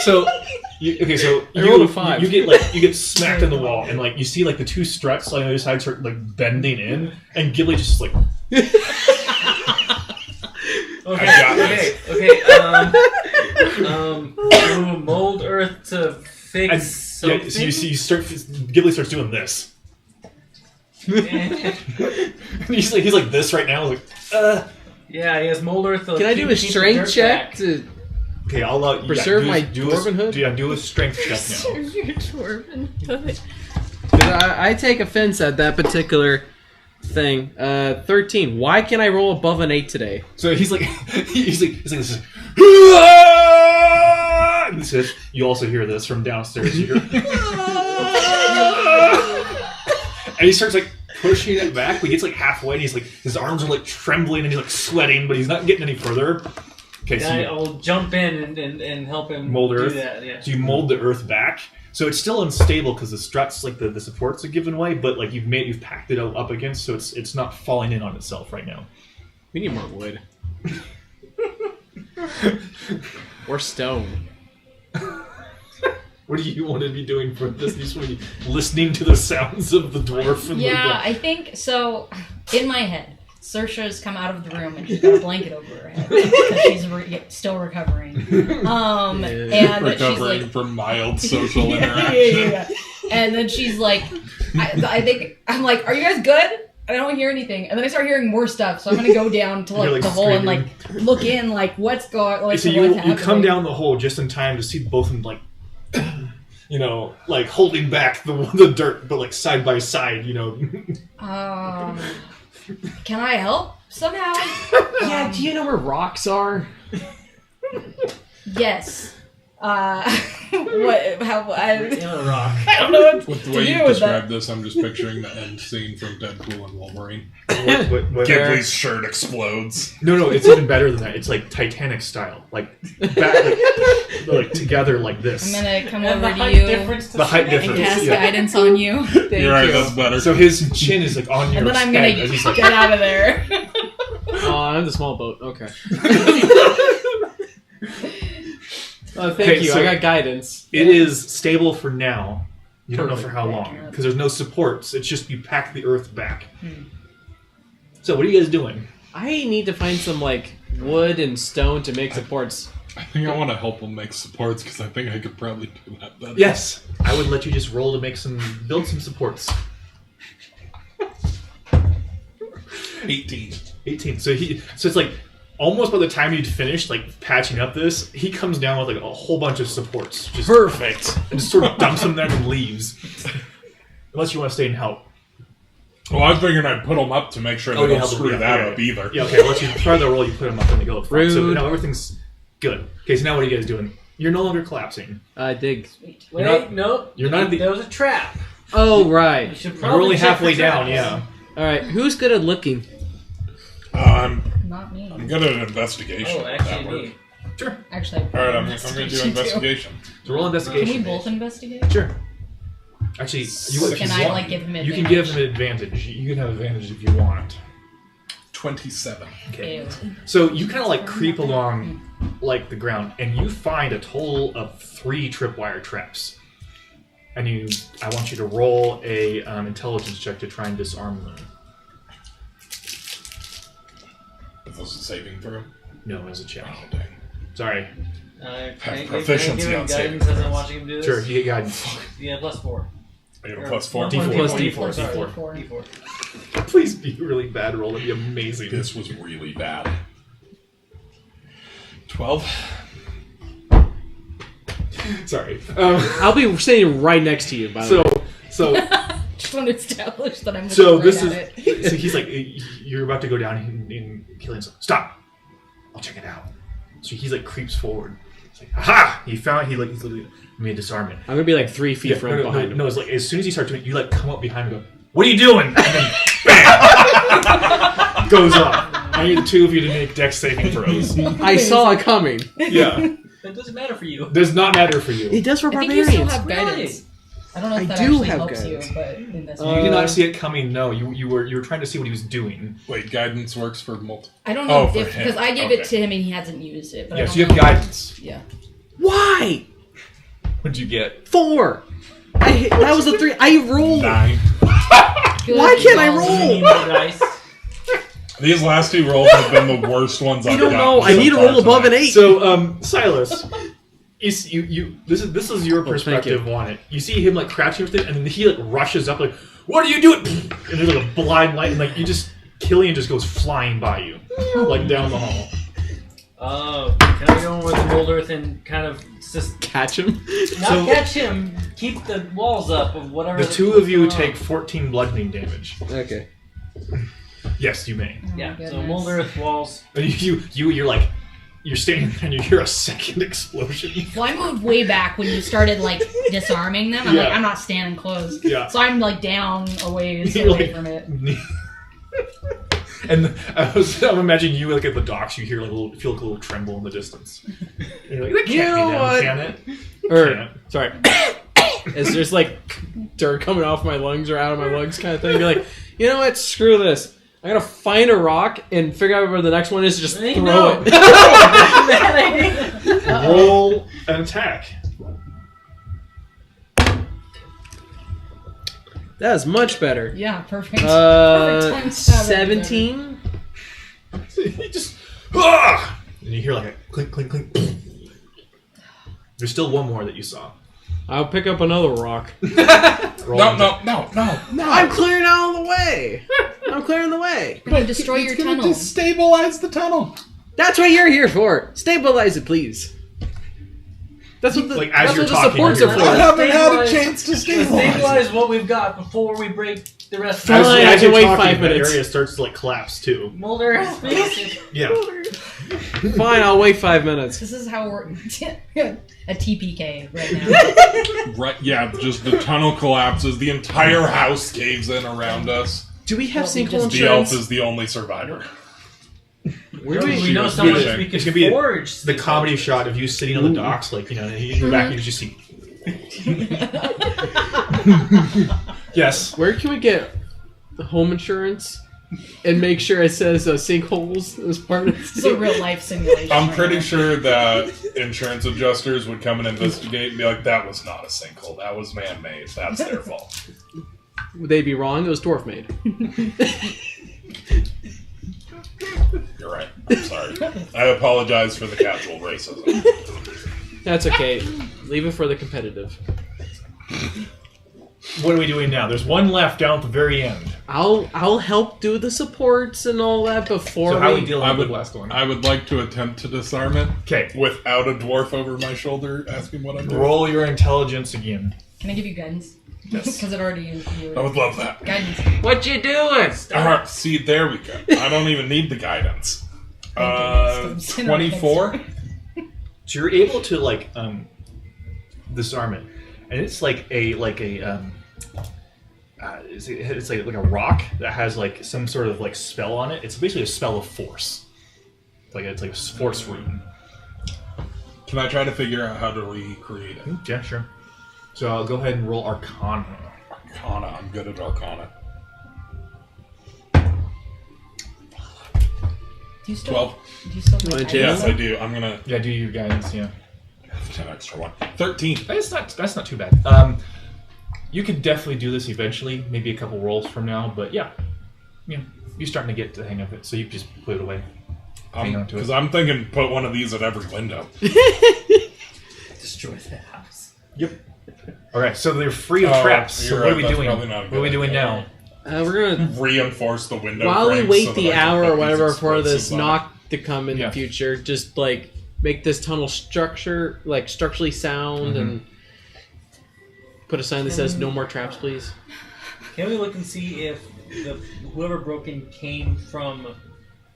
So, I rolled a 5. You get smacked in the wall, and like you see like the 2 struts on the other side start like bending in, and Ghibli just like Okay. I got this. Okay. Mold earth to fix and, something. yeah, so Ghibli starts doing this. he's like this right now, like Yeah, he has mold earth. Can I do a strength check to okay, I'll let you preserve my dwarvenhood? do a strength check now. Your dwarven hood. 'Cause I take offense at that particular thing. 13. Why can I roll above an 8 today? So he's like this is, and he says, you also hear this from downstairs. You hear, and he starts like pushing it back. He gets like halfway, and he's like his arms are like trembling, and he's like sweating, but he's not getting any further. Okay, so I'll jump in and help him mold do earth. that. Yeah. So you mold the earth back. So it's still unstable because the struts, like the supports, are given way, but like you've packed it up against, so it's not falling in on itself right now. We need more wood. Or stone. What do you want to be doing for this? You just want to be listening to the sounds of the dwarf and Yeah, I think so. In my head, Saoirse's come out of the room and she's got a blanket over her head because she's still recovering. And she's Recovering like, from mild social yeah, interaction. yeah. And then she's like, I think I'm like, are you guys good? I don't hear anything, and then I start hearing more stuff. So I'm gonna go down to You're, like the hole and like look in, like what's going, like So what's you happening. come down the hole just in time to see both of them like, like holding back the dirt, but like side by side, Can I help somehow? Yeah, do you know where rocks are? Yes. What? How? In a rock. I don't know what With the to way do you with that. described this, I'm just picturing the end scene from Deadpool and Wolverine. What- Ghibli's shirt explodes. No, it's even better than that. It's like Titanic style, like back, like together like this. I'm gonna come And the over to height you difference. The height and difference. cast Yeah. guidance on you, Thank You're right, you. that's better. So his chin is like on your and then I'm head gonna as he's like, get out of there. Oh, I'm the small boat. Okay. Oh, thank Okay, you. so- I got guidance. it is stable for now. You don't know Perfect. for how long because there's no supports. It's just you pack the earth back. So what are you guys doing? I need to find some like wood and stone to make supports. I think I want to help him make supports because I think I could probably do that better. Yes, I would let you just roll to build some supports. 18. 18. So it's like almost by the time you'd finished like patching up this, he comes down with like a whole bunch of supports. Just Perfect. and just sort of dumps them there and leaves. Unless you want to stay and help. Well, I figured I'd put them up to make sure they don't help them, screw that okay. up either. Yeah, okay, I'll let you try the roll, you put them up and they go up front. So Rude. now everything's good. Okay, so now what are you guys doing? You're no longer collapsing. Dig. Wait, not- nope. you're not the- There was a trap. Oh, You right. should You're probably only check halfway for down, traps. yeah. All right. Who's good at looking? I'm Not me. good at investigation. Oh, if actually, that me. works. Sure. Actually, All right, I'm going to do investigation. So roll investigation. Can we both investigate? Sure. Actually, you Can I like give him You advantage? can give him an advantage. You can have advantage if you want. 27. Okay. Ew. So you kind of like creep along like the ground, and you find a total of 3 tripwire traps. And I want you to roll a intelligence check to try and disarm them. Is this a saving throw? No, as a check. Oh, dang. Sorry. Proficiency on saving guidance as I'm throws. watching him do this? Sure, you get guidance. Yeah, +4. I get a plus 4. D4. Plus D4. Sorry. D4. D4. Please be a really bad roll. That'd be amazing. This was really bad. 12. Sorry. I'll be sitting right next to you. By the way. So Just want to establish that I'm So looking this right is at it. so he's like you're about to go down and kill himself. Stop! I'll check it out. So he's like creeps forward. It's like aha! He's literally let me disarm it. I'm gonna be like 3 feet from behind him. No, it's like as soon as he starts doing it, you like come up behind him and go, what are you doing? And then bam! Goes off. I need the two of you to make dex saving throws. I saw it coming. Yeah. That doesn't matter for you. Does not matter for you. It does for I think you still barbarians. have Really? guidance. I don't know if I that do actually have helps guidance. you, but in this You did not see it coming, no. You were trying to see what he was doing. Wait, guidance works for multiple. I don't know Oh, for if him. because I gave Okay. it to him and he hasn't used it. But I Yeah, don't so you have know. guidance. Yeah. Why? What'd you get? 4. That was a 3. I rolled. 9. Why can't I You roll? need more dice. These last 2 rolls have been the worst ones I've You don't gotten know. I so need to far roll above an tonight. 8. So, Silas, this is your thank perspective on it. You see him like crouching with it, and then he like rushes up like, "What are you doing?" And there's like a blind light, and like Killian just goes flying by you, like down the hall. Can I go in with the mold earth and kind of just Catch him. not So- catch him, keep the walls up of whatever. The two of you what's going take 14 bludgeoning damage. Okay. Yes, you may. Oh, Yeah, so goodness. mold earth walls. And you're standing there, and you hear a second explosion. Well, I moved way back when you started like disarming them. I'm Yeah. like, I'm not standing close. Yeah. So I'm like down a ways You're away like- from it. And I'm imagining you like at the docks. You hear like feel like a little tremble in the distance. And you're like, that can't You know be them, what? can it? Or Can't. sorry. It's just like dirt coming off my lungs or out of my lungs kind of thing. Be like, you know what? Screw this. I gotta find a rock and figure out where the next one is. And just I throw know. it. Roll an attack. That is much better. Yeah, perfect. Perfect time to stab everything. 17. You just and you hear like a clink, clink, clink. There's still one more that you saw. I'll pick up another rock. No. I'm clearing out of the way. I'm clearing the way. We're gonna destroy your It's gonna tunnel. destabilize the tunnel. That's what you're here for. Stabilize it, please. That's what the, Like, as that's you're what the talking, supports you're- are I for. haven't had a Stabilize- chance to Let's stabilize. stabilize what we've got before we break the rest of Fine, the I as can you're wait talking, 5 that minutes. area starts to like collapse too. Mulder has basic. Yeah. Fine, I'll wait 5 minutes. This is how we're a TPK right now. Right, yeah, just the tunnel collapses. The entire house caves in around us. Do we have Well, we sinkhole just- The elf insurance? is the only survivor. Where do We know was so much fishing. we could It's gonna be forge. The comedy shot of you sitting on the docks, like, you know, in the back you just see. Yes. Where can we get home insurance and make sure it says sinkholes as part of the This is a real life simulation. I'm right pretty now. sure that insurance adjusters would come and investigate and be like, that was not a sinkhole. That was man-made. That's their fault. Would they be wrong? It was dwarf made. You're right. I'm sorry. I apologize for the casual racism. That's okay. Leave it for the competitive. What are we doing now? There's one left down at the very end. I'll help do the supports and all that before So how are we we. dealing I with would, the last one? I would like to attempt to disarm it Okay. without a dwarf over my shoulder asking what I'm doing. Roll your intelligence again. Can I give you guidance? Yes. Because it already is. I would love that. Guidance. What you doing? See, there we go. I don't even need the guidance. Thank goodness. 24? So you're able to like disarm it, and it's like a it's like a rock that has like some sort of like spell on it. It's basically a spell of force. It's like a force rune. Can I try to figure out how to recreate it? Yeah, sure. So I'll go ahead and roll Arcana. Arcana. I'm good at Arcana. Do you still? 12. Do you still? You wanna have jail? Yes, I do. I'm gonna Yeah, do your guidance. Yeah, have 10 extra one. 13. that's not too bad. You could definitely do this eventually, maybe a couple rolls from now. But yeah, you're starting to get the hang of it. So you just put it away. Hang on to it. Because I'm thinking put one of these at every window. Destroy the house. Yep. All right, so they're free of Oh, traps. So you're what are right, we that's doing? probably not a What are we good doing idea. now? We're gonna Reinforce the window. while we frames wait so the that I can hour put or these whatever for this explosives on it. knock to come in Yeah. the future, just like make this tunnel structurally sound and put a sign that says "No more traps, please." Can we look and see if whoever broke in came from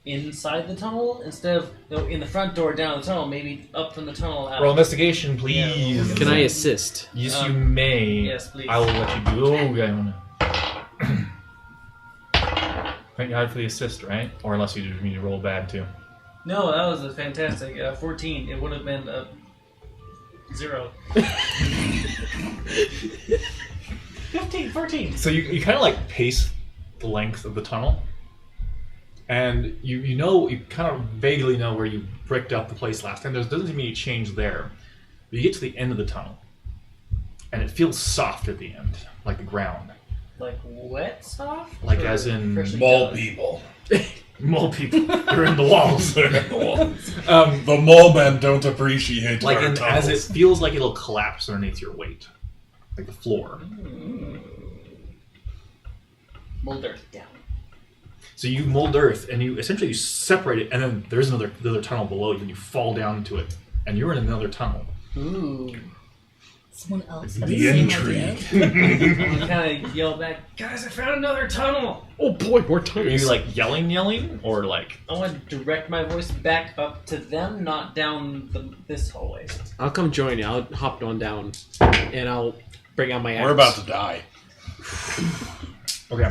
inside the tunnel instead of in the front door down the tunnel? Maybe up from the tunnel out. Roll investigation, please. Yeah. Can I assist? Yes, you may. yes, please. I will let you do. Oh, okay. Thank God for the assist, right? Or unless you just need to roll bad too. No, that was a fantastic 14. It would have been a 0. 15, 14. So you kind of like pace the length of the tunnel, and you kind of vaguely know where you bricked up the place last time. There doesn't seem to be any change there. But you get to the end of the tunnel, and it feels soft at the end, like the ground, Like wet soft? like Or as in freshly Mole done? people. mole people. They're in the walls. They're in the walls. The mole men don't appreciate Like our as tunnels. it feels like it'll collapse underneath your weight, like the floor. Mold earth down. So you mold earth, and you essentially separate it, and then there's another tunnel below you, and you fall down into it, and you're in another tunnel. Ooh. Someone else. has The same intrigue. idea. I kind of yell back, guys, I found another tunnel! Oh boy, more Are tunnels. you like yelling, or like? I want to direct my voice back up to them, not down this hallway. I'll come join you. I'll hop on down, and I'll bring out my axe. We're about to die. Okay.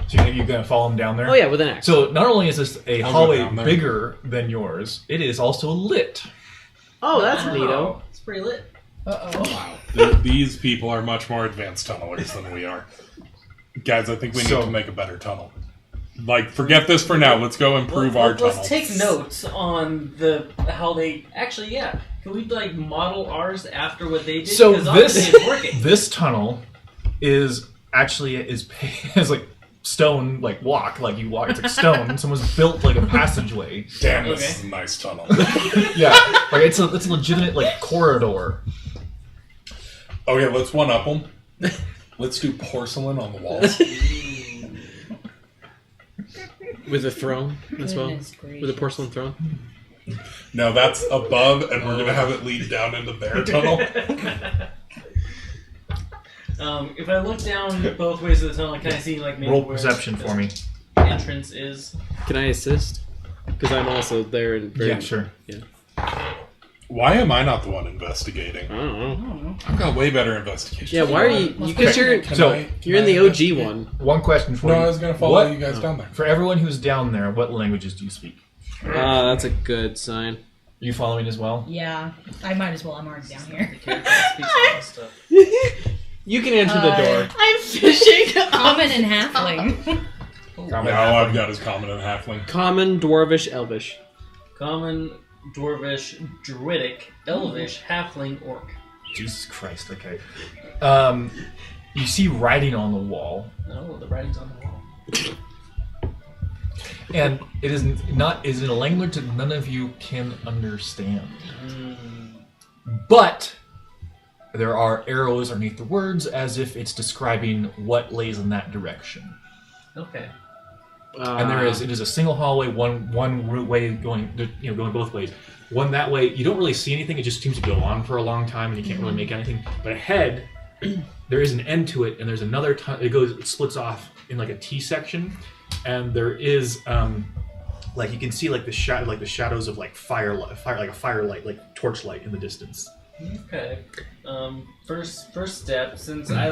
So you're gonna follow him down there? Oh yeah, with an axe. So not only is this a I'll go hallway down there. bigger than yours, it is also lit. Oh, that's Wow. neato. It's pretty lit. Uh-oh. Wow. These people are much more advanced tunnelers than we are. Guys, I think we need So- to make a better tunnel. Like, forget this for now. Let's go improve our tunnel. Let's take notes on how they actually. Yeah, can we like model ours after what they did? So because obviously it's working. this tunnel is like stone, like walk, like you walk. It's like stone. Someone's built like a passageway. Damn, this Okay. is a nice tunnel. Yeah, like it's a legitimate like corridor. Okay, let's one up them. Let's do porcelain on the walls. With a throne as well? Goodness gracious. With a porcelain throne? No, that's above, and we're gonna have it lead down into their tunnel. If I look down both ways of the tunnel, I kind of see like maybe Roll where perception the for me. entrance is. Can I assist? Because I'm also there and very... Yeah, sure. Why am I not the one investigating? I don't know. I've got way better investigation. Yeah, why are you... Because you're Can in the I OG one. One question for No, you. I was gonna follow What- you guys down there. For everyone who's down there, what languages do you speak? That's a good sign. Are you following as well? Yeah, I might as well. I'm already down here. The character that speaks all this stuff. You can enter the door. I'm fishing. Common and halfling. Now I've got his common and halfling. Common, Dwarvish, Elvish. Common, Dwarvish, Druidic, Elvish, Halfling, Orc. Jesus Christ, okay. You see writing on the wall, Oh, the writing's on the wall. and it is in a language that none of you can understand. But there are arrows underneath the words as if it's describing what lays in that direction. Okay. And it is a single hallway, one route way going both ways. One that way, you don't really see anything. It just seems to go on for a long time, and you can't really make anything. But ahead, there is an end to it, and there's another. It splits off in like a T section, and there is like you can see like the shadows of like fire, like a firelight, like torchlight in the distance. Okay. First step, since I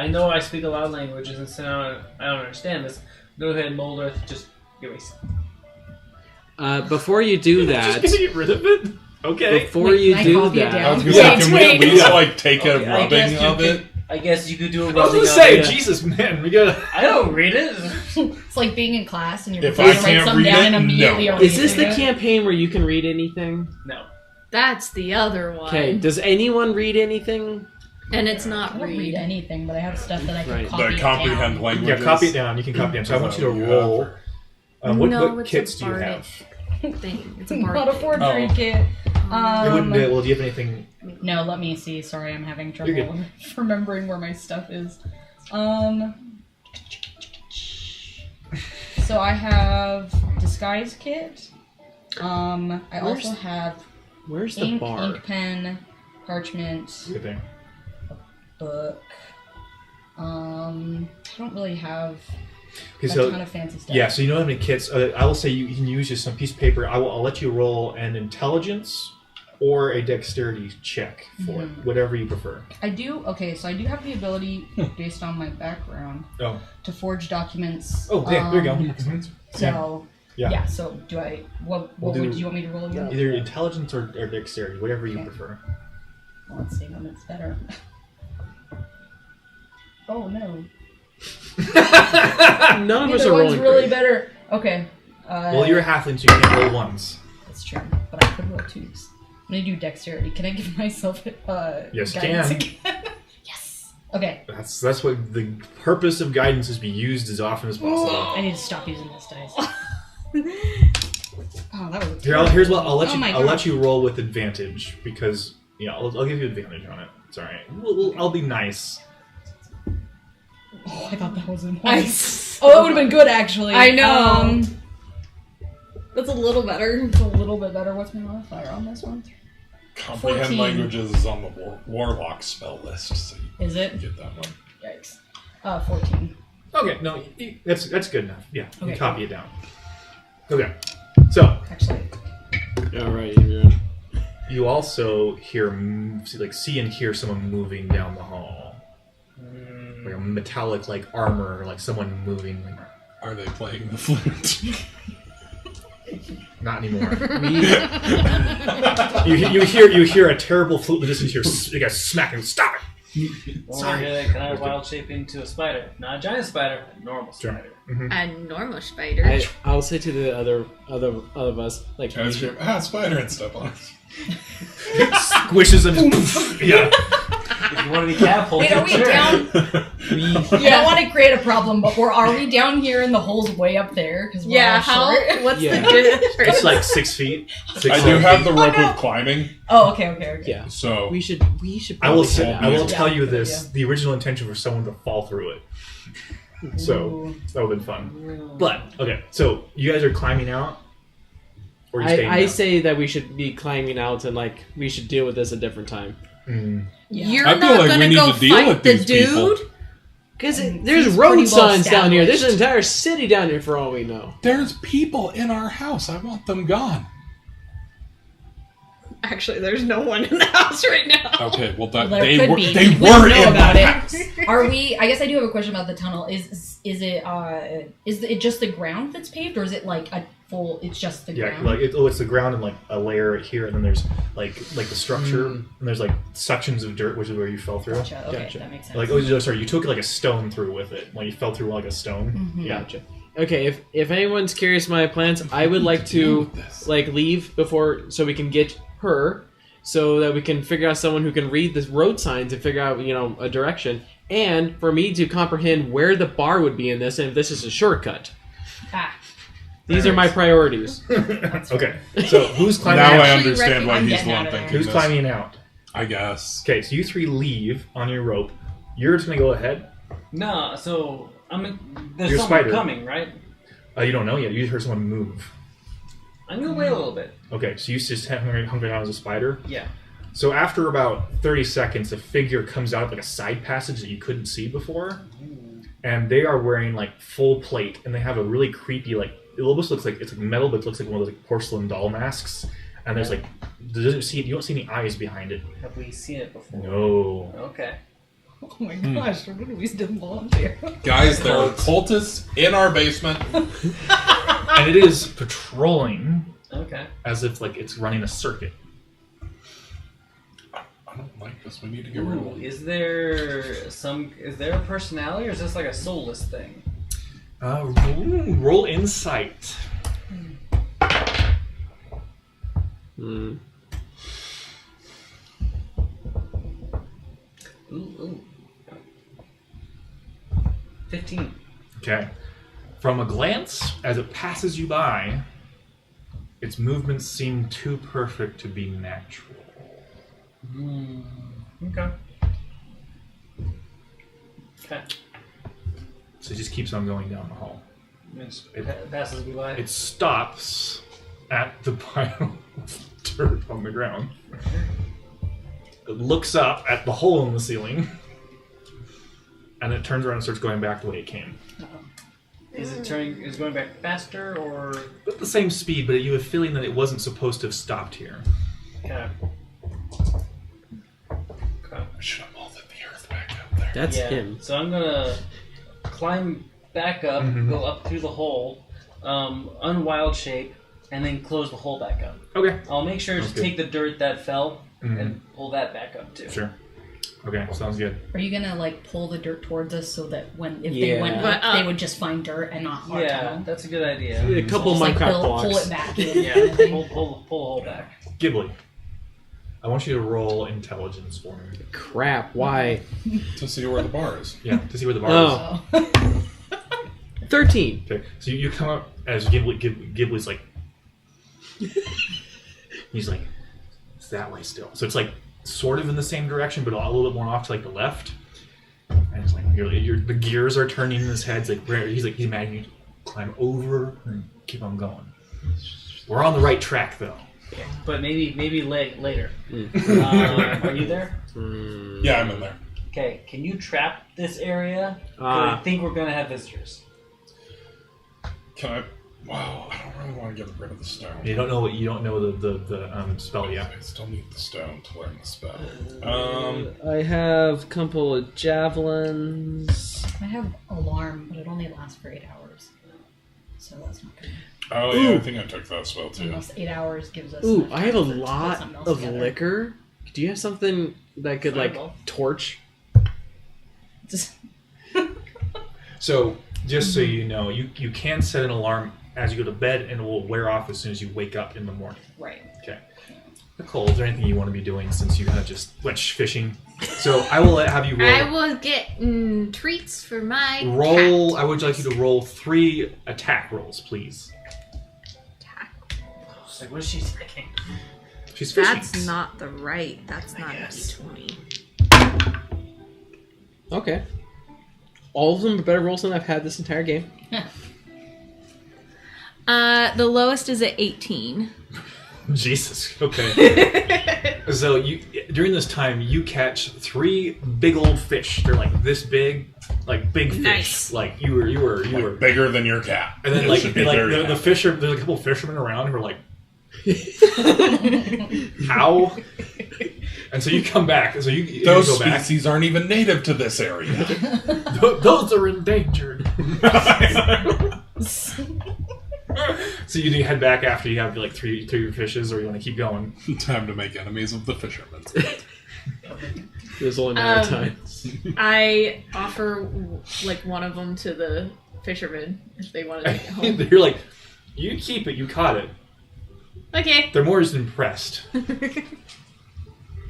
know I speak a lot of languages, and so I don't understand this. Go ahead, Moldarth, just give me some. Before you do that... Just gonna get rid of it? Okay. Before you Can I do copy it that... down? I was gonna say, can we at least like take a Okay, I rubbing guess you of could- it? I guess you could do a I was rubbing gonna of say, it. Jesus, man, we gotta. I don't read it. It's like being in class and you're If supposed I to write can't something read down it, and immediately no. already Is this the do it. campaign where you can read anything? No. That's the other one. Okay, does anyone read anything? And it's I not don't read anything, but I have stuff that I can Right. copy The it comprehend down. languages. Yeah, copy it down. You can copy it down. So I want you to Yeah. roll. What it's kits a do you have? bardic thing. It's a Not a bardic. forgery Oh. kit. It wouldn't be, well, do you have anything? No, let me see. Sorry, I'm having You're good. trouble remembering where my stuff is. So I have disguise kit. I also have Where's the ink, bar? ink pen, parchment, Good thing. book. I don't really have Okay, a so ton of fancy stuff. yeah, so you don't have any kits. I will say you can use just some piece of paper. I'll let you roll an intelligence or a dexterity check for it, whatever you prefer. I do. Okay, so I do have the ability, based on my background, Oh, to forge documents. yeah, there you go. Mhm. So Yeah. yeah. So do I? What We'll would do- you want me to roll again? Either intelligence or dexterity, whatever you Okay. prefer. Well, let's see when it's better. Oh no! None of us Neither are one's rolling really great. better. Okay. Well, you're a halfling, so you can't roll ones. That's true, but I could roll twos. I'm gonna do dexterity. Can I give myself Yes, you guidance can. again? Yes. Okay. That's what the purpose of guidance is, to be used as often as possible. I need to stop using this dice. Oh, that was. Here's what I'll let Oh you. my I'll let gosh. you roll with advantage because I'll give you advantage on it. It's all right. I'll be nice. Oh, I thought that was a one. Nice. Oh, that would have been good actually. I know. That's a little better. It's a little bit better. What's my modifier on this one? Comprehend 14. languages is on the warlock spell list, so you Is it? can get that one. Yikes. 14. Okay, no, that's good enough. Yeah, you Okay. can copy it down. Okay, so Actually, All right, you're you also see and hear someone moving down the hall, like a metallic like armor, like someone moving. Like, Are they playing the flute? not anymore. you hear a terrible flute in the distance. You guys smacking. Stop it! Sorry. Can I wild shape into a spider? Not a giant spider, a normal spider. A normal spider. I'll say to the other of us, like, Trying to scream, spider and stuff on it. Squishes them. Yeah. If you want to be catapulted, Wait, are we sure. down? I don't want to create a problem, but are we down here and the hole's way up there? Because Yeah, how? short? What's Yeah. the difference? It's like 6 feet. I do have the rope of climbing, Oh, okay. Yeah. so We should. I will. probably sit I will out. tell you Yeah, this: yeah. the original intention was someone to fall through it. So Ooh. that would have been fun. But okay, so you guys are climbing out, or you staying I down? say that we should be climbing out and like we should deal with this a different time. You're I feel not like we gonna need go to deal fight with the these people. dude? Because And there's he's road pretty well signs down here. There's an established. entire city down here for all we know. there's people in our house. I want them gone. Actually, there's no one in the house right now. Okay, well Well, there they could were be. they We were don't know in about my it. house. Are we? I guess I do have a question about the tunnel. Is it just the ground that's paved, or is it like a full? It's just the Yeah, ground. like it's the ground and like a layer right here, and then there's like the structure, and there's like sections of dirt, which is where you fell through. Gotcha. Okay, Gotcha. that makes sense. Like, oh, sorry, you took like a stone through with it. Like you fell through like a stone. Mhm. Yeah. Gotcha. Okay, if anyone's curious about my plans, I would like to like leave before so we can get her, so that we can figure out someone who can read the road signs and figure out a direction, and for me to comprehend where the bar would be in this and if this is a shortcut. These are my priorities. Okay, so who's climbing Now out? I actually understand why I'm he's getting the out one of there. thinking Who's this. climbing out? I guess. Okay, so you three leave on your rope. You're just gonna go ahead. No, so there's You're a someone spider. coming, right? You don't know yet. You just heard someone move. I'm gonna wait a little bit. Okay, so you just hung out as a spider. Yeah. So after about 30 seconds, a figure comes out of like a side passage that you couldn't see before, and they are wearing like full plate, and they have a really creepy like it almost looks like it's like metal, but it looks like one of those like, porcelain doll masks. And there's like you don't see any eyes behind it. Have we seen it before? No. Okay. oh my gosh, what did we still volunteer? Guys, there are cultists in our basement. And it is patrolling Okay. as if like it's running a circuit. I don't like this. We need to get rid of Ooh, them. is there a personality, or is this like a soulless thing? Roll insight. Hmm. Ooh. 15. Okay. From a glance, as it passes you by, its movements seem too perfect to be natural. Okay. Okay. So it just keeps on going down the hall. It passes me by. It stops at the pile of dirt on the ground. It looks up at the hole in the ceiling. And it turns around and starts going back the way it came. Is it going back faster, or? At the same speed, but you have a feeling that it wasn't supposed to have stopped here. Okay. I should have molded the earth back up there. That's Yeah. him. So I'm gonna climb back up, go up through the hole, unwild shape, and then close the hole back up. Okay. I'll make sure to Sounds good. take the dirt that fell Mhm. and pull that back up too. Sure. Okay, sounds good. Are you gonna like pull the dirt towards us so that if Yeah. they went But, up, they would just find dirt and not our Yeah, tunnel? that's a good idea. A couple Just, like, Minecraft pull blocks. it back in. Yeah, kind of thing. pull the hole back. Ghibli, I want you to roll intelligence for me. Crap. Why? To see where the bar is. Yeah, to see where the bar Oh. Oh. 13. is. Okay, so you come up as Ghibli's like... He's like, it's that way still. So it's like sort of in the same direction, but a little bit more off to like the left. And it's like the gears are turning in his head. It's like he's imagining you climb over and keep on going. We're on the right track though. But maybe later. Are you there? Yeah, I'm in there. Okay, can you trap this area? 'Cause I think we're gonna have visitors. Can I? Wow, I don't really want to get rid of the stone. You don't know the spell yet. I still need the stone to learn the spell. I have a couple of javelins. I have alarm, but it only lasts for 8 hours. So that's not good. Oh yeah, I Ooh. think I took that spell too. Unless 8 hours gives us. Ooh, enough I have a time to put lot something else of together. liquor. Do you have something that could like Fireball. torch? Just- So just so you know, you can set an alarm as you go to bed, and it will wear off as soon as you wake up in the morning. right. Okay. Nicole, is there anything you want to be doing since you kind of just went fishing? So I will have you roll. I will get treats for my roll. cat. I would like you to roll 3 attack rolls, please. Like, what is she thinking? She's fishing. That's not the right. That's not a d20. Okay. All of them are better rolls than I've had this entire game. The lowest is at 18. Jesus. Okay. So you during this time you catch 3 big old fish. They're like this big, like big fish. Nice. Like you were Like bigger than your cat. And then It like, should be and, like very the happy. fish are there's a couple of fishermen around who are like how? And so you come back. So you Those go back. species aren't even native to this area. Those are endangered. So you head back after you have like three fishes, or you want to keep going? Time to make enemies of the fishermen. There's only a matter of time. I offer like one of them to the fishermen if they want to take it home. You're like, you keep it. You caught it. Okay. They're more just impressed.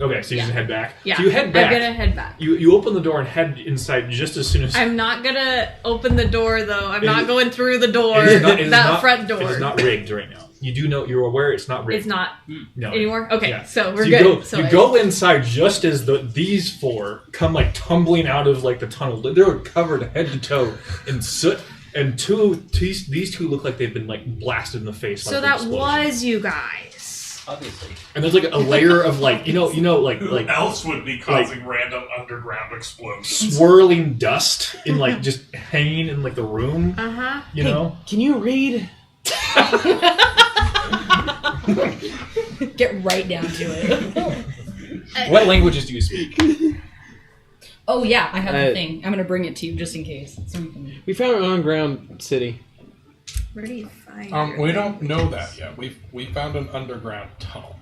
Okay, so you just head back. Yeah. So you head back. I'm gonna head back. You open the door and head inside just as soon as. I'm not gonna open the door though. I'm not going through the door. It is not- it is that not- front door. It is not rigged right now. You do know. You're aware it's not rigged. It's not No. anymore. Okay, Yeah. so we're So good. you go inside just as these 4 come like tumbling out of like the tunnel. They're covered head to toe in soot, and these two look like they've been like blasted in the face. by So the that explosion. was you guys. Obviously. And there's like a layer of like you know like else would be causing random underground explosions? swirling dust in like just hanging in like the room. Uh huh. You know. Can you read? Get right down to it. What languages do you speak? Oh yeah, I have the Uh, thing. I'm gonna bring it to you just in case. So we can... We found an underground city Where do you find We don't know that yet. We found an underground tunnel.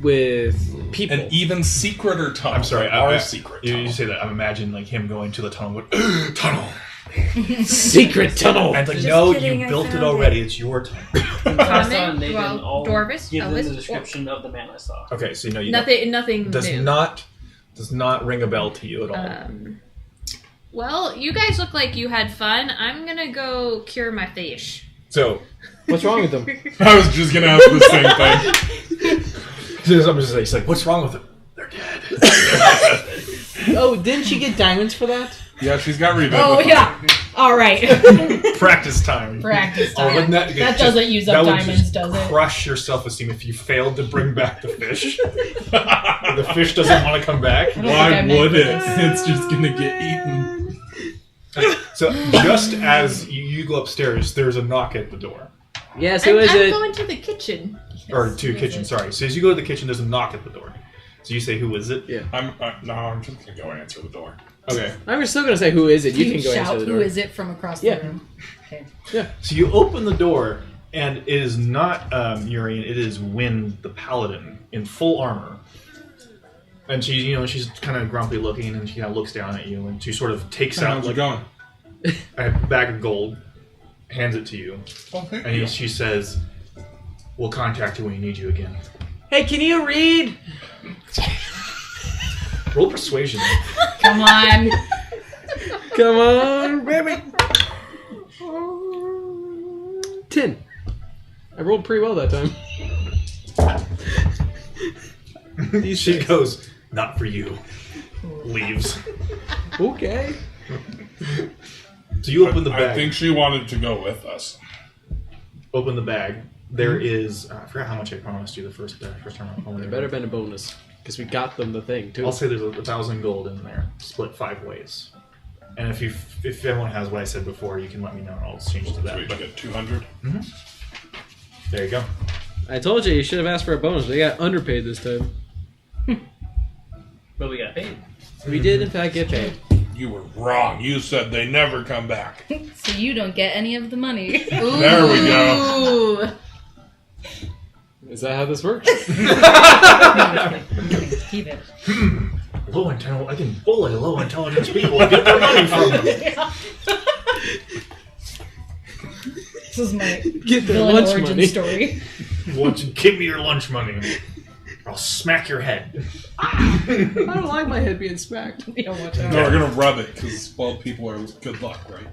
with people. An even secreter tunnel. I'm sorry, than our I- secret You tunnel. say that. I'm imagining like him going to the tunnel, going, tunnel, Secret tunnel. and it's like, Just no, kidding, you I built it found already. It's your tunnel. Tassa and Nathan well, all Dorvis, give them Elvis, the description of the man I saw. Okay, so you know you don't- Nothing does new. not ring a bell to you at all. Well, you guys look like you had fun. I'm gonna go cure my fish. So What's wrong with them? I was just gonna ask the same thing. I'm just like, he's like, what's wrong with them? They're dead. Oh, didn't she get diamonds for that? Yeah, she's got revenge. Oh yeah. All right. Practice time. Practice Oh, time. wouldn't That just- doesn't use up that would diamonds, just does it? Crush your self-esteem if you failed to bring back the fish. The fish doesn't want to come back. I don't think Why I meant would it? this. It's just gonna get eaten. So just as you go upstairs, there's a knock at the door. Yes, I'm who is it? going to the kitchen. Or to your kitchen, sorry. So as you go to the kitchen, there's a knock at the door. So you say, who is it? Yeah. I'm just gonna go answer the door. Okay. I'm still gonna say who is it. You You can go shout, answer the door. who is it from across Yeah. the room? Okay. So you open the door, and it is not Urian, it is Wind, the paladin, in full armor. And she's kind of grumpy looking, and she kind of looks down at you, and she sort of takes out How's it like going? a bag of gold, hands it to you, Oh, thank and you. she says, "We'll contact you when we need you again." Hey, can you read? Roll persuasion. Come on. Come on, baby. 10. I rolled pretty well that time. She goes, "Not for you." Leaves. Okay. So you open the I bag. think she wanted to go with us. Open the bag. There is. I forgot how much I promised you the first time. There better been a bonus because we got them the thing too. I'll say there's 1,000 gold in there, split 5 ways. And if everyone has what I said before, you can let me know, and I'll change to So that. we But get 200. there you go. I told you should have asked for a bonus. They got underpaid this time. But we got paid. We did in fact get paid. You were wrong. You said they never come back. So you don't get any of the money. There we go. Ooh. Is that how this works? Keep it. I can bully low intelligence people and get their money from them. This is my Get their villain lunch origin money. story. Give me your lunch money. or I'll smack your head. I don't like my head being smacked. Yeah, watch out. No, we're gonna rub it because spoiled people are good luck, right?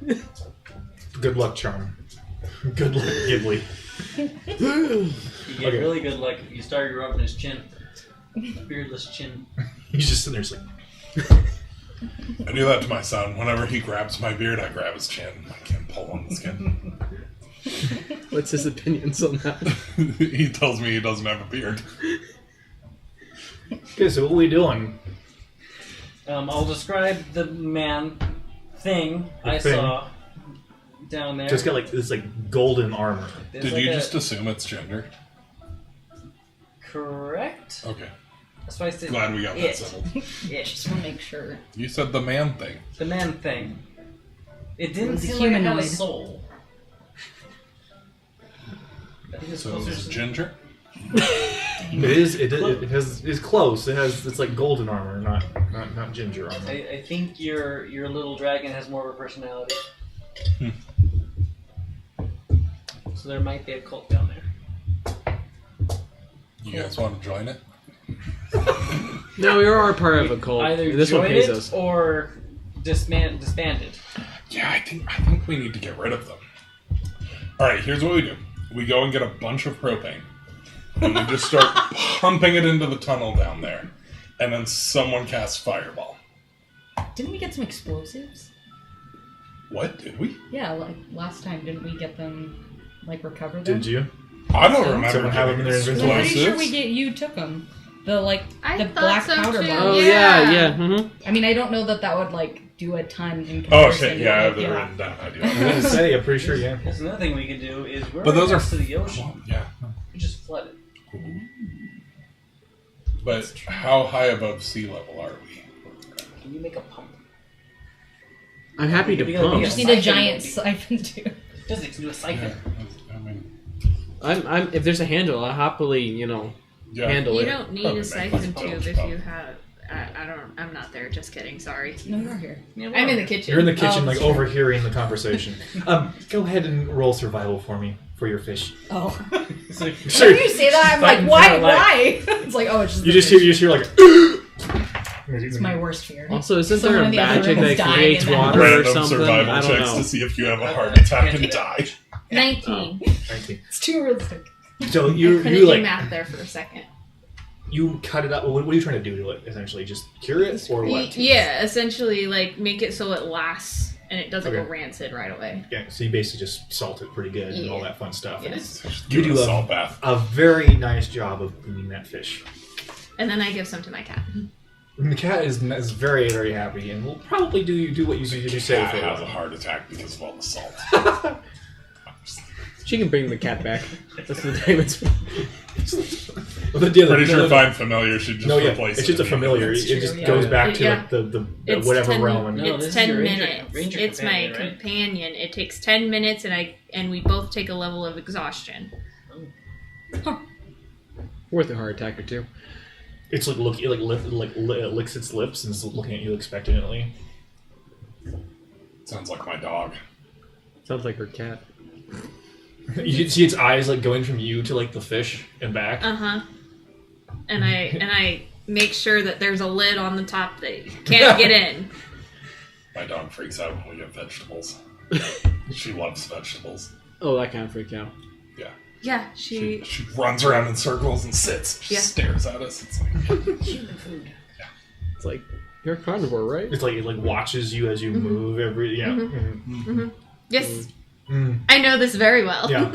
Good luck, Charm. Good luck, Ghibli. You get Okay. really good luck if you start rubbing his chin. Beardless chin. He's just sitting there, just like, I do that to my son. Whenever he grabs my beard, I grab his chin. I can't pull on the skin. What's his opinions on that? He tells me he doesn't have a beard. okay, so what are we doing? I'll describe the man thing The I thing. saw down there. Just got like this like golden armor. There's Did like you a- just assume it's gender? Correct? Okay. That's why I said Glad we got that it. settled. It. Just want to make sure. You said the man thing. The man thing. It didn't was a seem like it had a humanoid. soul. I think it's So closer it's to ginger? It is. It's close. It's like golden armor, not ginger armor. I think your little dragon has more of a personality. So there might be a cult down there. You guys want to join it? No, we are part of a cult. Either This one join pays it us. or disbanded. Yeah, I think we need to get rid of them. Alright, here's what we do. We go and get a bunch of propane. And we just start pumping it into the tunnel down there. And then someone casts fireball. Didn't we get some explosives? What? Did we? Yeah, like last time, didn't we get them, like recover them? Did you? I don't remember. Someone have them in their getting I'm pretty sure explosives. you took them. The I the thought black so, powder too. bombs. Oh Yeah. yeah. Mm-hmm. I mean, I don't know that would like do a ton in Oh, comparison. shit, yeah, I have but, it written down. I do. I was gonna say, I'm pretty sure, yeah. There's another thing we could do is we're But those right are next to the ocean. Well, yeah. We just flood it. But how high above sea level are we? Can you make a pump? I'm happy to We gotta pump. be You just need a Siphon giant maybe. siphon too. Physics can do a siphon. Yeah, I mean, I'm. If there's a handle, I'll happily, yeah. handle You it. don't need Probably a make siphon us tube pump. if you have. I'm not there. Just kidding. Sorry. No, you're here. Yeah, I'm in the kitchen. You're in the kitchen, Oh, like that's true. overhearing the conversation. Go ahead and roll survival for me for your fish. Oh. It's like, Sure. When you say that, I'm like, Fighting why? for your life. Why? It's like, oh, it's just You the just fish. hear like. It's my worst fear. Also, isn't Someone there in the other magic room that is dying creates in that water or Random something? survival I don't checks know. to see if you have a heart attack and die. 19. 19. It's too realistic. So I you couldn't do like math there for a second. you cut it up. What are you trying to do to it? Essentially, just cure it or what? Yeah, essentially, like make it so it lasts and it doesn't Okay. go rancid right away. Yeah. So you basically just salt it pretty good and all Yeah. that fun stuff. Yes. You do do a a- salt bath. A very nice job of cleaning that fish. And then I give some to my cat. And the cat is very, very happy and will probably do what you say Cat for a has a while. heart attack because of all the salt. She can bring the cat back. That's the diamond's. Pretty sure if I'm familiar, she'd just No, yeah, replace it's it. just a familiar. It immediately. just true, yeah. goes back to Yeah. like the It's whatever 10 realm. And, No, it's this is 10 your minutes. ranger It's my companion, right? companion. It takes 10 minutes, and we both take a level of exhaustion. Worth a heart attack or two. it's like it licks its lips and is looking at you expectantly. Sounds like my dog. Sounds like her cat. You can see its eyes like going from you to like the fish and back. And I make sure that there's a lid on the top that you can't get in. My dog freaks out when we get vegetables. She loves vegetables. Oh, that kind of freaked out. Yeah, She runs around in circles and sits. She Yeah. stares at us. It's like, Human food. It's like you're a carnivore, right? It's like it like watches you as you move every Yes, Mm. I know this very well. Yeah.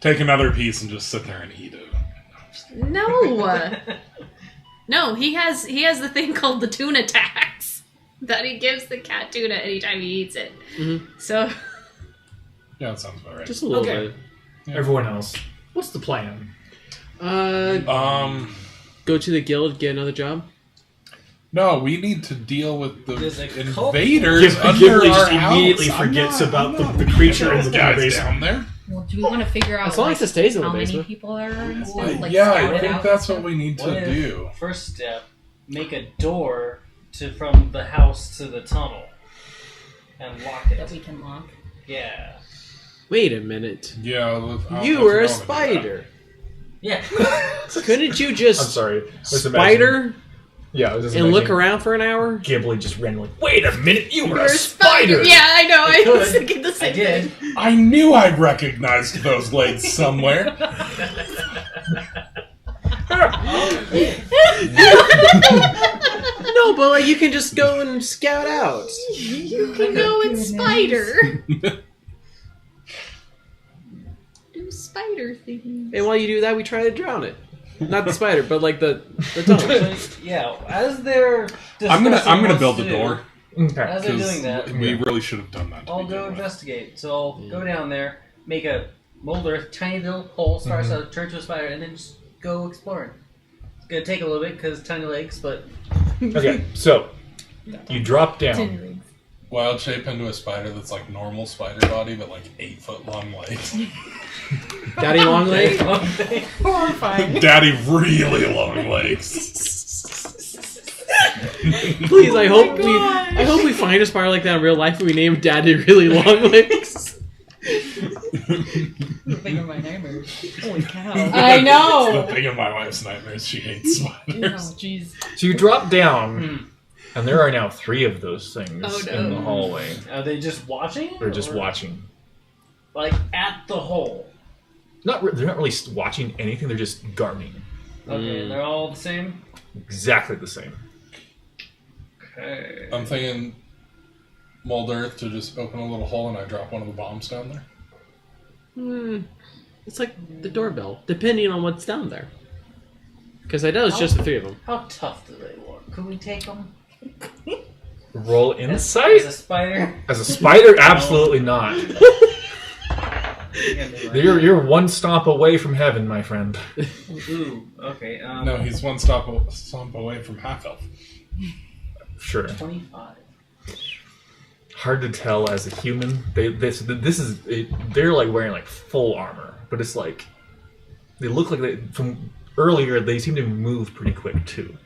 take another piece and just sit there and eat it. No. No, he has the thing called the tuna tax that he gives the cat tuna anytime he eats it. Mhm. So Yeah, that sounds about right. Just a little Okay. Everyone else, what's the plan? bit. Go to the guild, get another job. No, we need to deal with the There's a cult. invaders under Ghibli our just house. immediately I'm forgets not- about I'm not the gonna creature kill in the those guys basement. down there. Well, do we want to figure out As long as like, it stays in the how many basement. people there are and stuff? Like, Yeah, scout I it think out that's and what we need What to if, do. First step, make a door from the house to the tunnel. And lock stuff that it. we can lock. Yeah. Wait a minute. Yeah, You were a spider. Yeah. Couldn't you I'm just sorry. Just imagine- spider Yeah, I was just and look imagining around for an hour? Ghibli just randomly. Wait a minute, you were You're a spider. Yeah, I know. I could. was thinking the I same did. thing. I knew I recognized those legs somewhere. No, but like you can just go and scout out. You can go and spider. Do spider things. And while you do that, we try to drown it. Not the spider, but like the tunnel. So, yeah, as they're I'm discussing gonna what build to the do, door. Okay. As they're doing 'cause that, we really should have done that. to I'll begin go with. investigate. So I'll go down there, make a molder, tiny little hole, starts out, turn to a spider, and then just go exploring. It's gonna take a little bit because tiny legs, but Okay, so you drop down. Wild shape into a spider that's like normal spider body, but like 8 foot long legs. Daddy long leg. Horrifying. Daddy, really long legs. Please, I hope we find a spider like that in real life and we name Daddy really long legs. The thing of my nightmares. Holy cow. I It's know. the thing of my wife's nightmares. She hates Oh, spiders. jeez. So you drop down, and there are now 3 of those things Oh, no. in the hallway. are they just watching? They're just or, watching. Like at the hole. They're not really watching anything. They're just gardening. Okay, they're all the same. Exactly the same. Okay. I'm thinking mold earth to just open a little hole and I drop one of the bombs down there. It's like the doorbell, depending on what's down there. Because I know it's just the 3 of them. How tough do they look? Could we take them? Roll As insight. a spider? As a spider, absolutely not. You're one stomp away from heaven, my friend. Ooh, okay. No, he's one stomp away from half elf. Sure. 25. Hard to tell as a human. They're like wearing like full armor, but it's like they look like from earlier. They seem to move pretty quick too,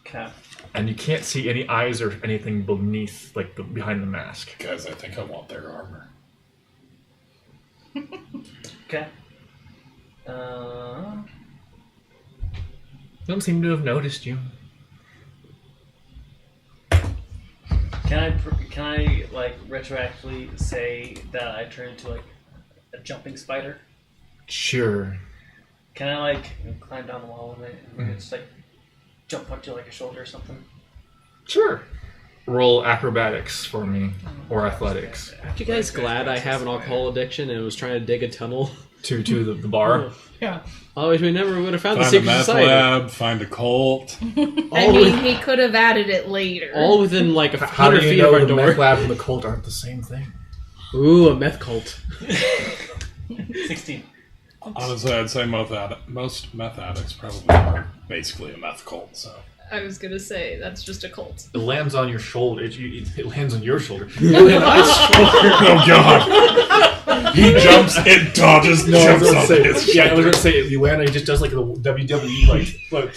Okay. and you can't see any eyes or anything beneath, like behind the mask. Guys, I think I want their armor. Okay. Don't seem to have noticed you. Can I like retroactively say that I turn into like a jumping spider? Sure. Can I like climb down the wall and just like jump up to like a shoulder or something? Sure. Roll acrobatics for me, or athletics. Aren't you guys glad I have an alcohol addiction and was trying to dig a tunnel? To the bar. Yeah. Otherwise, we never would have found the Find a secret meth society. lab, find a cult. I mean, he could have added it later. All within like How do 100 you feet of know our the door. meth lab and the cult aren't the same thing? Ooh, a meth cult. 16. Honestly, I'd say most meth addicts probably are basically a meth cult. So I was gonna say that's just a cult. It lands on your shoulder. It lands on your shoulder. oh god, he jumps and dodges. No, I was jumps gonna on say, his yeah, I was shoulder. gonna say you land and he just does like the WWE like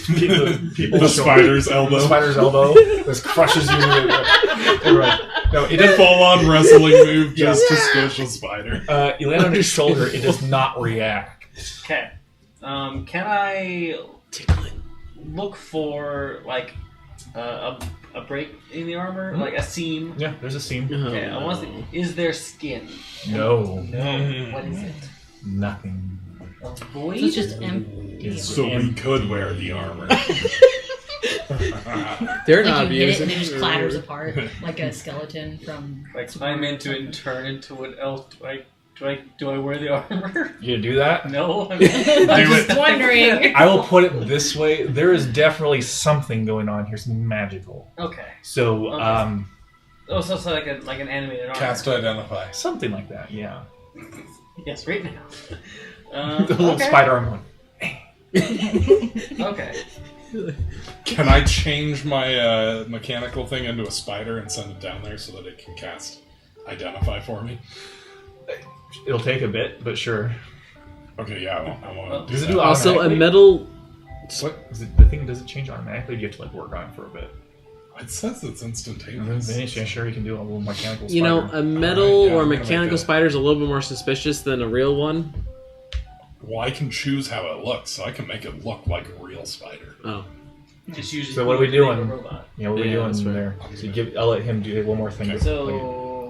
people The spider's elbow. The spider's elbow just crushes you. No, it A does. full-on wrestling move just to squish a spider. You land on his shoulder. It does not react. Okay. Can I look for like a break in the armor, like a seam? Yeah, there's a seam. Okay. I want to see. Is there skin? No, No. What is it? nothing. A void? So it's just empty. It's So we could wear the armor. They're Like not you hit it using and it just clatters apart like a skeleton from. like climb into it and turn into what else? Do I wear the armor? You gonna do that? No. I'm Do just it. Wondering. I will put it this way: there is definitely something going on here, something magical. Okay. So, Okay. Oh, so it's like an animated armor. Cast identify. something like that. Yeah. Yes, right now. The little okay. spider arm one. Okay. Can I change my mechanical thing into a spider and send it down there so that it can cast identify for me? It'll take a bit, but sure. Okay, yeah, I want to Does it do do that. Also, a automatically? metal. What is it, the thing? Does it change automatically? Or do you have to like work on it for a bit? It says it's instantaneous. Then yeah, sure, you can do a little mechanical. You know, spider. a metal yeah, or I'm gonna mechanical make a- spider is a little bit more suspicious than a real one. Well, I can choose how it looks, so I can make it look like a real spider. Oh. Just use So what are we doing? a robot. Yeah, what are we Yeah, that's doing right. there? So I'll let him do one more thing. Okay. So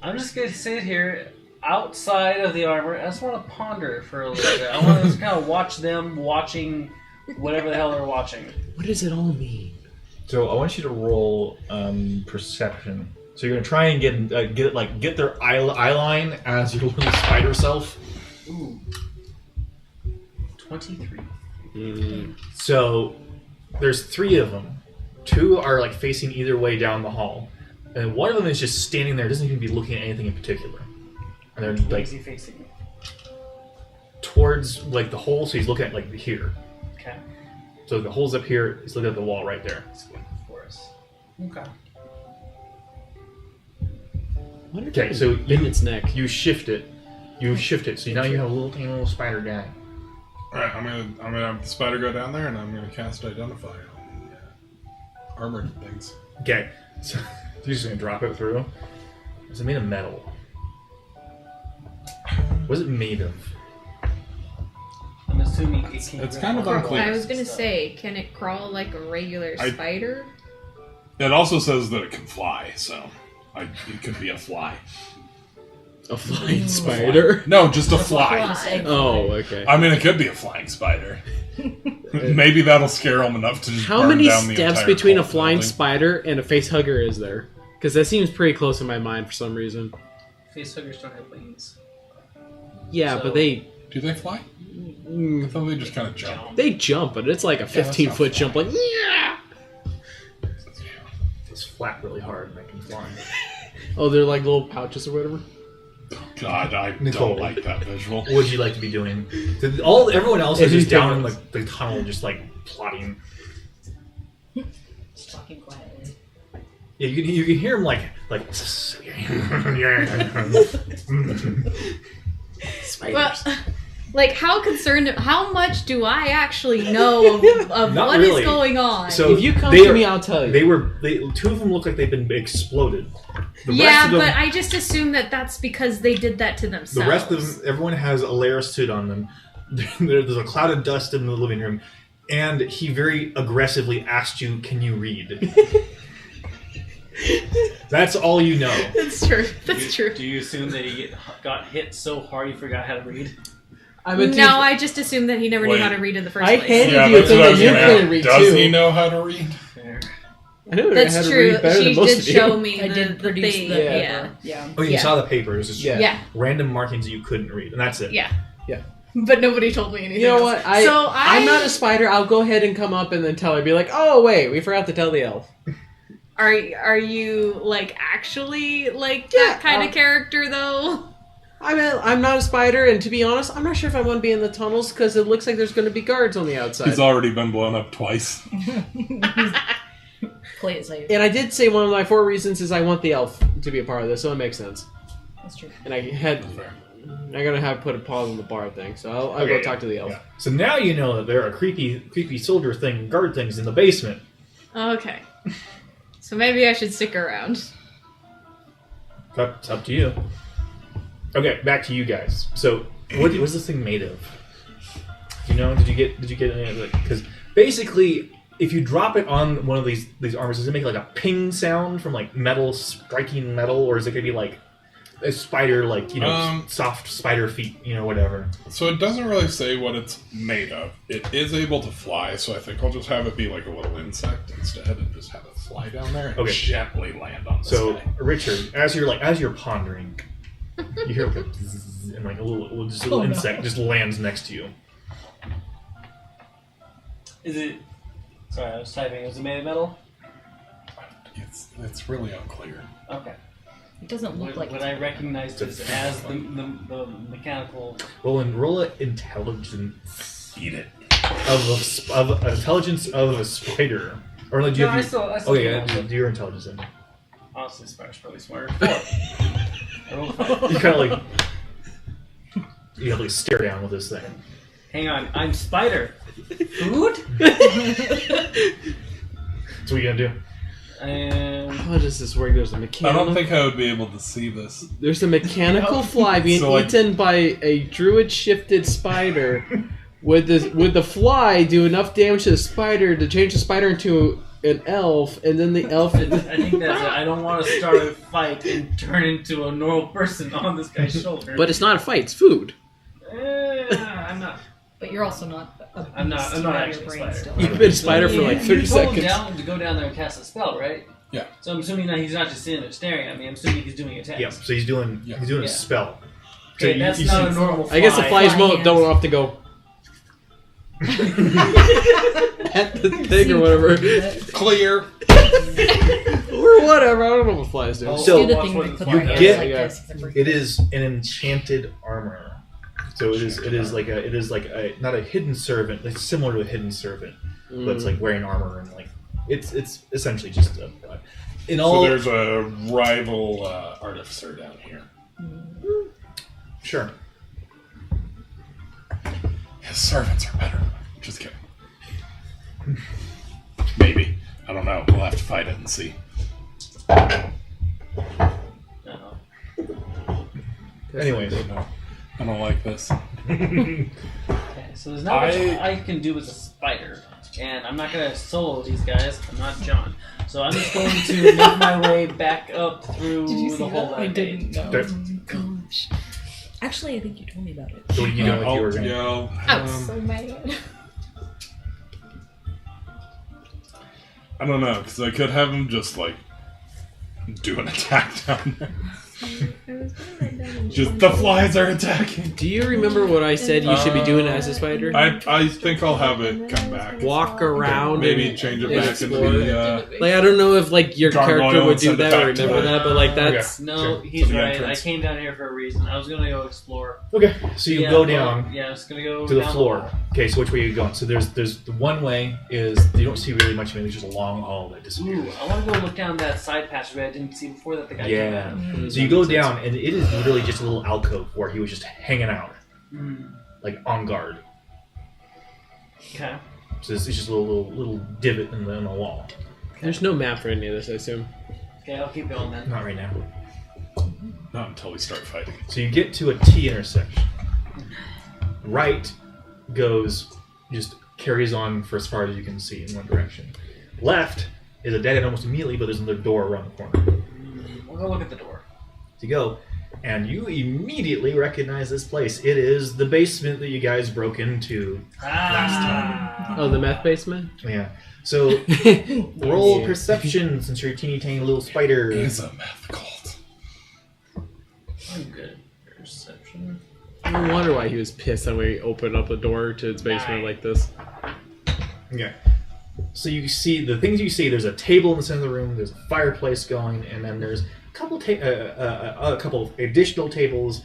I'm just gonna sit here outside of the armor. I just want to ponder for a little bit. I want to just kind of watch them watching whatever the hell they're watching. What does it all mean? So I want you to roll perception. So you're gonna try and get their eye line as your little spider self. Ooh. 23. So there's 3 of them. 2 are like facing either way down the hall, and one of them is just standing there, doesn't even be looking at anything in particular. And they're Where like is he facing? towards like the hole, so he's looking at like here. Okay. So the hole's up here. He's looking at the wall right there. Let's go for us. Okay. Okay, so in its neck. you shift it. So now you have a little tiny little spider guy. Alright, I'm gonna have the spider go down there, and I'm gonna cast Identify on the armored things. Okay, so you're just gonna drop it through. Is it made of metal? What's it made of? I'm assuming it can. It's kind of unclear. I was gonna say, can it crawl like a regular spider? It also says that it can fly, so it could be a fly. A flying spider? No, just a fly. Oh, okay. I mean, it could be a flying spider. Maybe that'll scare them enough to just How burn many down the steps entire between a cult flying building. spider and a face hugger is there? Because that seems pretty close in my mind for some reason. Facehuggers don't have wings. Yeah, So- but they Do they fly? I thought they just kind of jump. they jump, but it's like a 15-foot jump. Like, yeah. It's flap really hard and I can fly. Oh, they're like little pouches or whatever. God, I Nicole. don't like that visual. What would you like to be doing? Everyone else is just down in the tunnel, just like plotting. Just talking quietly. Yeah, you can hear him like. Well, like how much do I actually know of Not what is really. going on? So If you come they to are- me, I'll tell you. 2 of them look like they've been exploded. The yeah, rest of them, but I just assume that that's because they did that to themselves. the rest of them, everyone has a layer suit on them. There's a cloud of dust in the living room, and he very aggressively asked you, "Can you read?" That's all you know. That's true. That's true. Do you assume that he got hit so hard he forgot how to read? No, I just assumed that he never knew Wait. how to read in the first I place. handed Yeah, you a that's thing what I that was you gonna couldn't ask. read Does too. he know how to read? Fair. I knew how That's to true. read better She than most did of you. show me I the, did the produce thing. the Yeah. Yeah. Oh, you Yeah. saw the paper. It was just Yeah. random markings that you couldn't read, and that's it. Yeah. Yeah. But nobody told me anything. You know else. what? I'm not a spider. I'll go ahead and come up and then tell her. Be like, oh wait, we forgot to tell the elf. Are you like actually like that kind of character though? I'm not a spider, and to be honest, I'm not sure if I want to be in the tunnels because it looks like there's going to be guards on the outside. He's already been blown up twice. Play it safe. And I did say one of my 4 reasons is I want the elf to be a part of this, so it makes sense. That's true. And I'm gonna have to put a pause on the bar thing, so I'll Okay, go talk to the elf. Yeah. So now you know that there are creepy soldier guard things in the basement. Okay. So maybe I should stick around. It's up to you. Okay, back to you guys. So, what was this thing made of? You know, did you get any of it? Because basically, if you drop it on one of these armors, does it make like a ping sound from like metal striking metal, or is it gonna be like a spider, like soft spider feet, whatever? So it doesn't really say what it's made of. It is able to fly, so I think I'll just have it be like a little insect instead, and just have it fly down there and gently land on this guy. Richard, as you're pondering, you hear like a zzz, and like a little insect just lands next to you. Is it? Sorry, I was typing. Is it made of metal? It's really unclear. Okay. It doesn't look like Would I recognize this as the mechanical? Roll an intelligence. Eat it. Of intelligence of a spider, or like do you No, have I still okay, know, but do your intelligence in. honestly, Spider's probably smarter. 4. I rolled 5. You kind of like you have like stare down with this thing. Hang on, I'm Spider. Food? So what are you gonna do? how does this work? There's a I mechanical. don't think I would be able to see this. There's a mechanical fly being So, like- eaten by a druid-shifted spider. Would the fly do enough damage to the spider to change the spider into an elf, and then the elf? I think that's it. I don't want to start a fight and turn into a normal person on this guy's shoulder. But it's not a fight; it's food. I'm not. But you're also not. I'm not. I'm not actually a spider. Still. You've been a spider for like 30 You told him seconds. to go down there and cast a spell, right? Yeah. So I'm assuming that he's not just sitting there staring at me. I'm assuming he's doing a task. Yeah, so he's doing Yeah. a Yeah. spell. Okay, So that's you not see- a normal fly. I guess the flies Fly don't often go at the thing or whatever, Clear. or whatever. I don't know what flies do. So, do the thing where they put you their hands get- like yeah. this, except for- It is an enchanted armor. So it is like a not a hidden servant. It's similar to a hidden servant, but it's like wearing armor and like it's essentially just a. In So all, there's a rival artificer down here. sure. His servants are better. Just kidding. Maybe. I don't know. We'll have to fight it and see. No. Anyways, No, I don't like this. Okay, so there's not much I can do as a spider, and I'm not gonna solo these guys. I'm not John, so I'm just going to make my way back up through Did you see the hole that? that I didn't know. Okay. Gosh. Actually, I think you told me about it. So what you know if you were gonna. Yo, I'm so mad. I don't know, because I could have him just, like, do an attack down there. Just the flies are attacking. Do you remember what I said you should be doing as a spider? I think I'll have it come back. Walk around, Maybe and change it and back into explore. the. Like I don't know if like your Gargoyle character would and do send it that or back to remember the- that, but like that's No, Sure. he's To the right. entrance. I came down here for a reason. I was gonna go explore. Okay, so you go down Yeah, I was gonna go to the down floor. Okay, so which way are you going? So there's the one way is you don't see really much of it. There's just a long hall that disappears. Ooh, I want to go look down that side passageway I didn't see before that the guy came Yeah. out. So you go down, and it is literally just a little alcove where he was just hanging out, like on guard. Okay. So it's just a little divot in the wall. there's no map for any of this, I assume. Okay, I'll keep going then. Not right now. Not until we start fighting. So you get to a T intersection. Right goes, just carries on for as far as you can see in one direction. Left is a dead end almost immediately, but there's another door around the corner. We'll go look at the door. To go, and you immediately recognize this place. It is the basement that you guys broke into last time. Oh, the meth basement. Yeah. So roll perception since you're a teeny tiny little spider. It's a meth cult. I'm good. Perception. No wonder why he was pissed when we opened up the door to its basement like this. Okay. So you see the things you see. There's a table in the center of the room. There's a fireplace going, and then there's a couple additional tables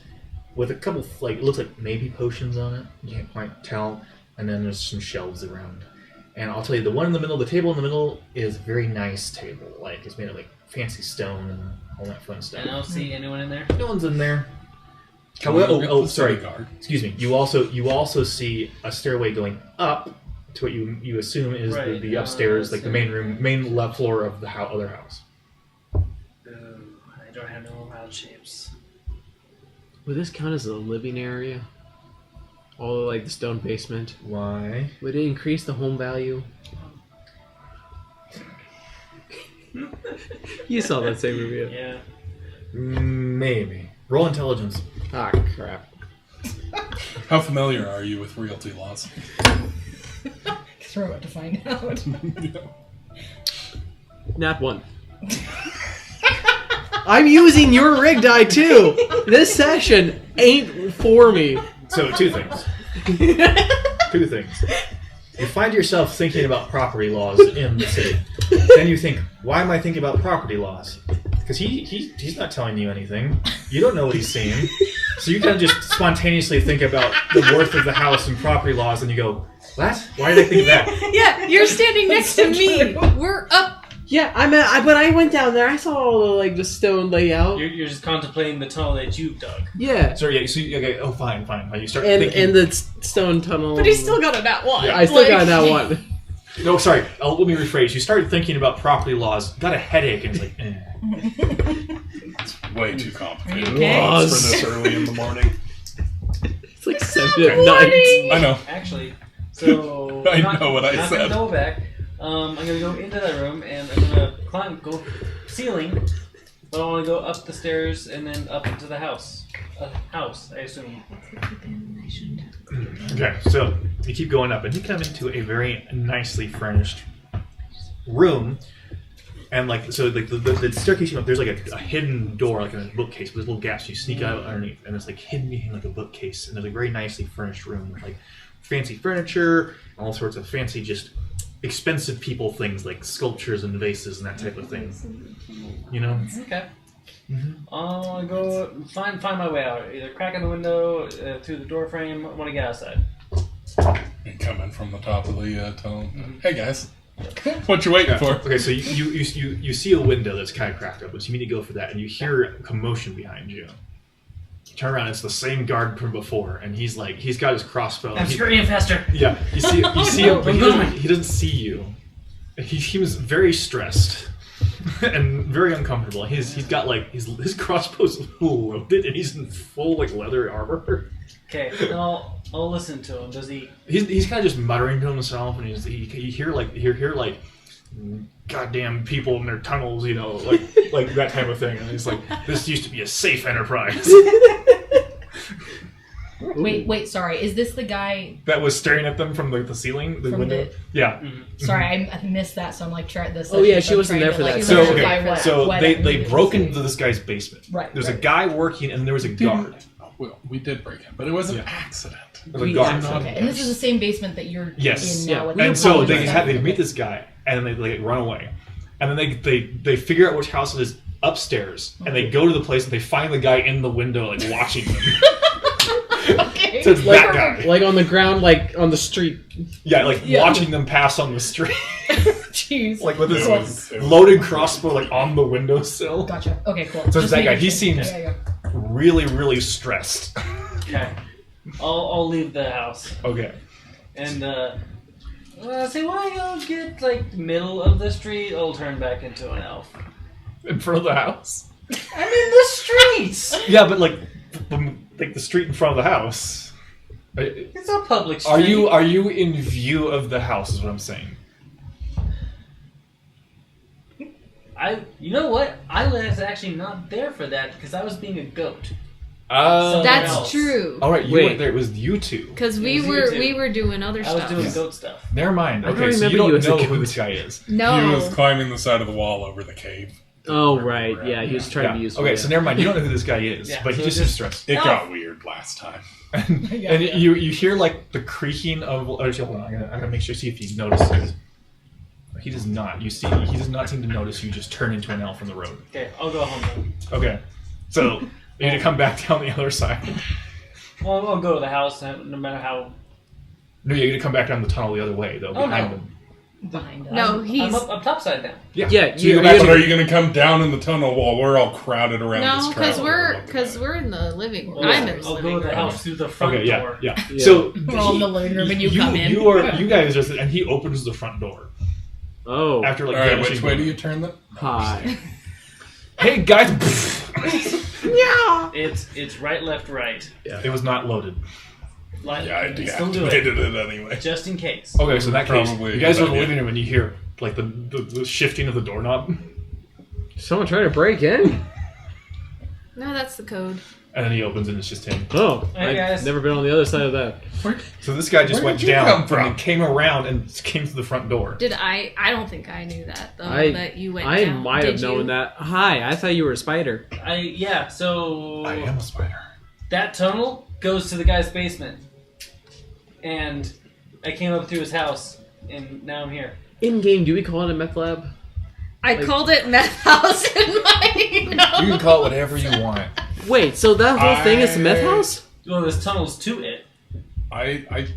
with a couple like it looks like maybe potions on it. You can't quite tell. And then there's some shelves around. And I'll tell you, the one in the middle, the table in the middle, is a very nice table. Like it's made of like fancy stone and all that fun stuff. And I don't see anyone in there. No one's in there. Can we look at the Sorry. city guard? Excuse me. You also see a stairway going up to what you assume is Right, the upstairs, like the main that's- room, main left floor of the other house. I don't have no wild shapes. Would this count as a living area? All like the stone basement. Why? Would it increase the home value? You saw that same review. Yeah. Maybe. Roll intelligence. Ah, crap. How familiar are you with realty laws? Throw it to find out. Nat 1. I'm using your rig die too. This session ain't for me. So two things. Two things. You find yourself thinking about property laws in the city. Then you think, why am I thinking about property laws? Because he's not telling you anything. You don't know what he's seeing. So you kind of just spontaneously think about the worth of the house and property laws, and you go, what? Why did I think of that? Yeah, you're standing next to me. We're up. Yeah, but I went down there. I saw all the like the stone layout. You're just contemplating the tunnel that you dug. Yeah, So yeah, okay, oh fine. You start and thinking. the stone tunnel. But he's still got a nat 1. Yeah, I still Like- got that one. No, sorry. Let me rephrase. You started thinking about property laws, got a headache, and it's like, It's way too complicated Okay. for this early in the morning. It's like 7 at night. I know. Actually, so I know what I not said. Gonna go back. I'm gonna go into that room and I'm gonna go ceiling, but I want to go up the stairs and then up into the house. House, I assume. Okay, so you keep going up, and you come into a very nicely furnished room, and the staircase you up, there's like a hidden door, like in a bookcase, with little gaps. You sneak out underneath, and it's like hidden behind like a bookcase, and there's a very nicely furnished room with like fancy furniture, all sorts of fancy, just expensive people things like sculptures and vases and that type of thing. You know? Okay. I'll go find my way out. Either crack in the window, through the door frame. I want to get outside. And come in from the top of the tunnel. Hey guys, what you waiting for? Okay, so you see a window that's kind of cracked open, so you need to go for that, and you hear a commotion behind you. You turn around, it's the same guard from before, and he's got his crossbow. I'm scurrying faster. Yeah, you see him, but he doesn't see you. He was very stressed and very uncomfortable. He's got like his crossbow's loaded, and he's in full like leather armor. Okay, I'll listen to him. Does he? He's kind of just muttering to himself, and you hear like goddamn people in their tunnels, you know, like that type of thing. And he's like, this used to be a safe enterprise. Wait, sorry. Is this the guy? That was staring at them from the ceiling, the From window. Yeah. Sorry, I missed that, so I'm like trying this. Oh, yeah, she wasn't there for that. So they broke into this guy's basement. Right. There's a guy working, and there was a guard. Well, we did break in, but it was an accident. There was a guard. Okay, and this is the same basement that you're Yes. in now. With And the so problems they that- meet this guy, and then they run away, and then they figure out which house it is upstairs, and they go to the place, and they find the guy in the window like watching them. Okay. So it's that guy. Like on the ground, like on the street. Yeah, watching them pass on the street. Jeez. Like with his It was loaded crossbow like on the windowsill. Gotcha. Okay, cool. So it's Just that guy. making He sure. seems Yeah. really, really stressed. Okay. I'll leave the house Okay. and say why I'll get like middle of the street. I'll turn back into an elf. In front of the house? I'm in the streets. Yeah, but like the street in front of the house. It's a public street. Are you in view of the house is what I'm saying. You know what? I was actually not there for that because I was being a goat. That's else. true. All right, you Wait. weren't there. It was you two. Because It we was you were two. doing other I was stuff. doing goat stuff. Never mind. I don't Okay, so you remember you don't as a know who goat. this guy is. No. He was climbing the side of the wall over the cave. Oh right, yeah, he was trying to be useful. Okay, yeah. so never mind. You don't know who this guy is, Yeah, but he so just just- seems stressed. It Oh. got weird last time. And you hear like the creaking of. Actually, hold on. I gotta make sure see if he notices. He does not. He does not seem to notice you just turn into an elf on the road. Okay, I'll go home then. Okay, so you need to come back down the other side. Well, I'll go to the house no matter how. No, you need to come back down the tunnel the other way though, Oh, behind no. them. Behind us. No, I'm he's up topside down. Yeah. Yeah, So you go you- back you- to But are you going to come down in the tunnel while we're all crowded around no, this traveler? because we're in the living room. Well, I'm in the I'll living go to the room. house through the front Okay, yeah, door. yeah. Yeah. So We're all in the living room and you come in. You guys just, and he opens the front door Oh, after like. All right, vanishing which way for- do you turn the? hi. Hey guys! It's right, left, right. It was not loaded. Like, Yeah, I still do it deactivated it anyway. just in case. Okay, so in that case, Probably a you guys good are in the idea. living room and you hear like the shifting of the doorknob, Someone trying to break in? No, that's the code. and then he opens and it's just him. Oh, Hey, I've guys. never been on the other side of that. So this guy just Where went did you down come from? and came around and came through the front door. Did I don't think I knew that though. I that you went I down. might Did have you? known that. Hi, I thought you were a spider. So I am a spider. that tunnel goes to the guy's basement, and I came up through his house, and now I'm here. In game, do we call it a meth lab? I Like- called it meth house in my notes. You can call it whatever you want. Wait, so that whole thing is the meth house? Well, there's tunnels to it. I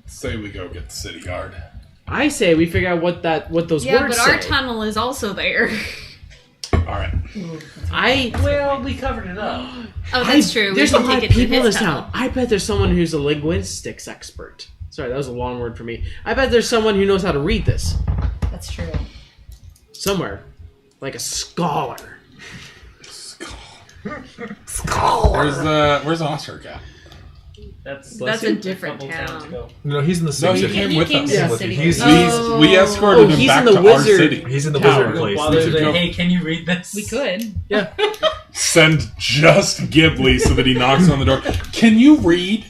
say we go get the city guard. I say we figure out what those Yeah, words but our say. tunnel is also there. All right. Well, we covered it up. Oh, that's true. There's we a can lot take of it to people in his this tunnel. town. I bet there's someone who's a linguistics expert. Sorry, that was a long word for me. I bet there's someone who knows how to read this. That's true. Somewhere. Like a scholar. Where's Oscar at? That's a different couple towns town. ago. No, he's in the No, city. he came with us. to the with city. you. He's We escorted him he's back in the to our wizard- city. he's in the Tower. wizard place. While they're should there, go- hey, can you read this? We could. Send just Ghibli so that he knocks on the door. Can you read?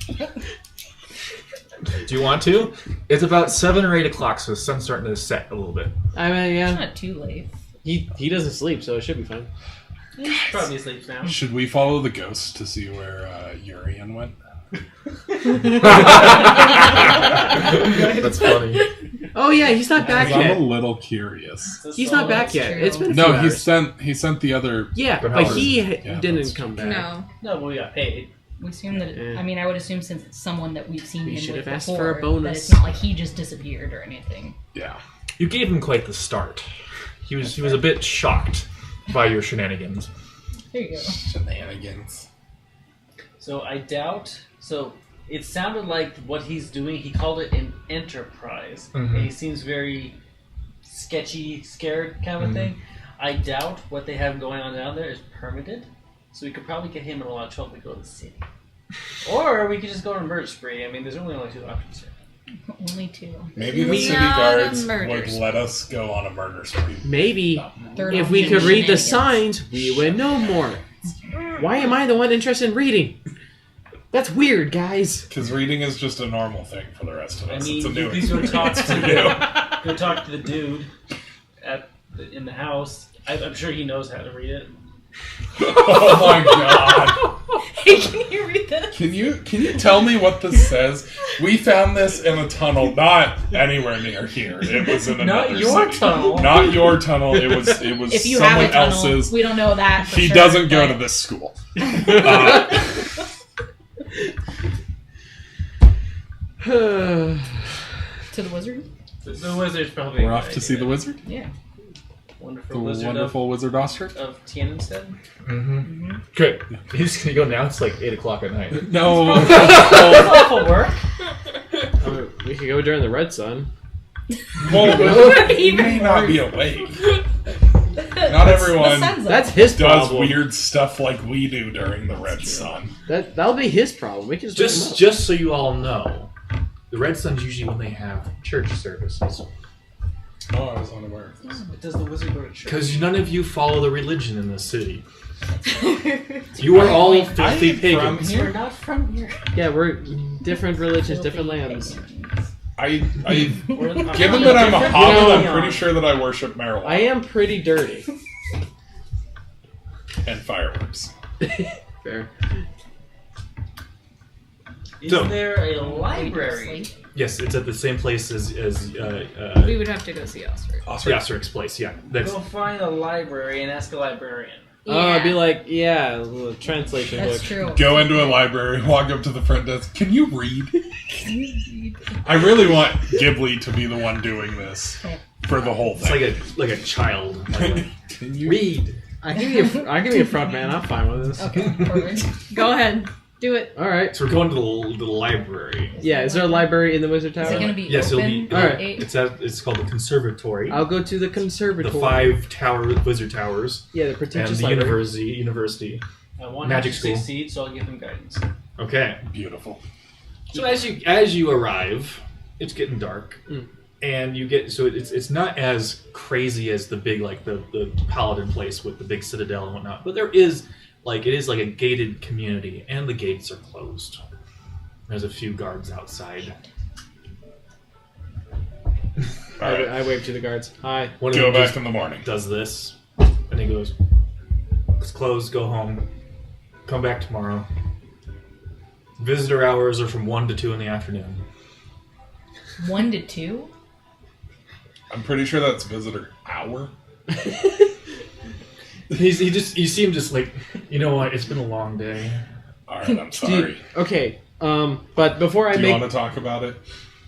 Do you want to? It's about 7 or 8 o'clock, so the sun's starting to set a little bit. I mean, yeah. Not too late. He doesn't sleep, so it should be fine. Probably asleep now. Should we follow the ghost to see where Urian went? That's funny. Oh yeah, he's not back I'm a yet. little curious. He's not back that's yet. true. It's been a No, few he hours. sent the other. Yeah, The but hours. he Yeah, didn't that's come back. No. No, but we got paid. We assume that. Yeah. I mean, I would assume since it's someone that we've seen We him should with have asked before, for a bonus. that it's not like he just disappeared or anything. Yeah. You gave him quite the start. He was a bit shocked by your shenanigans. There you go. Shenanigans. So I doubt. So it sounded like what he's doing. He called it an enterprise, Mhm. and he seems very sketchy, scared kind of thing. I doubt what they have going on down there is permitted, so we could probably get him in a lot of trouble to go to the city, or we could just go on a murder spree. I mean, there's really only 2 options here. Only 2. Maybe the We city got a guards murder would let us go on a murder spree. Maybe Third if we option, could read the shenanigans. signs, we would know more. Why am I the one interested in reading? That's weird, guys. Because reading is just a normal thing for the rest of I us. mean, it's a new please go talk to experience. go talk to the dude in the house. I'm sure he knows how to read it. Oh my god! Hey, can you read that? Can you tell me what this says? We found this in a tunnel, not anywhere near here. It was in another Not your city. tunnel. Not your tunnel. It was If you someone have a tunnel, else's. we don't know that. For He sure, doesn't go but- to this school. To the wizard. The wizard's probably. We're a off good to see the idea. wizard. Yeah. The Wonderful wizard wonderful wizard Oscar. of Tiananmen. Mm-hmm. Good. He's gonna go now. It's like 8 o'clock at night. No. Awful work. We could go during the red sun. Well, he may not be awake. Not everyone That's his does problem. weird stuff like we do during the red sun. That'll be his problem. We can just Just so you all know, the Red Sun's usually when they have church services. Oh, I was unaware of this. Does the wizard go to church? Because none of you follow the religion in this city. You are all filthy pagans. We're not from here. Yeah, we're different religions, different lands. We're not- Given that I'm a Different hobbit, I'm beyond. pretty sure that I worship marijuana I am pretty dirty. and fireworks. Fair. Is So- there a library? Yes, it's at the same place as We would have to go see Oscar. Osteric's place. Yeah, that's Go find a library and ask a librarian. Oh, I'd be like, yeah, the translation That's book. true. Go into a library, walk up to the front desk. Can you read? I really want Ghibli to be the one doing this for the whole it's thing. like a child. Can you Read. I can be a front man. I'm fine with this. Okay, perfect. Go ahead. Do it. All right. So we're going to the library. Yeah, is there a library in the Wizard Tower? Is it going to be Yes, open? it'll be. All right. It's called the conservatory. I'll go to the conservatory. The 5 wizard towers Yeah, the and pretentious the library. university. I want Magic him to school. succeed, so I'll give him guidance. Okay. Beautiful. So as you arrive, it's getting dark, and you get it's not as crazy as the big the paladin place with the big citadel and whatnot, but it is like a gated community, and the gates are closed. There's a few guards outside. All right. I wave to the guards. Hi. One of Go them back just in the morning. does this, and he goes, "It's closed. Go home. Come back tomorrow. Visitor hours are from 1 to 2 in the afternoon." 1 to 2? I'm pretty sure that's visitor hour. You see him just like, you know what? It's been a long day. All right, I'm sorry. Okay. But before I Do you make want to talk about it?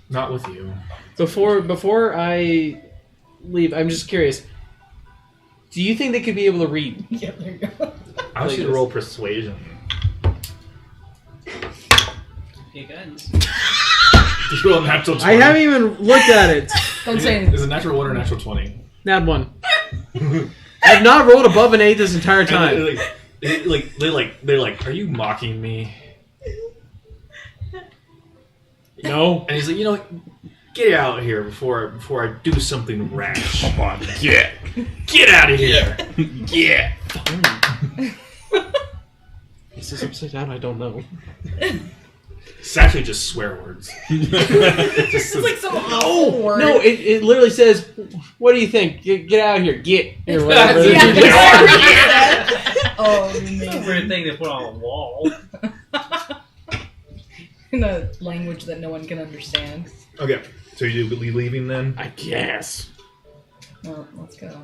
Not with you. before I leave, I'm just curious. Do you think they could be able to read? Yeah, there you go. I was going to roll persuasion. Hey, guidance. Did you roll a natural 20? I haven't even looked at it. Don't say anything. Is it a natural 1 or a natural 20? Nat 1. I've not rolled above an 8 this entire time. They're like, are you mocking me? No. And he's like, get out of here before I do something rash. Come on, get Get out of here. yeah. Is this upside down? I don't know. It's actually just swear words. It's like some awful word. No, it literally says, "What do you think? Get out of here, get." Or whatever. Oh It's a man. weird thing to put on a wall. In a language that no one can understand. Okay, so you leaving then? I guess. Well, let's go.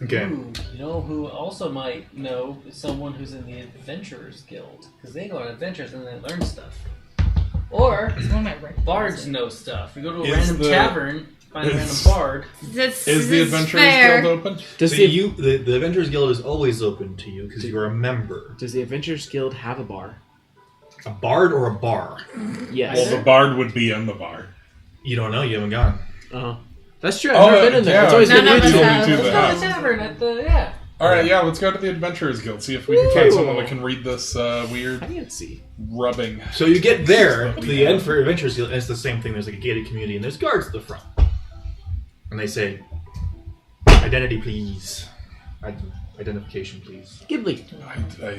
Okay. Ooh, you know who also might know is someone who's in the Adventurers Guild. Because they go on adventures and they learn stuff. Or It's one of my records. bards know stuff. You go to a Is random the- tavern, find a random is- bard. This Is the is Adventurers fair. Guild open? Does So the the Adventurers Guild is always open to you because you're a member. Does the Adventurers Guild have a bar? A bard or a bar? Yes. Well, the bard would be in the bar. You don't know. You haven't gone. That's true. I've never been in there. yeah. It's always None been of us YouTube. have. YouTube Let's go to has. the tavern at the, yeah. All right, yeah, let's go to the Adventurers Guild. See if we can find Woo. someone that can read this weird Fancy. rubbing. So you get there to the end for Adventurers Guild, and it's the same thing. There's like a gated community, and there's guards at the front, and they say, "Identity, please. Identification, please." Ghibli.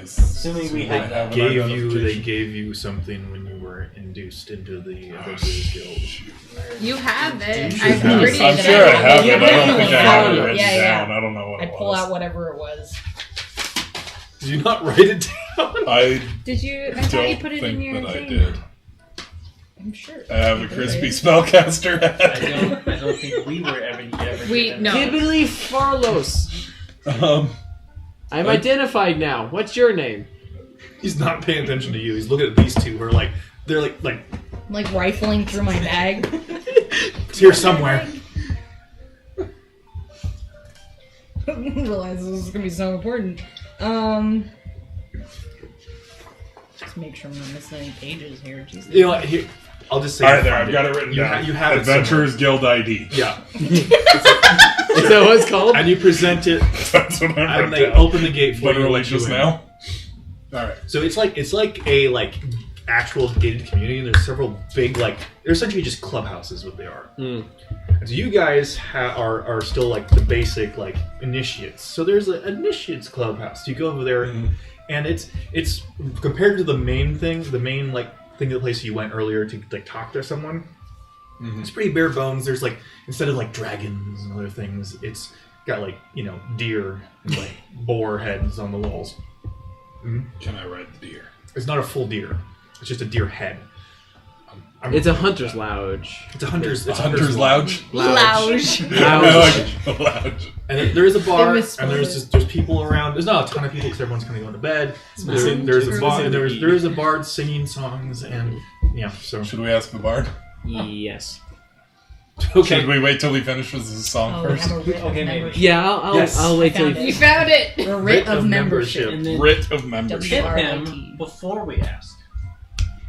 Assuming we have that. They gave you something when you were induced into the Adventurers Guild. You have it. I'm I've sure already I'm sure I have it. I don't think I have it Yeah, written yeah. down. I don't know what I it pull was. out whatever it was. Did you not write it down? I Did you? I don't thought you put it in think your that thing. I did. I'm sure. I have a crispy spellcaster I hat. don't think we were ever We- given no. Ghibli Farlos. I'm I- identified now. What's your name? He's not paying attention to you. He's looking at these two who are like, they're like I'm like rifling through my bag. it's here somewhere. Realize this is gonna be so important. Just make sure I'm not missing any pages here. Jesus. You know what? Here, I'll just say. All right, there, find I've got it written You down. you have Adventurers Guild ID. it somewhere. Yeah, Is that what it's called? and you present it, That's what I and wrote they down. open the gate for you. Literally let you just in. now. All right. So it's like a actual gated community, and there's several big they're essentially just clubhouses. What they are. Mm. And so you guys are still like the basic initiates. So there's an initiates clubhouse. You go over there, and it's compared to the main thing, the the place you went earlier to talk to someone. It's pretty bare bones. There's instead of dragons and other things, it's got deer and boar heads on the walls. Can I ride the deer? It's not a full deer. It's just a deer head. It's a hunter's lounge. It's a hunter's. It's a Hunter's Lounge? Lounge. Lounge. And there is a bar, They and there's people around. There's not a ton of people because everyone's kind of going to bed. There's a bar. There is a bard singing songs, and yeah. So Should we ask the bard? Yes. okay. Should we wait till he finishes his song Oh, we first? have a writ of Okay, maybe. membership. Yeah, I'll Yes. I'll wait till I you. You found it. A writ of membership. And then Writ of membership. tip WRIT. him before we ask.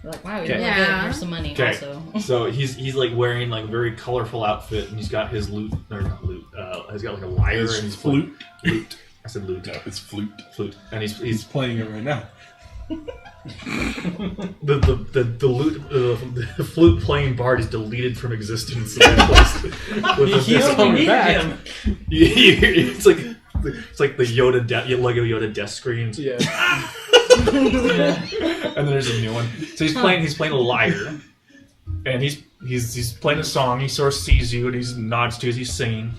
We're like, wow, you're Okay. really Yeah. good. Here's some money Okay. also. So he's wearing a very colorful outfit, and he's got his lute, or not lute. He's got a lyre His and he's flute. Lute. I said lute. No, it's flute. Flute. And He's he's playing it right now. the lute the flute playing bard is deleted from existence. And replaced with a He's coming back. It's like the Lego Yoda death screens. Yeah. And then there's a new one. So he's playing a lyre, and he's playing a song. He sort of sees you, and he nods to you as he's singing.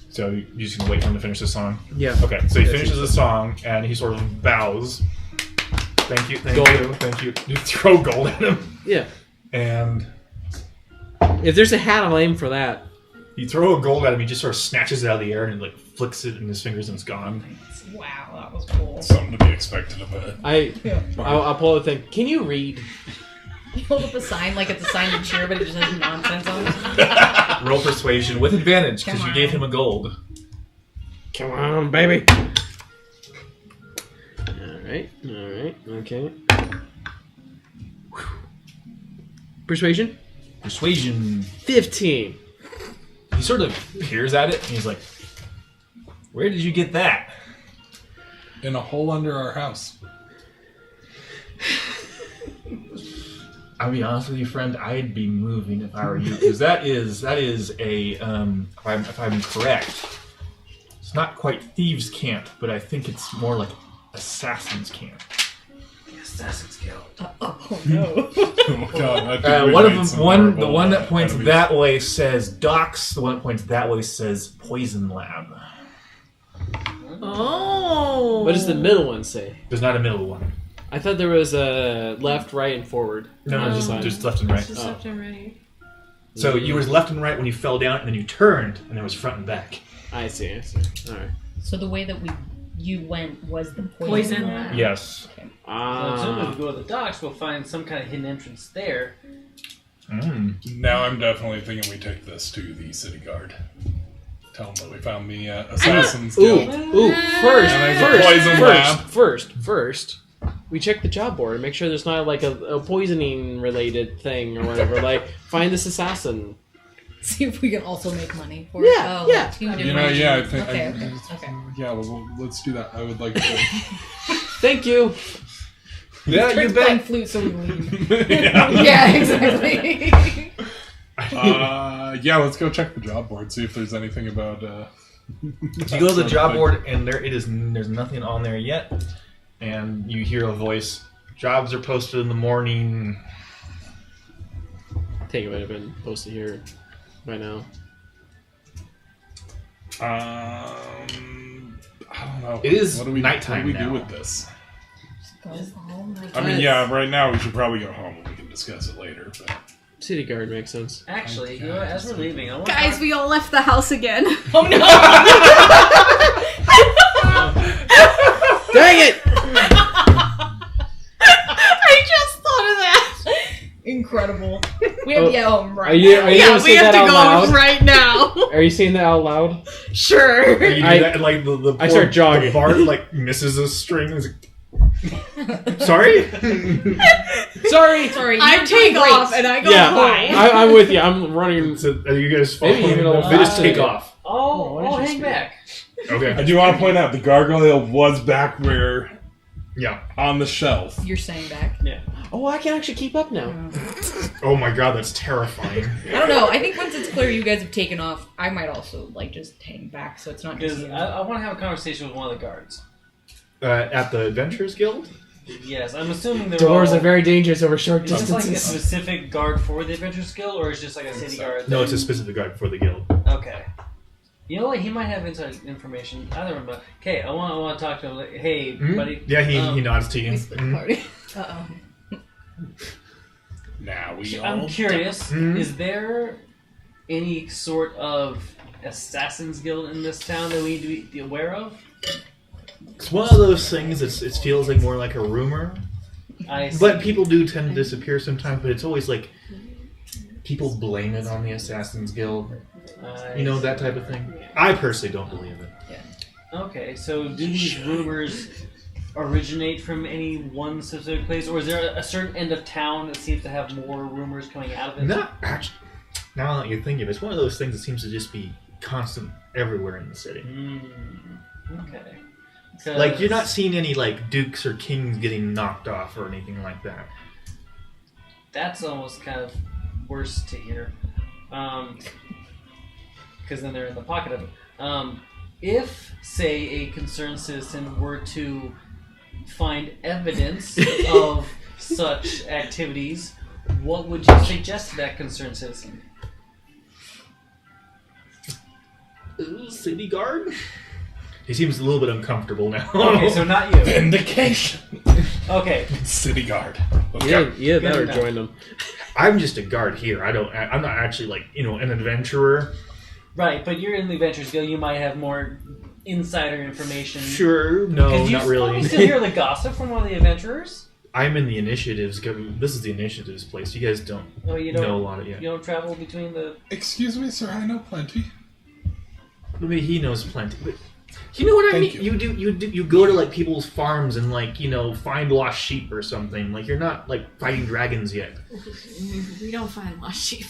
So you just gonna wait for him to finish the song. Yeah. Okay. So he finishes the song, and he sort of bows. Thank you. Thank you. You throw gold at him, Yeah. and If there's a hat, I'll aim for that. you throw a gold at him. He just sort of snatches it out of the air and flicks it in his fingers, and it's gone. Wow, that was cool. Something to be expected of it. I'll pull the thing. Can you read? You hold up a sign like it's a sign to cheer, but it just has nonsense on it. Roll persuasion with advantage because Come you on. gave him a gold. Come on, baby. All right. Okay. Persuasion? Persuasion. 15. He sort of peers at it, and he's like, "Where did you get that?" In a hole under our house. I'll be honest with you, friend. I'd be moving if I were you, because that is a if I'm correct, it's not quite thieves' camp, but I think it's more like assassins' camp. The Assassin's Guild. Oh God, The one that points that way says docks. The one that points that way says poison lab. Oh. What does the middle one say? There's not a middle one. I thought there was a left, right, and forward. No, No. just left and right. Just left and right. So you was left and right when you fell down, and then you turned, and there was front and back. I see. All right. So the way that you went was the Poison lab. Yes. So as soon as we go to the docks, we'll find some kind of hidden entrance there. Now I'm definitely thinking we take this to the city guard. Tell them that we found the Assassin's Guild. First, we check the job board and make sure there's not like a poisoning related thing or whatever. Like, find this assassin. See if we can also make money for Yeah, it. yeah. Two different I think. Okay. Yeah, well, let's do that. I would like to. Thank you. Yeah, you Playing bet. flute so we leave. Yeah, exactly. Yeah, let's go check the job board. See if there's anything about. You go to the job board, and there's nothing on there yet. And you hear a voice. Jobs are posted in the morning. I think it would have been posted here by now. I don't know. It is what do we, nighttime What do we now. do with this? Go home. I mean, yeah, right now we should probably go home and we can discuss it later. But City guard makes sense. Actually, you know, as we're leaving, I want Guys, we all left the house again. Oh no! Dang it! I just thought of that. Incredible. We have to get home right Are you now. gonna Yeah, say we have that to out go loud? right now. Are you saying that out loud? Sure. You do that, and like the I start jogging. The bard like misses a string. And is like, sorry. Sorry, I you're take doing great. off and I go Yeah, home. I'm with you. I'm running. So are you guys Maybe following? even a little They just faster. take off. I'll hang back. Okay. I do want to point out the gargoyle was back where Yeah. on the shelf. You're staying back. Oh, I can actually keep up now. Oh my god, that's terrifying. I don't know. I think once it's clear you guys have taken off, I might also like just hang back so it's not just Because you. I want to have a conversation with one of the guards. At the Adventurers Guild? Yes, I'm assuming they're Doors all... are very dangerous over short Is this like a distances. specific guard for the Adventurers Guild, or is it just like a city guard? No, that- it's a specific guard for the guild. Okay. You know what? He might have inside information. I don't remember. Okay, I want to talk to him. Like, hey, buddy. Yeah, he nods to you. We split the party. Uh-oh. Now we all. I'm curious. Mhm. Is there any sort of Assassin's Guild in this town that we need to be aware of? It's one of those things. It feels like more like a rumor, I see. but people do tend to disappear sometimes. But it's always like people blame it on the Assassins Guild. You know, that type of thing. I personally don't believe it. Okay, so do these rumors originate from any one specific place, or is there a certain end of town that seems to have more rumors coming out of it? Not actually. Now that you think of it, it's one of those things that seems to just be constant everywhere in the city. Okay. Like, you're not seeing any, like, dukes or kings getting knocked off or anything like that. That's almost kind of worse to hear. Because then they're in the pocket of it. If, say, a concerned citizen were to find evidence of such activities, what would you suggest to that concerned citizen? City guard? He seems a little bit uncomfortable now. Okay, so not you. Vindication. Okay. City guard. Yeah, better enough. join them. I'm just a guard here. I'm not actually, like, an adventurer. Right, but you're in the Adventures Guild, you might have more insider information. Sure, no, Could you not really. probably still hear the gossip from one of the adventurers? I'm in the initiatives. This is the initiatives place. You guys don't Oh, you don't know a lot of You yet. don't travel between the... Excuse me, sir. I know plenty. Maybe he knows plenty. But You know what I Thank mean? You go to like people's farms and like find lost sheep or something. Like you're not like fighting dragons yet. We don't find lost sheep.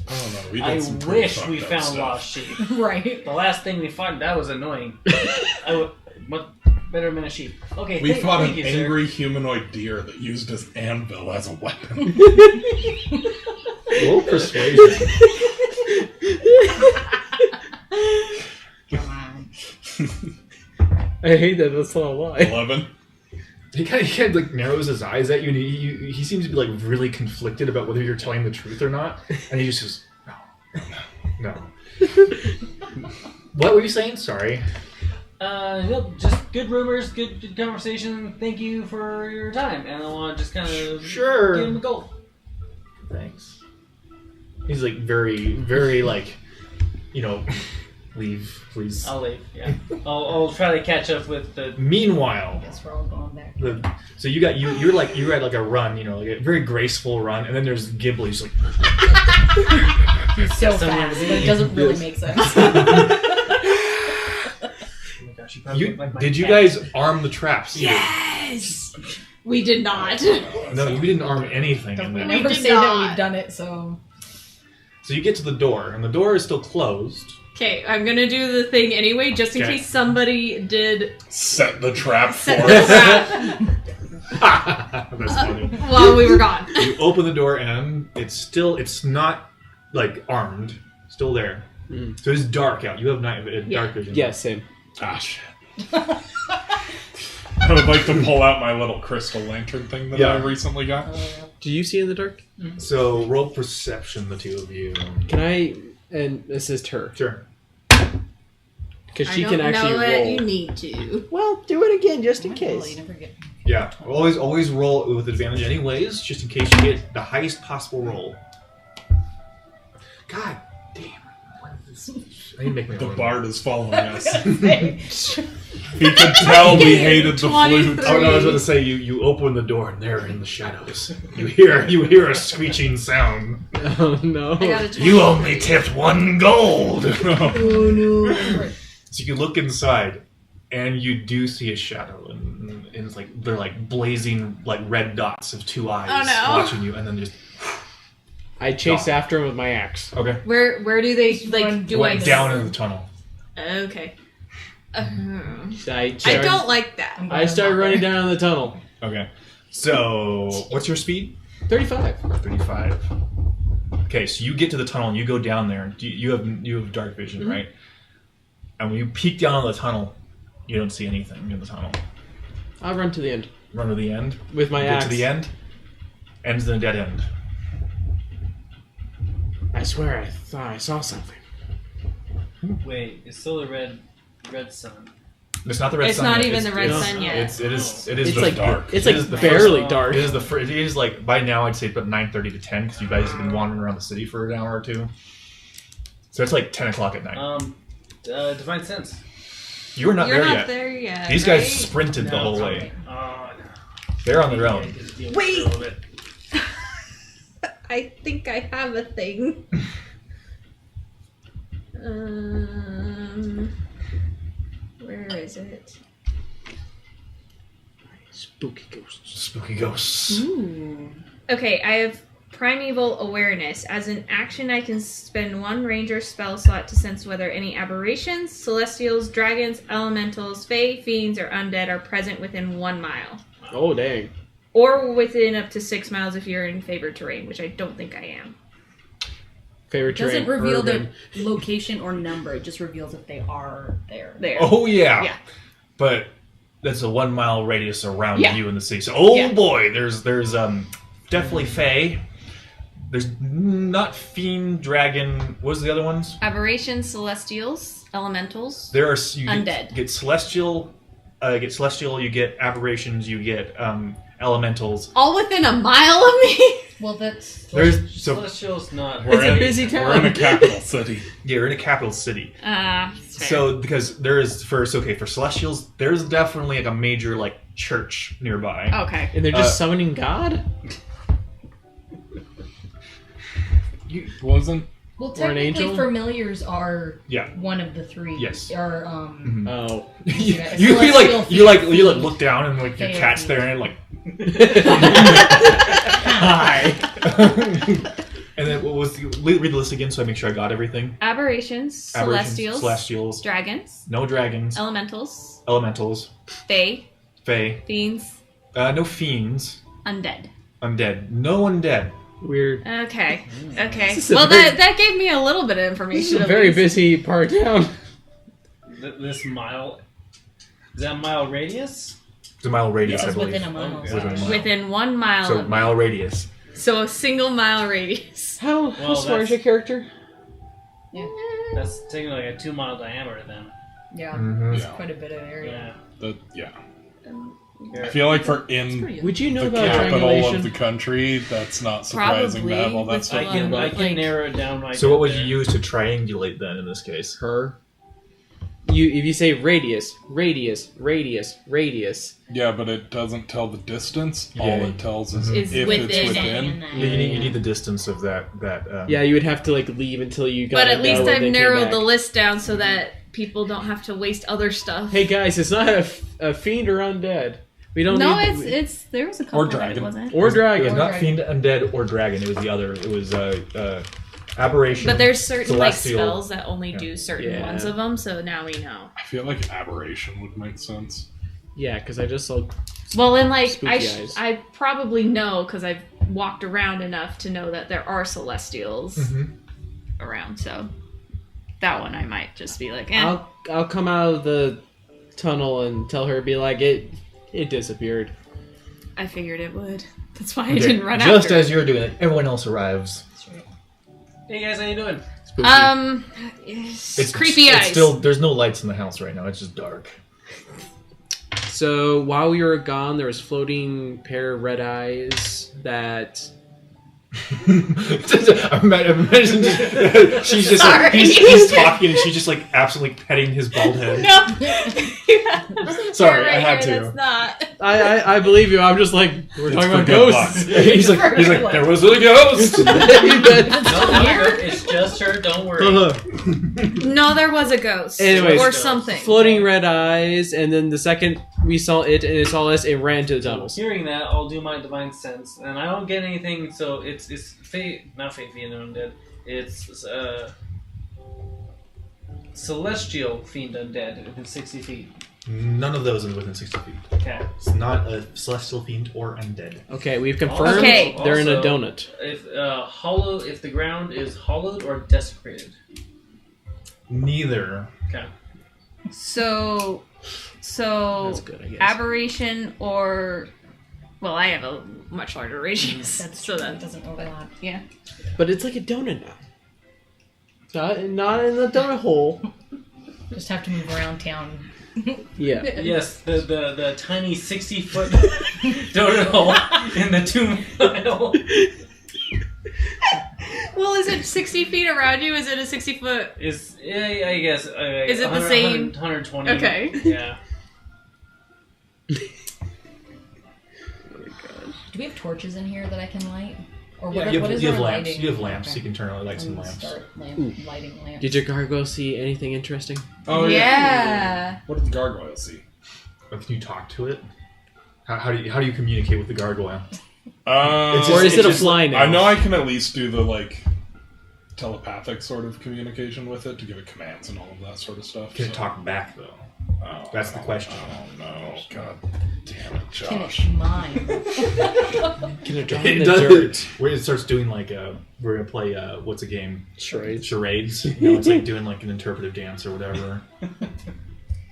I don't know. We did I some pretty wish fucked we up found stuff. lost sheep. Right. The last thing we found, that was annoying. What better have been a sheep? Okay, We fought thank an you, sir. angry humanoid deer that used his anvil as a weapon. Roll persuasion. Come on. I hate that. That's not a lie. 11. He kind of like narrows his eyes at you, and he seems to be like really conflicted about whether you're telling the truth or not. And he just says, no. What were you saying? Sorry. Nope, just good rumors, good conversation. Thank you for your time, and I want to just kind of Sure. give him a goal. Thanks. He's like very, very like, leave, please. I'll leave. Yeah, I'll try to catch up with the. Meanwhile, Guess we're all going back. so you're at like a run, like a very graceful run, and then there's Ghibli. He's like, He's so Someone fast, leave. but it doesn't really make sense. did you guys arm the traps? Yes! We did not. No, you didn't arm anything in We there. never did say that not. we've done it, so. So you get to the door, and the door is still closed. Okay, I'm gonna do the thing anyway, just in Okay. case somebody did Set the trap for set the us. trap That's funny. while we were gone. You open the door, and it's not like armed, still there. Mm. So it's dark out. You have dark vision. Yeah, same. Ah, shit. I would like to pull out my little crystal lantern thing that Yeah. I recently got. Do you see in the dark? So roll perception, the two of you. Can I assist her? Sure. Because I she don't can actually know that roll. you need to. Well, do it again just in Well, you case. never get. Yeah. Always roll with advantage, anyways, just in case you get the highest possible roll. God damn. I need to make my The own. bard is following us. He could tell we hated the 23. flute. Oh no! I was about to say you open the door and there in the shadows you hear a screeching sound. Oh no. I got a You only tipped 1 gold. Oh no. So you look inside, and you do see a shadow, and it's like they're like blazing like red dots of 2 eyes Oh, no. watching you, and then just I chase after him with my axe. okay. Where do they like? run Do Went I down into the tunnel. Okay. I I don't like that. I start running down the tunnel. Okay. So what's your speed? 35. 35. Okay, so you get to the tunnel and you go down there. You have dark vision, Mm-hmm. right? And when you peek down the tunnel, you don't see anything in the tunnel. I'll run to the end Run to the end. with my You axe. get to the end. Ends in a dead end. I swear I thought I saw something. Wait, it's still the red sun. It's not the red It's sun. not yet. even the red it's- sun yet. It is It's the like dark. It's It like is the barely first- dark. It is it is like by now I'd say about 9:30 to 10 because you guys have been wandering around the city for an hour or two. So it's like 10 o'clock at night. Divine sense. You were not You're there not yet. there yet. These right? guys sprinted the No, whole it's way. Oh, no. They're on their own. Yeah, just deal with Wait. it a little bit. I think I have a thing. Where is it? Spooky ghosts. Spooky ghosts. Ooh. Okay, I have Primeval Awareness. As an action, I can spend 1 ranger spell slot to sense whether any aberrations, celestials, dragons, elementals, fae, fiends, or undead are present within 1 mile. Oh dang. Or within up to 6 miles if you're in favored terrain, which I don't think I am. Favorite terrain. Doesn't reveal urban. the location or number. It just reveals if they are there. There. Oh yeah. Yeah. But that's a 1 mile radius around Yeah. you in the city. So oh Yeah. boy, there's definitely fae. There's not fiend, dragon. What was the other ones? Aberrations, celestials, elementals. There are Undead. Get celestial. You get aberrations. You get elementals. All within a mile of me? Well, that's. There's so Celestial's not. It's a busy We're in a town. capital city. yeah, we're in a capital city. Fair. So because there is for celestials, there's definitely like a major like church nearby. Okay. And they're just summoning God? Wasn't Well, Or an technically, angel? familiars are Yeah. one of the three. Yes. Or Oh. you Celestial look down and like your Fair cat's feet. there and like hi. And then what was read the list again so I make sure I got everything. Aberrations, Aberrations, celestials, celestials, dragons, no dragons, elementals, elementals, fae, fae, fiends, no fiends, undead. undead, no undead. Weird. Okay. This is a Well, very- that gave me a little bit of This information. is a at very least. busy part down. This mile. Is that mile radius? It's a mile radius, It I says believe. within a mile. Okay. Within a mile. Within 1 mile. So of me. mile radius. So a single mile radius. How Well, smart is that's- your character? That's taking like a 2 mile diameter then. Yeah, Mhm. it's Yeah. quite a bit of area. Yeah. I feel like for in Pretty good. Would you know the about capital triangulation? of the country, that's not surprising Probably, to have all that with stuff. the- I can Like- narrow it down right So what would there. you use to triangulate then in this case? Her. If you say radius, radius, radius, radius. Yeah, but it doesn't tell the distance. All Yeah. it tells is Is if within. it's within. You need the distance of that. Yeah, you would have to like leave until you got. But at least I've narrowed the list. list down so that people don't have to waste other stuff. Hey guys, it's not a fiend or undead. We don't no, need it's there was a couple that dragon. it wasn't. or It dragon. was not Dragon. fiend, undead, or dragon. It was the other. It was aberration. But there's certain celestial. like spells that only do certain Yeah. ones of them, so now we know. I feel like aberration would make sense. Yeah, because I just saw. Well, and like Spooky eyes. I probably know because I've walked around enough to know that there are celestials Mhm. around. So that one I might just be like, I'll come out of the tunnel and tell her, be like, it disappeared. I figured it would. That's why I Okay, didn't run just after. as you're doing it, everyone else arrives. Hey guys, how you doing? Spooky. It's creepy it's eyes. Still, there's no lights in the house right now. It's just dark. So while we were gone, there was floating pair of red eyes that. Imagine she's just Sorry. like, he's talking and she's just like absolutely petting his bald head. No. Sorry, Right I had here, to. That's not. I believe you. I'm just like, we're talking about It's for good luck. ghosts. he's like, there was a ghost. No, it's just her. Don't worry. No, there was a ghost. Anyways. Or something. Floating red eyes, and then the second we saw it and it saw us, it ran to the tunnels. Hearing that, I'll do my divine sense, and I don't get anything. So it's not fate fiend undead. It's celestial fiend undead within 60 feet. None of those are within 60 feet. Okay. It's not a celestial fiend or undead. Okay, we've confirmed Okay. they're in a Also, donut. If the ground is hollowed or desecrated. Neither. Okay. So That's good, I guess. aberration or well, I have a much larger radius. That's so true. that It doesn't overlap. yeah. But it's like a donut now. Not in the donut hole. Just have to move around town. Yeah. Yes, the tiny 60-foot donut hole in the 2 mile. Well, is it 60 feet around you? Is it a 60-foot? Is I guess. Is it the same? 120. Okay. Yeah. Do we have torches in here that I can light? Or Yeah, what, you what have, is you have our lamps. lighting? You have lamps. Okay. You can turn on lights and And lamps. start lighting lamps. Did your gargoyle see anything interesting? Oh Yeah. What did the gargoyle see? But can you talk to it? How do you communicate with the gargoyle? Or is it a fly now? I know I can at least do the like telepathic sort of communication with it to give it commands and all of that sort of stuff. Can so- it talk back though? Oh, That's the question. Oh no! God damn it, Can Josh! it mine? Can it drop in It the does. dirt? Where it starts doing like we're gonna play what's a game? Charades. Charades. You know, it's like doing like an interpretive dance or whatever.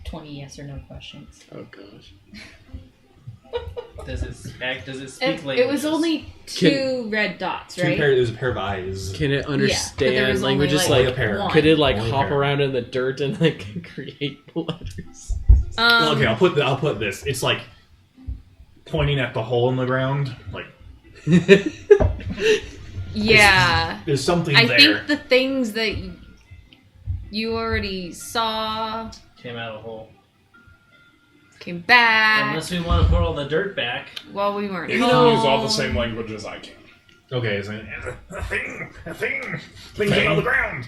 20 yes or no questions. Oh gosh. Does it act? Does it speak It languages? was only 2 red dots, right? There's a pair of eyes. Can it there understand was only, languages like, like? a pair. one. Could it like Only hop pair. around in the dirt and like create letters? Well, okay, I'll put this. It's like pointing at the hole in the ground. Like Yeah. there's something I there. think the things that you already saw Came out of the hole. came back Unless we want to put all the dirt back. while we weren't It home. can use all the same language as I can. Okay, so a thing came out of the ground.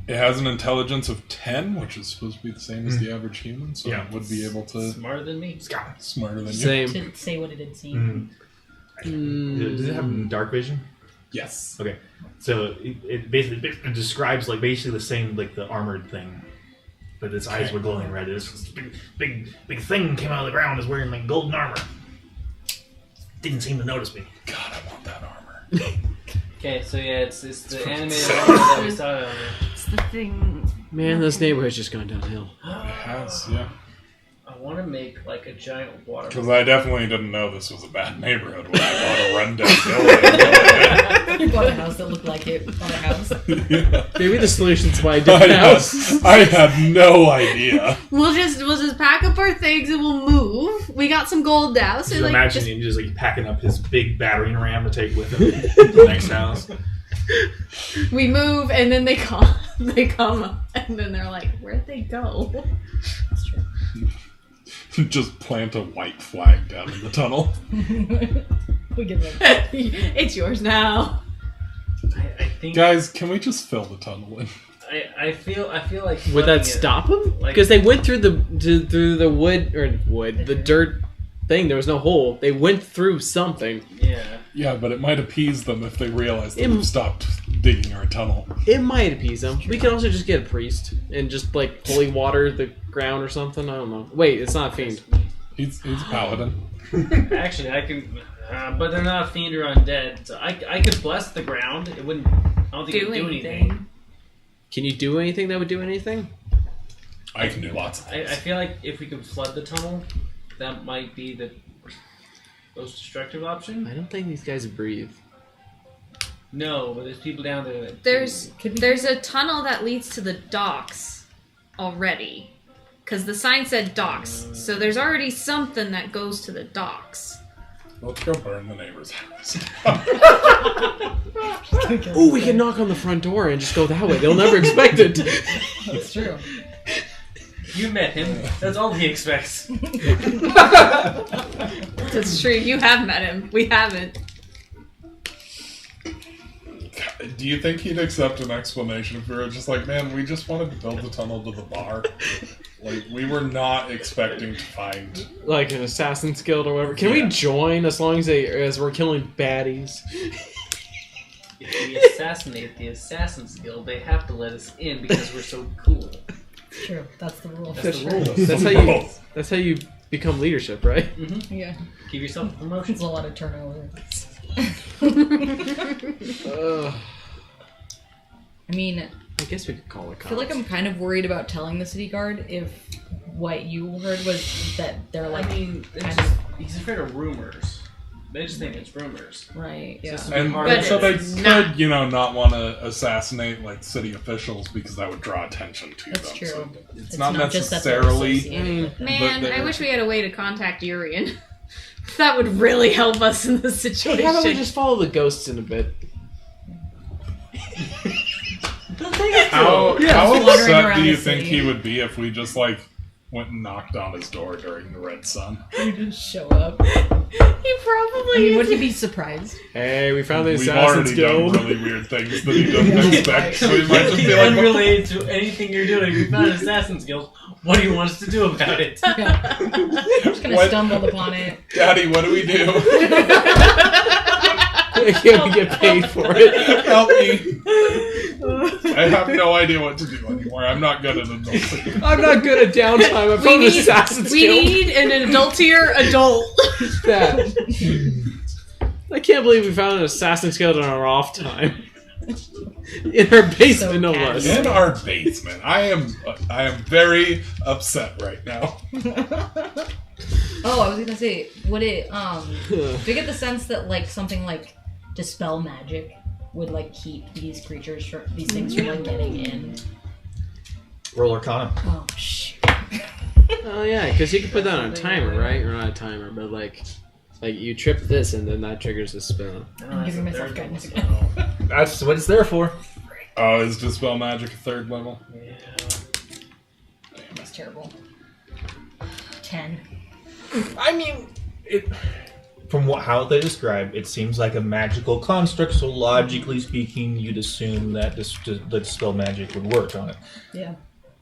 It has an intelligence of 10, which is supposed to be the same as the average human, so it would be able to... Smarter than me. Smarter than you. Same. To say what it had seen. Does it have dark vision? Yes. Okay, so it basically describes like basically the same like the armored thing, but its eyes were glowing red. This big thing came out of the ground. Is wearing like golden armor. Didn't seem to notice me. God, I want that armor. Okay, so yeah, it's the animated armor that we saw earlier. It's the thing. Man, this neighborhood's just gone downhill. It has, yeah. I want to make like a giant water. Because I definitely didn't know this was a bad neighborhood when I bought a rundown building. You bought a house that looked like it. Bought a house. Yeah. Maybe the solution's why I did house. I had no idea. We'll just pack up our things and we'll move. We got some gold now, so Just like imagine him just like packing up his big battering ram to take with him to the next house. we move and then they come and then they're like, where'd they go? That's true. Just plant a white flag down in the tunnel. We get it. It's yours now. I think Guys, can we just fill the tunnel in? I feel like Would flooding that it- stop them? like- Because they went through the the dirt thing. There was no hole. They went through something. Yeah. Yeah, but it might appease them if they realize that we've stopped digging our tunnel. It might appease them. We could also just get a priest and just like holy water the ground or something. I don't know. Wait, it's not a fiend. He's a paladin. Actually, I can, but they're not a fiend or undead. So I could bless the ground. It wouldn't. I don't think it would do anything. Can you do anything that would do anything? I can do lots of I things. feel like if we could flood the tunnel, that might be the most destructive option. I don't think these guys breathe. No, but there's people down there that There's a tunnel that leads to the docks already. Because the sign said docks. So there's already something that goes to the docks. Let's go burn the neighbor's house. Oh, we can knock on the front door and just go that way. They'll never expect it. That's true. You met him. That's all he expects. That's true. You have met him. We haven't. Do you think he'd accept an explanation if we were just like, man, we just wanted to build the tunnel to the bar? Like, we were not expecting to find... Like an assassin's guild or whatever. Can we join as long as we're killing baddies? If we assassinate the Assassin's Guild, they have to let us in because we're so cool. True. That's the rule. That's the rule. That's how you become leadership, right? Yeah. Give yourself a promotion. It's a lot of turnover. I mean, I guess we could call it. I feel like I'm kind of worried about telling the city guard if what you heard was that they're like, I mean, kind of, he's afraid of rumors. They just think it's rumors. right? Yeah. Just- And But so they it's could, not. not want to assassinate, like, city officials because that would draw attention to That's them. true. So it's not just that they're necessarily... associated with it. Man, But I wish we had a way to contact Urian. That would really help us in this situation. How about we just follow the ghosts in a bit? How Just wandering upset around do you the think city. he would be if we just, like, went and knocked on his door during the red sun? You just show up. He I probably mean, would he be surprised? Hey, we found the We've Assassin's already done Guild. really weird things that he doesn't expect, so he might just be like, Unrelated to anything you're doing. We found an Assassin's Guild. What do you want us to do about it? Yeah. Just kind of What? stumbled upon it. Daddy, what do we do? Can we get paid for it? Help me. I have no idea what to do anymore. I'm not good at adulting. I'm not good at downtime. I found the Assassin's we Guild. need an adultier adult. That. I can't believe we found an Assassin's Guild in our off time. In our basement, So no casual. less. In our basement. I am very upset right now. Oh, I was gonna say, would it, do you get the sense that, like, something like dispel magic would, like, keep these creatures, these things from, like, getting in? Roll Arcana. Oh, shoot. Oh yeah, because you can put that on a timer, right? Or not a timer, but like you trip this and then that triggers the spell. I'm giving myself guidance again. That's what it's there for. Oh, is Dispel Magic a 3rd level? Yeah. That's terrible. 10. I mean, from how they describe, it seems like a magical construct. So logically speaking, you'd assume that the dispel magic would work on it. Yeah.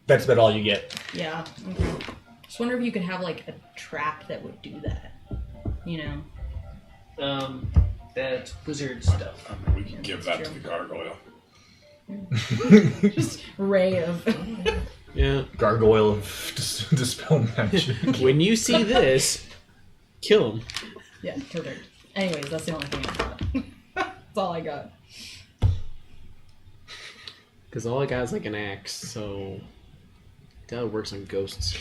That's about all you get. Yeah. Okay. Just wonder if you could have like a trap that would do that. You know. That wizard stuff. I mean, we can give that to the gargoyle. Just ray of. Yeah. Gargoyle of dispel magic. When you see this, kill him. Yeah, perfect. Anyways, that's the only thing I got. That's all I got. Because all I got is like an axe, so that works on ghosts.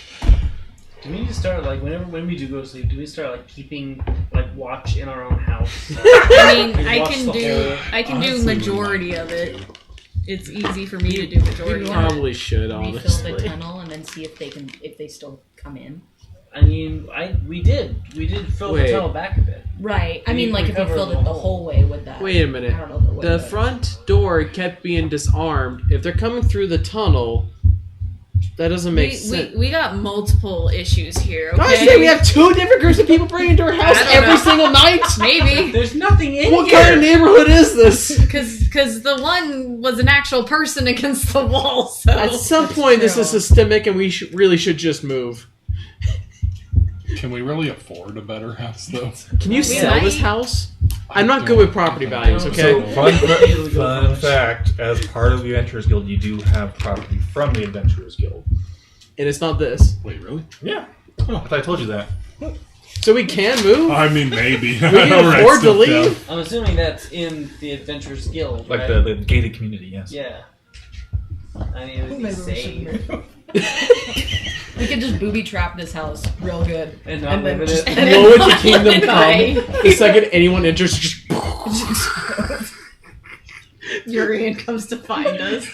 Do we need to start like when we do go to sleep? Do we start like keeping like watch in our own house? I mean, I Watch can the do Honestly, majority of it. It's easy for me to do majority. You of it. probably should, Refill the honestly. tunnel and then see if they still come in. I mean, we did fill Wait. the tunnel back a bit. Right. I We mean, like if you recovered filled the it the whole- whole way with that. Wait a minute. I don't know if it would. The but- front door kept being disarmed. If they're coming through the tunnel, that doesn't make sense. We got multiple issues here. Okay? Gosh, we have 2 different groups of people bringing into our house I don't every know. single night. Maybe There's nothing in What here. kind of neighborhood is this? because the one was an actual person against the wall. So At some point, this is true. systemic, and we really should just move. Can we really afford a better house, though? Can you sell might- this house? I'm not good with property values. Okay. So, fun fact, as part of the Adventurers Guild, you do have property from the Adventurers Guild. And it's not this. Wait, really? Yeah. I thought I told you that. So we can move? I mean, maybe. We can afford to leave? I'm assuming that's in the Adventurers Guild, Like right? the gated community, yes. Yeah. I mean, it would be safe. We could just booby trap this house real good. And not then live in just it. end Blow it to kingdom and come. die. The second anyone enters, just... Urian comes to find us.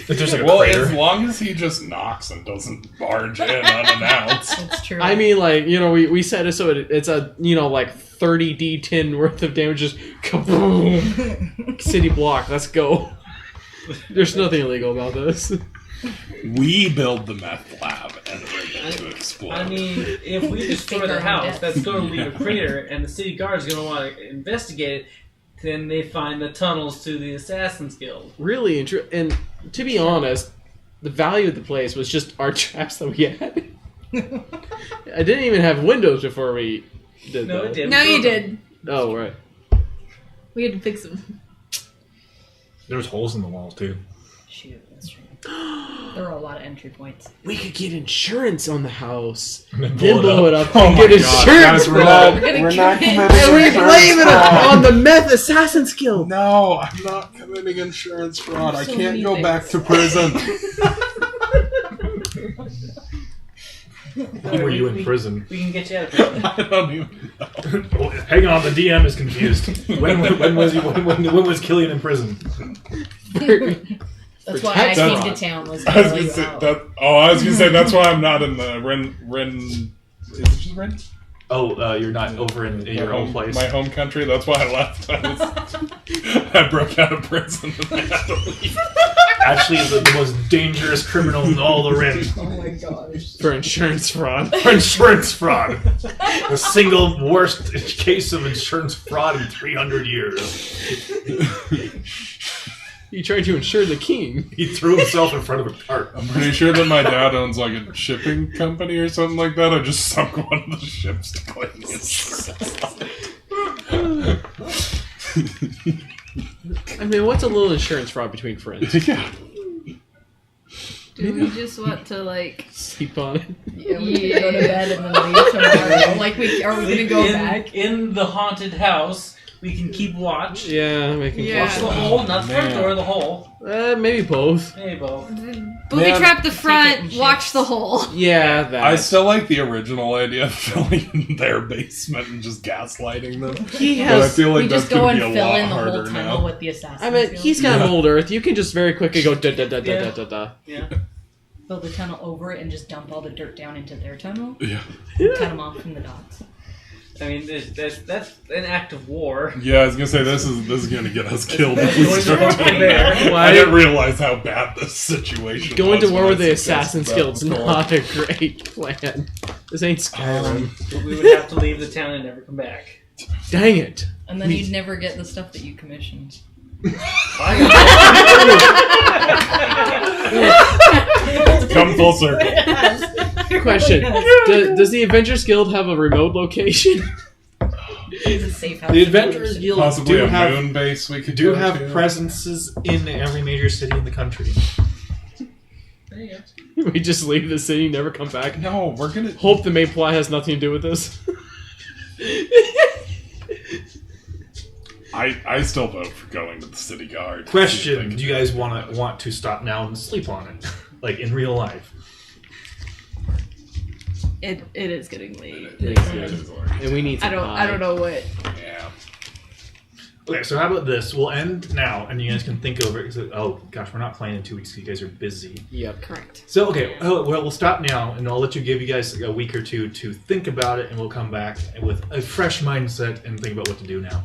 It's just like a Well, crater. as long as he just knocks and doesn't barge in unannounced. It's true. I mean, like, you know, we set it so it's a, you know, like 30 D10 worth of damage, just kaboom! City block, let's go. There's nothing illegal about this. We build the meth lab and rig it to explode. I mean, if we destroy Take the our own house, death. that's going to leave a crater, and the city guard's going to want to investigate it. Then they find the tunnels to the Assassin's Guild. Really, and to be honest, the value of the place was just our traps that we had. I didn't even have windows before we did No, that. it did. No, you did. Oh, right. We had to fix them. There was holes in the walls, too. Shoot, that's true. There were a lot of entry points. We could get insurance on the house, And then then blow it up Oh and my get God, insurance guys, we're not- fraud. We're not And we blame it on the meth assassin's guild. No, I'm not committing insurance fraud. I So can't many go things. back to prison. When were you in prison? We can get you out of prison. I don't even know. Hang on, the DM is confused. When was Killian in prison? That's why I Protect came fraud. to town. Was I was to bail gonna you say out. that. Oh, I was gonna say that's why I'm not in the Ren. Is it just Ren? Oh, you're not over in your own place. My home country. That's why I left. I broke out of prison and I had to leave. Actually, the most dangerous criminal in all the ring. Oh my gosh. For insurance fraud. For insurance fraud. The single worst case of insurance fraud in 300 years. You tried to insure the king. He threw himself in front of a cart. I'm pretty sure that my dad owns like a shipping company or something like that. I just sunk one of the ships to claim the insurance. I mean, what's a little insurance fraud between friends? Yeah. Do we just want to like? Sleep on it. Yeah, we can go to bed and then leave tomorrow. Like, are we gonna go back? In the haunted house, we can keep watch. Yeah, we can Yeah. Watch the hole, not the front Man. door, the hole. maybe both. Maybe both. Booby Man, trap the it in front, shifts. watch the hole. Yeah, that. I still like the original idea of filling in their basement and just gaslighting them. He But I has. feel like We that's just go gonna and be a fill lot in the whole harder tunnel now. with the assassin. I mean, he's got Yeah. old Earth. You can just very quickly go da da da da da da da. Yeah. Build the tunnel over it and just dump all the dirt down into their tunnel. Yeah. Cut them off from the docks. I mean, that's an act of war. Yeah, I was gonna say this is gonna get us killed if we Going to start war doing there. that. I didn't realize how bad this situation Going was to war when with I the suggested Assassin's that Guild's before. not a great plan. This ain't Skyrim. We would have to leave the town and never come back. Dang it. And then you'd never get the stuff that you commissioned. Come full circle. Question. Does the Adventurers Guild have a remote location? It's a safe house. The Adventurers Guild Possibly do a have moon base we could do go have to. presences in every major city in the country. There you go. We just leave the city, never come back. No, we're gonna. Hope the main plot has nothing to do with this. I still vote for going to the city guard. Question: do you guys want to stop now and sleep on it, like in real life? It is getting late. And we need some I don't know what. Yeah. Okay, so how about this? We'll end now, and you guys can think over it. Oh gosh, we're not playing in 2 weeks. So you guys are busy. Yep. Correct. So okay, well we'll stop now, and I'll give you guys a week or two to think about it, and we'll come back with a fresh mindset and think about what to do now.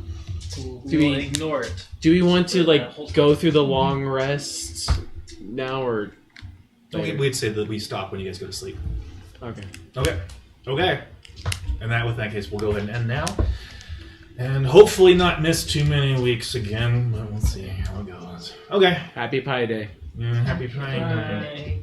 Do We'll we- ignore it. Do we want to whole go through the long rest now or later? We'd say that we stop when you guys go to sleep. Okay. Okay. And with that case, we'll go ahead and end now. And hopefully not miss too many weeks again, but we'll see how it goes. Okay. Happy Pie Day. Happy Pride. Bye.